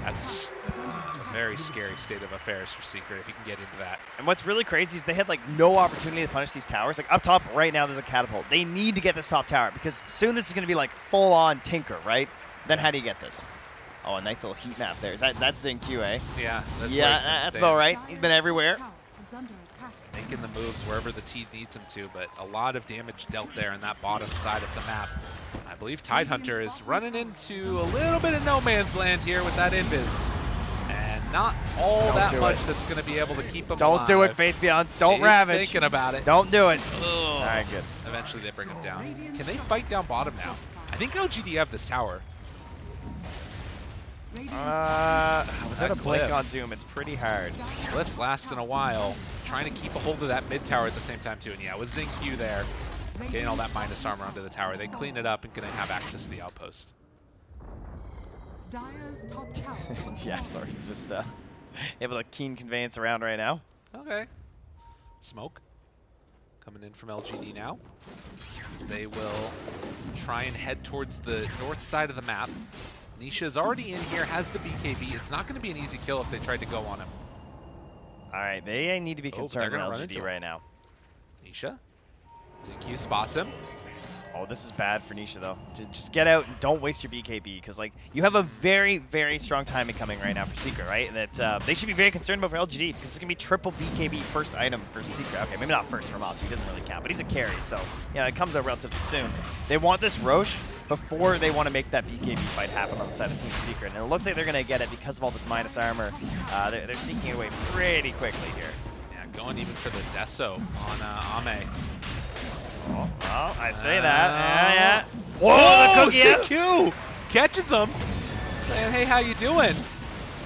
That's a very scary state of affairs for Secret if you can get into that.
And what's really crazy is they had like no opportunity to punish these towers. Like up top right now there's a catapult. They need to get this top tower because soon this is going to be like full on Tinker, right? Then how do you get this? Oh, a nice little heat map there. That's in QA.
Yeah, that's where
Yeah,
he's been
that's
staying.
about right. He's been everywhere.
Tower is under attack.
Making the moves wherever the T needs him to, but a lot of damage dealt there in that bottom side of the map. I believe Tidehunter is running into a little bit of no man's land here with that invis. And not all
Don't
that
do
much
it.
that's going to be able to keep him
Don't
alive.
do it, Faith Beyond. Don't
He's
ravage.
thinking about it.
Don't do it.
Ugh.
All right, good.
Eventually they bring him down. Can they fight down bottom now? I think LGD have this tower.
Without a blink
Cliff.
on Doom, it's pretty hard.
Cliff's lasting a while, trying to keep a hold of that mid tower at the same time too. And yeah, with Zinq there, getting all that minus armor onto the tower, they clean it up and gonna have access to the outpost.
Dire's top tower.
Yeah, I'm sorry. It's just able to keen conveyance around right now.
Okay. Smoke coming in from LGD now. As they will try and head towards the north side of the map. Nisha is already in here, has the BKB. It's not going to be an easy kill if they tried to go on him.
All right, they need to be
Oh, but
concerned
they're gonna
with
run into
LGD
him.
right now.
Nisha. Zinq spots him.
Oh, this is bad for Nisha, though. Just get out and don't waste your BKB, because like you have a very, very strong timing coming right now for Secret, right? And that they should be very concerned about for LGD, because it's going to be triple BKB first item for Secret. Okay, maybe not first for Matu, he doesn't really count, but he's a carry, so yeah, it comes out relatively soon. They want this Roche before they want to make that BKB fight happen on the side of Team Secret, and it looks like they're going to get it because of all this minus armor. They're seeking it away pretty quickly here.
Yeah, going even for the Deso on Ame.
Oh, well, I say that. Yeah.
Whoa,
the cookie out.
Zinq catches him, saying, hey, how you doing?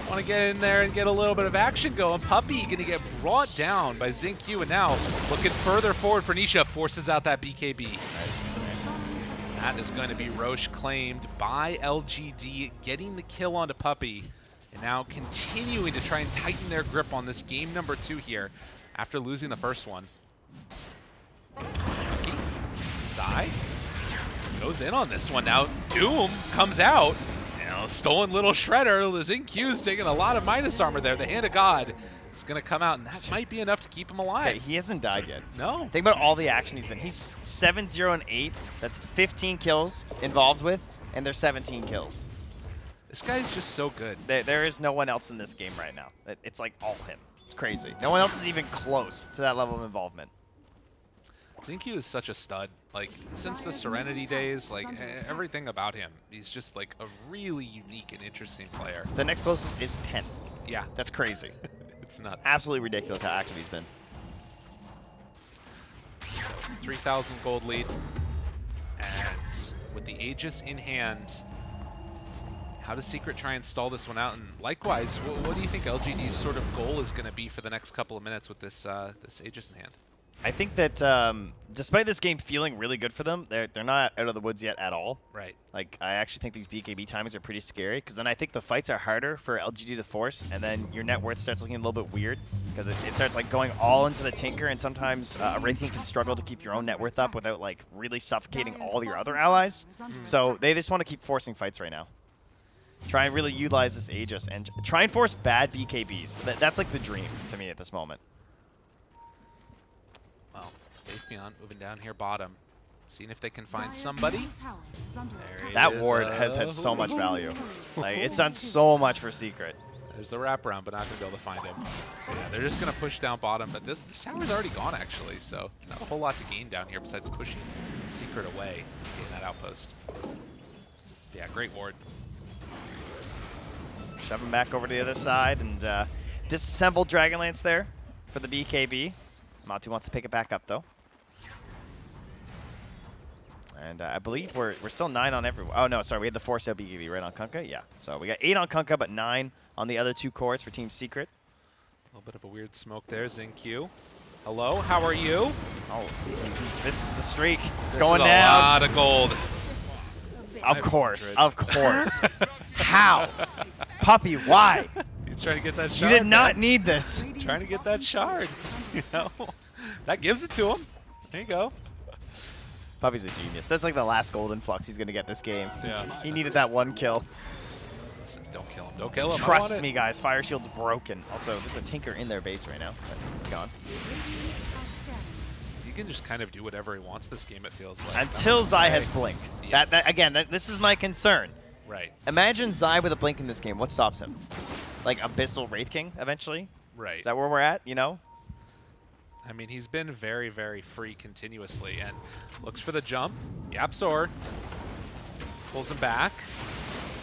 Want to get in there and get a little bit of action going. Puppy going to get brought down by Zinq, and now looking further forward for Nisha, forces out that BKB.
Nice.
That is going to be Roche claimed by LGD, getting the kill onto Puppy, and now continuing to try and tighten their grip on this game number 2 here after losing the first one. Zai goes in on this one now. Doom comes out. You know, stolen little shredder. Zinq's taking a lot of minus armor there. The hand of God is going to come out, and that might be enough to keep him alive.
Okay, he hasn't died yet.
No.
Think about all the action he's been. He's 7-0-8. That's 15 kills involved with, and there's 17 kills.
This guy's just so good.
There is no one else in this game right now. It's like all him. It's crazy. No one else is even close to that level of involvement.
Zinq is such a stud. Like, since the Serenity days, like, everything about him, he's just, like, a really unique and interesting player.
The next closest is 10.
Yeah.
That's crazy.
It's nuts.
Absolutely ridiculous how active he's been.
So, 3,000 gold lead. And with the Aegis in hand, how does Secret try and stall this one out? And likewise, what do you think LGD's sort of goal is going to be for the next couple of minutes with this this Aegis in hand?
I think that despite this game feeling really good for them, they're not out of the woods yet at all.
Right.
Like, I actually think these BKB timings are pretty scary, because then I think the fights are harder for LGD to force, and then your net worth starts looking a little bit weird, because it starts like going all into the Tinker, and sometimes a Wraithian can struggle to keep your own net worth up without like really suffocating all your other allies. So they just want to keep forcing fights right now. Try and really utilize this Aegis, and try and force bad BKBs. That's like the dream to me at this moment.
Well, Atheon moving down here bottom. Seeing if they can find somebody. There he
That
is.
ward has had so much value. Like, it's done so much for Secret.
There's the wraparound, but not going to be able to find him. So yeah, they're just going to push down bottom. But this tower's already gone, actually. So not a whole lot to gain down here besides pushing Secret away in that outpost. Yeah, great ward.
Shove him back over to the other side and disassemble Dragonlance there for the BKB. Matu wants to pick it back up, though. And I believe we're still 9 on everyone. Oh, no, sorry. We had the 4 sale BKB right on Kunkka. Yeah. So we got 8 on Kunkka, but 9 on the other 2 cores for Team Secret.
A little bit of a weird smoke there, Zinq. Hello, how are you?
Oh, this is the streak. It's
This
going
is
down.
a lot of gold.
Of course.
500.
Of course. How? Puppy, why?
He's trying to get that shard.
You did not
man.
need this.
Trying to get that shard. You know, that gives it to him. There you go.
Puppy's a genius. That's like the last golden flux he's going to get this game.
Yeah.
He needed that 1 kill.
Listen, don't kill him. Don't kill him. I
Trust
want
me,
it.
guys. Fire Shield's broken. Also, there's a Tinker in their base right now. But it's gone.
He can just kind of do whatever he wants this game, it feels like.
Until Zai has
Okay.
Blink.
Yes.
Again, this is my concern.
Right.
Imagine Zai with a blink in this game. What stops him? Like Abyssal Wraith King eventually?
Right.
Is that where we're at, you know?
I mean, he's been very, very free continuously and looks for the jump. Yapzor pulls him back.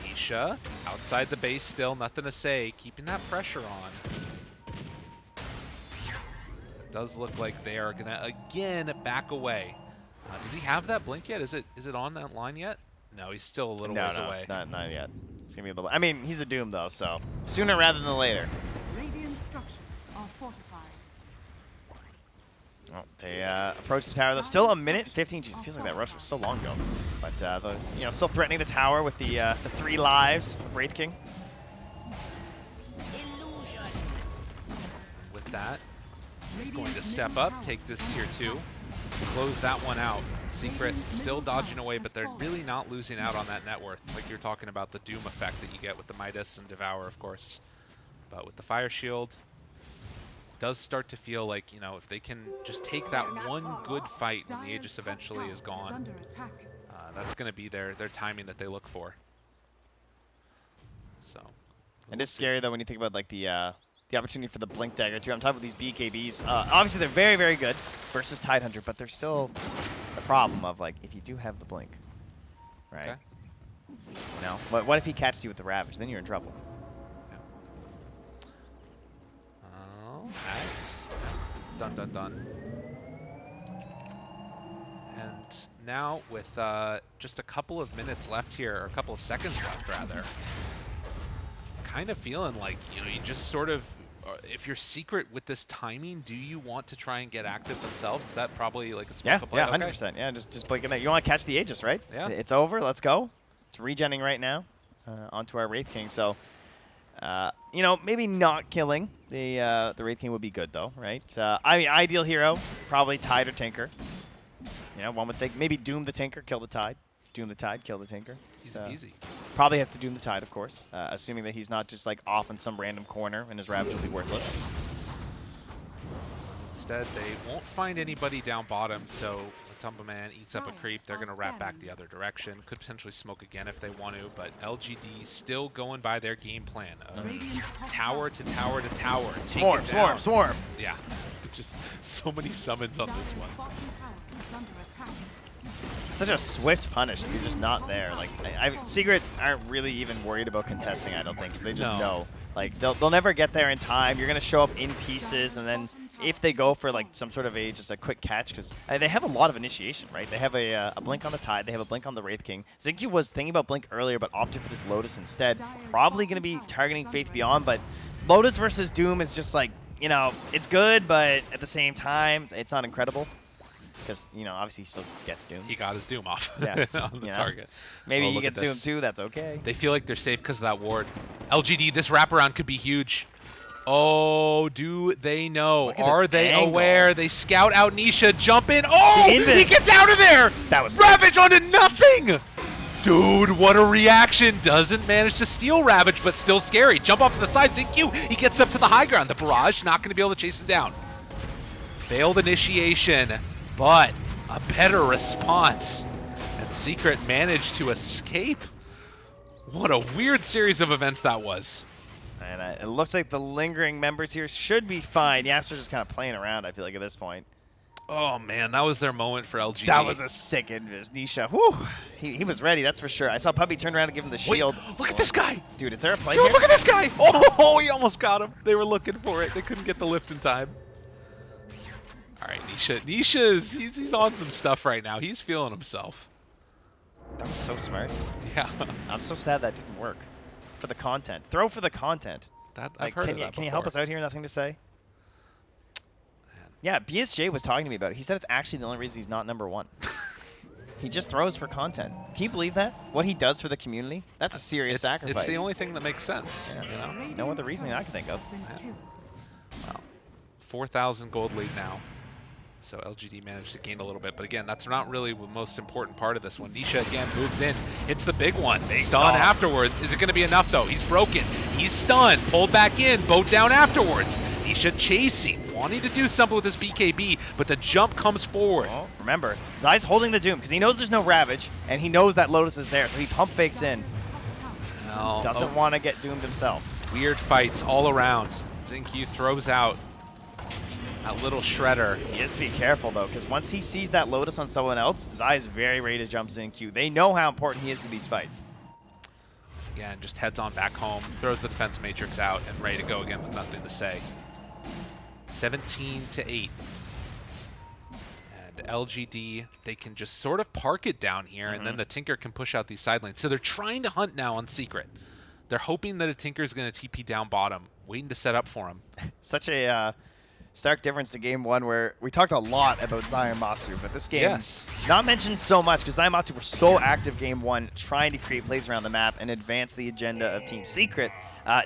Nisha outside the base still, nothing to say, keeping that pressure on. It does look like they are gonna again back away. Does he have that blink yet? Is it on that line yet? No, he's still a little ways away.
Not yet. It's gonna be a little. I mean, he's a Doom though, so sooner rather than later.
Radiant structures are fortified.
Well, they approach the tower. Though still a minute 15. Geez, it feels like that rush was so long ago. But still threatening the tower with the 3 lives of Wraith King.
With that, he's going to step up, take this tier 2, close that one out. Secret still dodging away, but they're really not losing out on that net worth. Like you're talking about the Doom effect that you get with the Midas and Devour, of course. But with the Fire Shield, does start to feel like, if they can just take that one good fight when the Aegis eventually is gone, that's going to be their timing that they look for. So,
It is scary though when you think about like the opportunity for the Blink Dagger too. I'm talking about these BKBs. Obviously they're very, very good versus Tidehunter, but there's still the problem of like if you do have the Blink, right?
Okay.
No. What if he catches you with the Ravage? Then you're in trouble.
Nice. Dun dun dun. And now with just a couple of minutes left here, or a couple of seconds left rather, kind of feeling like, you just sort of, if you're Secret with this timing, do you want to try and get active themselves? Is that probably like a smart play?
Yeah, 100%. Yeah, just blink it out. You want to catch the Aegis, right?
Yeah.
It's over. Let's go. It's regenning right now onto our Wraith King. So, maybe not killing the Wraith King would be good though, right? I mean, ideal hero, probably Tide or Tinker. One would think maybe Doom the Tinker, kill the Tide. Doom the Tide, kill the Tinker.
Easy.
Probably have to Doom the Tide, of course, assuming that he's not just like off in some random corner and his Ravage will be worthless.
Instead, they won't find anybody down bottom, so Tumba Man eats up a creep. They're going to wrap back the other direction. Could potentially smoke again if they want to, but LGD still going by their game plan of tower to tower to tower.
Swarm.
Yeah, just so many summons on this one.
Such a swift punish if you're just not there. Like, Secret aren't really even worried about contesting, I don't think, because they just know. Like, they'll never get there in time. You're going to show up in pieces, and then if they go for, like, some sort of just a quick catch, because they have a lot of initiation, right? They have a blink on the Tide. They have a blink on the Wraith King. Zinky was thinking about blink earlier, but opted for this Lotus instead. Probably going to be targeting Faith Beyond, but Lotus versus Doom is just like, it's good, but at the same time, it's not incredible. Because, obviously he still gets Doom.
He got his Doom off
yes,
on the target.
Maybe he gets Doom too, that's okay.
They feel like they're safe because of that ward. LGD, this wraparound could be huge. Oh, do they know? Are they aware? They scout out Nisha, jump in. Oh, he gets out of there!
That was
Ravage onto nothing! Dude, what a reaction. Doesn't manage to steal Ravage, but still scary. Jump off to the side, ZQ. He gets up to the high ground. The barrage, not going to be able to chase him down. Failed initiation. But a better response, and Secret managed to escape. What a weird series of events that was.
And it looks like the lingering members here should be fine. Yaps are just kind of playing around, I feel like, at this point.
Oh, man, that was their moment for LGD.
That was a sick invis. Nisha, whew, he was ready, that's for sure. I saw Puppy turn around and give him the shield.
Wait, look at this guy.
Dude, is there a play
Dude,
here?
look at this guy. Oh, he almost got him. They were looking for it. They couldn't get the lift in time. All right, he's on some stuff right now. He's feeling himself.
That was so smart.
Yeah.
I'm so sad that didn't work. For the content. Throw for the content.
I've heard of that
Can you help us out here? Nothing to say? Man. Yeah, BSJ was talking to me about it. He said it's actually the only reason he's not #1. He just throws for content. Can you believe that? What he does for the community? That's a serious sacrifice.
It's the only thing that makes sense.
Yeah. No other reasoning I can think of.
Yeah. Wow. 4,000 gold lead now. So LGD managed to gain a little bit, but again, that's not really the most important part of this one. Nisha again moves in, hits the big one. Stun afterwards. Is it going to be enough though? He's broken. He's stunned. Pulled back in. Boat down afterwards. Nisha chasing, wanting to do something with this BKB, but the jump comes forward.
Well, remember, Zai's holding the Doom because he knows there's no Ravage, and he knows that Lotus is there, so he pump fakes in.
Well,
Doesn't want to get doomed himself.
weird fights all around. Zinq throws out that little shredder.
He has to be careful, though, because once he sees that Lotus on someone else, Zai is very ready to jump Zinq. They know how important he is to these fights.
Again, just heads on back home, throws the defense matrix out, and ready to go again with nothing to say. 17-8. And LGD, they can just sort of park it down here, and then the Tinker can push out these side lanes. So they're trying to hunt now on Secret. They're hoping that a Tinker is going to TP down bottom, waiting to set up for him.
Such a stark difference to game one, where we talked a lot about Zai and Matsu, but this game, not mentioned so much because Zai and Matsu were so active game one, trying to create plays around the map and advance the agenda of Team Secret.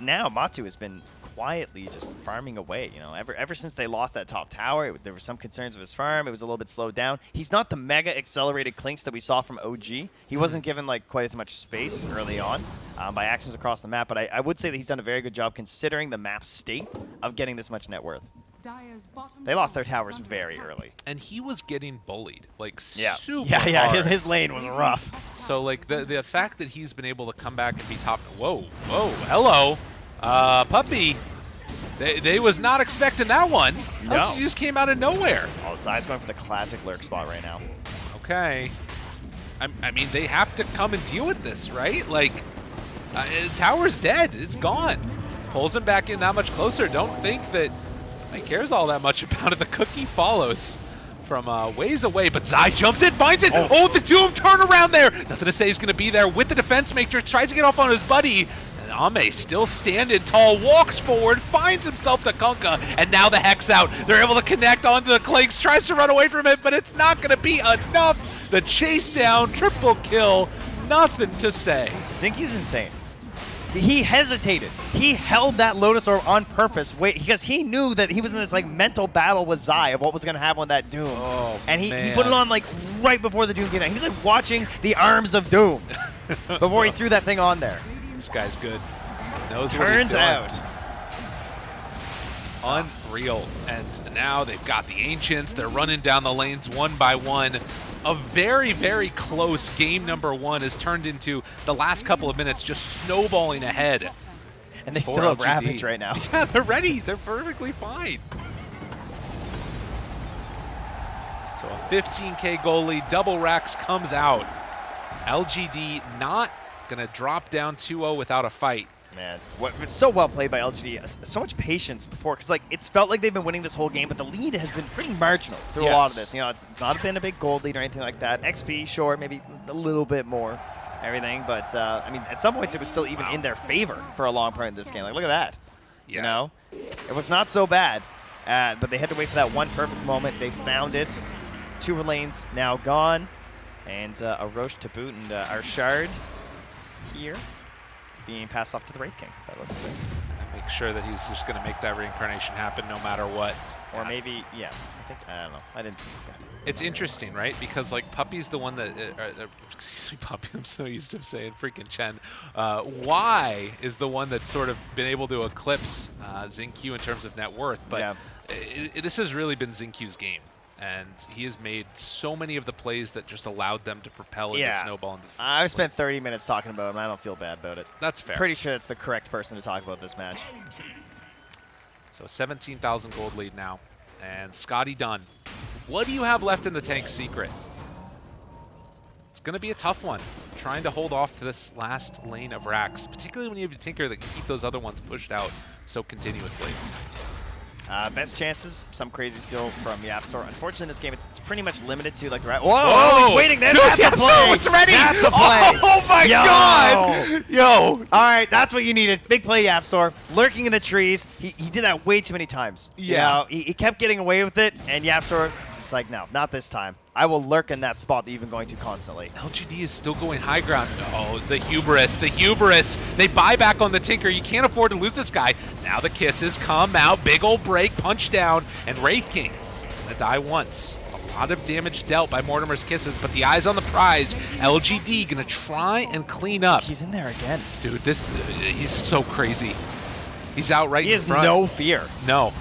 Now Matsu has been quietly just farming away. You know, ever since they lost that top tower, there were some concerns of his farm. It was a little bit slowed down. He's not the mega accelerated Clinks that we saw from OG. He wasn't given like quite as much space early on by actions across the map, but I would say that he's done a very good job considering the map's state of getting this much net worth. They lost their towers very early.
And he was getting bullied, like super
Yeah,
hard.
his lane was rough.
So like the fact that he's been able to come back and be top, whoa, hello, Puppy. They was not expecting that one.
No.
He just came out of nowhere.
Oh, Zai's going for the classic lurk spot right now.
Okay. I mean, they have to come and deal with this, right? Like, tower's dead. It's gone. Pulls him back in that much closer. Don't think that he cares all that much about it. The cookie follows from ways away, but Zai jumps in, finds it. Oh, the Doom turnaround there. Nothing to say he's going to be there with the defense matrix. Tries to get off on his buddy. And Ame still standing tall, walks forward, finds himself the Kunkka, and now the Hex out. They're able to connect onto the Clinks, tries to run away from it, but it's not going to be enough. The chase down, triple kill, nothing to say.
Zinq's insane. He hesitated. He held that Lotus Orb on purpose, because he knew that he was in this like mental battle with Zai of what was going to happen with that Doom.
Oh,
and he
man.
put it on like right before the Doom came out. He was like watching the arms of Doom before he threw that thing on there.
This guy's good. Knows what he's
Turns
doing.
out.
Unreal. And now they've got the Ancients. They're running down the lanes one by one. A very, very close game number one has turned into the last couple of minutes just snowballing ahead.
And they still have Ravage right now.
Yeah, they're ready. They're perfectly fine. So a 15K goal lead. Double Racks comes out. LGD not going to drop down 2-0 without a fight.
Man, it's so well played by LGD. So much patience before, because like it's felt like they've been winning this whole game, but the lead has been pretty marginal through a lot of this. You know, it's not been a big gold lead or anything like that. XP, sure, maybe a little bit more, everything, but I mean, at some points it was still even in their favor for a long part of this game. Like, look at that.
Yeah.
You know, it was not so bad, but they had to wait for that one perfect moment. They found it. Two lanes now gone, and a Roche to boot, and our Shard here being passed off to the Wraith King. That looks good.
Make sure that he's just going to make that reincarnation happen no matter what.
Or maybe, yeah, I don't know. I didn't see that.
It's interesting, right? Because like Puppy's the one that, excuse me, Puppy. I'm so used to saying freaking Chen. Y is the one that's sort of been able to eclipse Zinq in terms of net worth, but this has really been Zinq's game. And he has made so many of the plays that just allowed them to propel into snowball. Into
I've spent 30 minutes talking about him. I don't feel bad about it.
That's fair.
Pretty sure that's the correct person to talk about this match.
So a 17,000 gold lead now. And Scotty done. What do you have left in the tank secret? It's going to be a tough one, trying to hold off to this last lane of racks, particularly when you have a Tinker that can keep those other ones pushed out so continuously.
Best chances, some crazy skill from YapzOr. Unfortunately, in this game, it's pretty much limited to like the right. Whoa! He's waiting there. That's a play.
It's ready.
That's a play.
Oh my God! Yo!
All right, that's what you needed. Big play, YapzOr. Lurking in the trees. He did that way too many times.
Yeah.
You know, he kept getting away with it, and YapzOr just like, no, not this time. I will lurk in that spot that you've been going to constantly.
LGD is still going high ground. Oh, the hubris, the hubris. They buy back on the Tinker. You can't afford to lose this guy. Now the kisses come out. Big old break, punch down, and Wraith King gonna die once. A lot of damage dealt by Mortimer's kisses, but the eyes on the prize. LGD gonna try and clean up.
He's in there again.
Dude, he's so crazy. He's out right in front.
He has no fear.
No.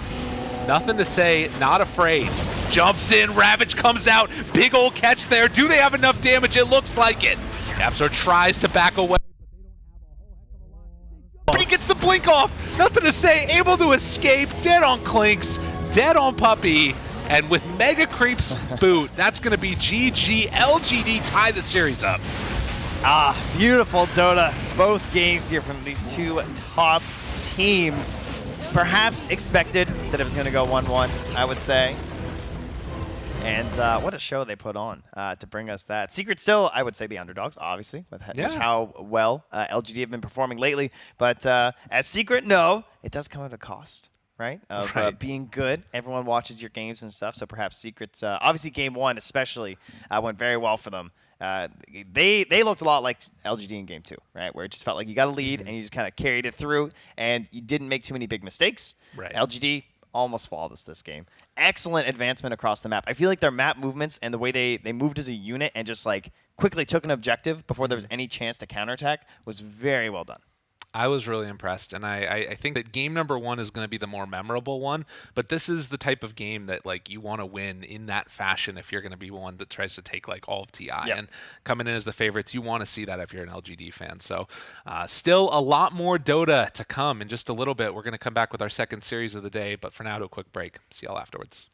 Nothing to say, not afraid. Jumps in, Ravage comes out, big old catch there. Do they have enough damage? It looks like it. YapzOr tries to back away, but they don't have a whole heck of a he gets the blink off. Nothing to say. Able to escape. Dead on Clinks. Dead on Puppey. And with Mega Creep's boot, that's going to be GG.LGD tie the series up.
Beautiful Dota. Both games here from these two top teams. Perhaps expected that it was going to go 1-1, I would say. And what a show they put on to bring us that. Secret still, I would say the underdogs, obviously, with how well LGD have been performing lately. But as Secret, no, it does come at a cost. Right? Of being good. Everyone watches your games and stuff, so perhaps Secrets, obviously game 1 especially, went very well for them. They looked a lot like LGD in game 2, right? Where it just felt like you got a lead and you just kind of carried it through and you didn't make too many big mistakes.
Right.
LGD almost flawless this game. Excellent advancement across the map. I feel like their map movements and the way they moved as a unit and just like quickly took an objective before there was any chance to counterattack was very well done.
I was really impressed, and I think that game number 1 is going to be the more memorable one, but this is the type of game that like you want to win in that fashion if you're going to be one that tries to take like all of TI. And coming in as the favorites, you want to see that if you're an LGD fan. So still a lot more Dota to come in just a little bit. We're going to come back with our second series of the day, but for now, to a quick break. See y'all afterwards.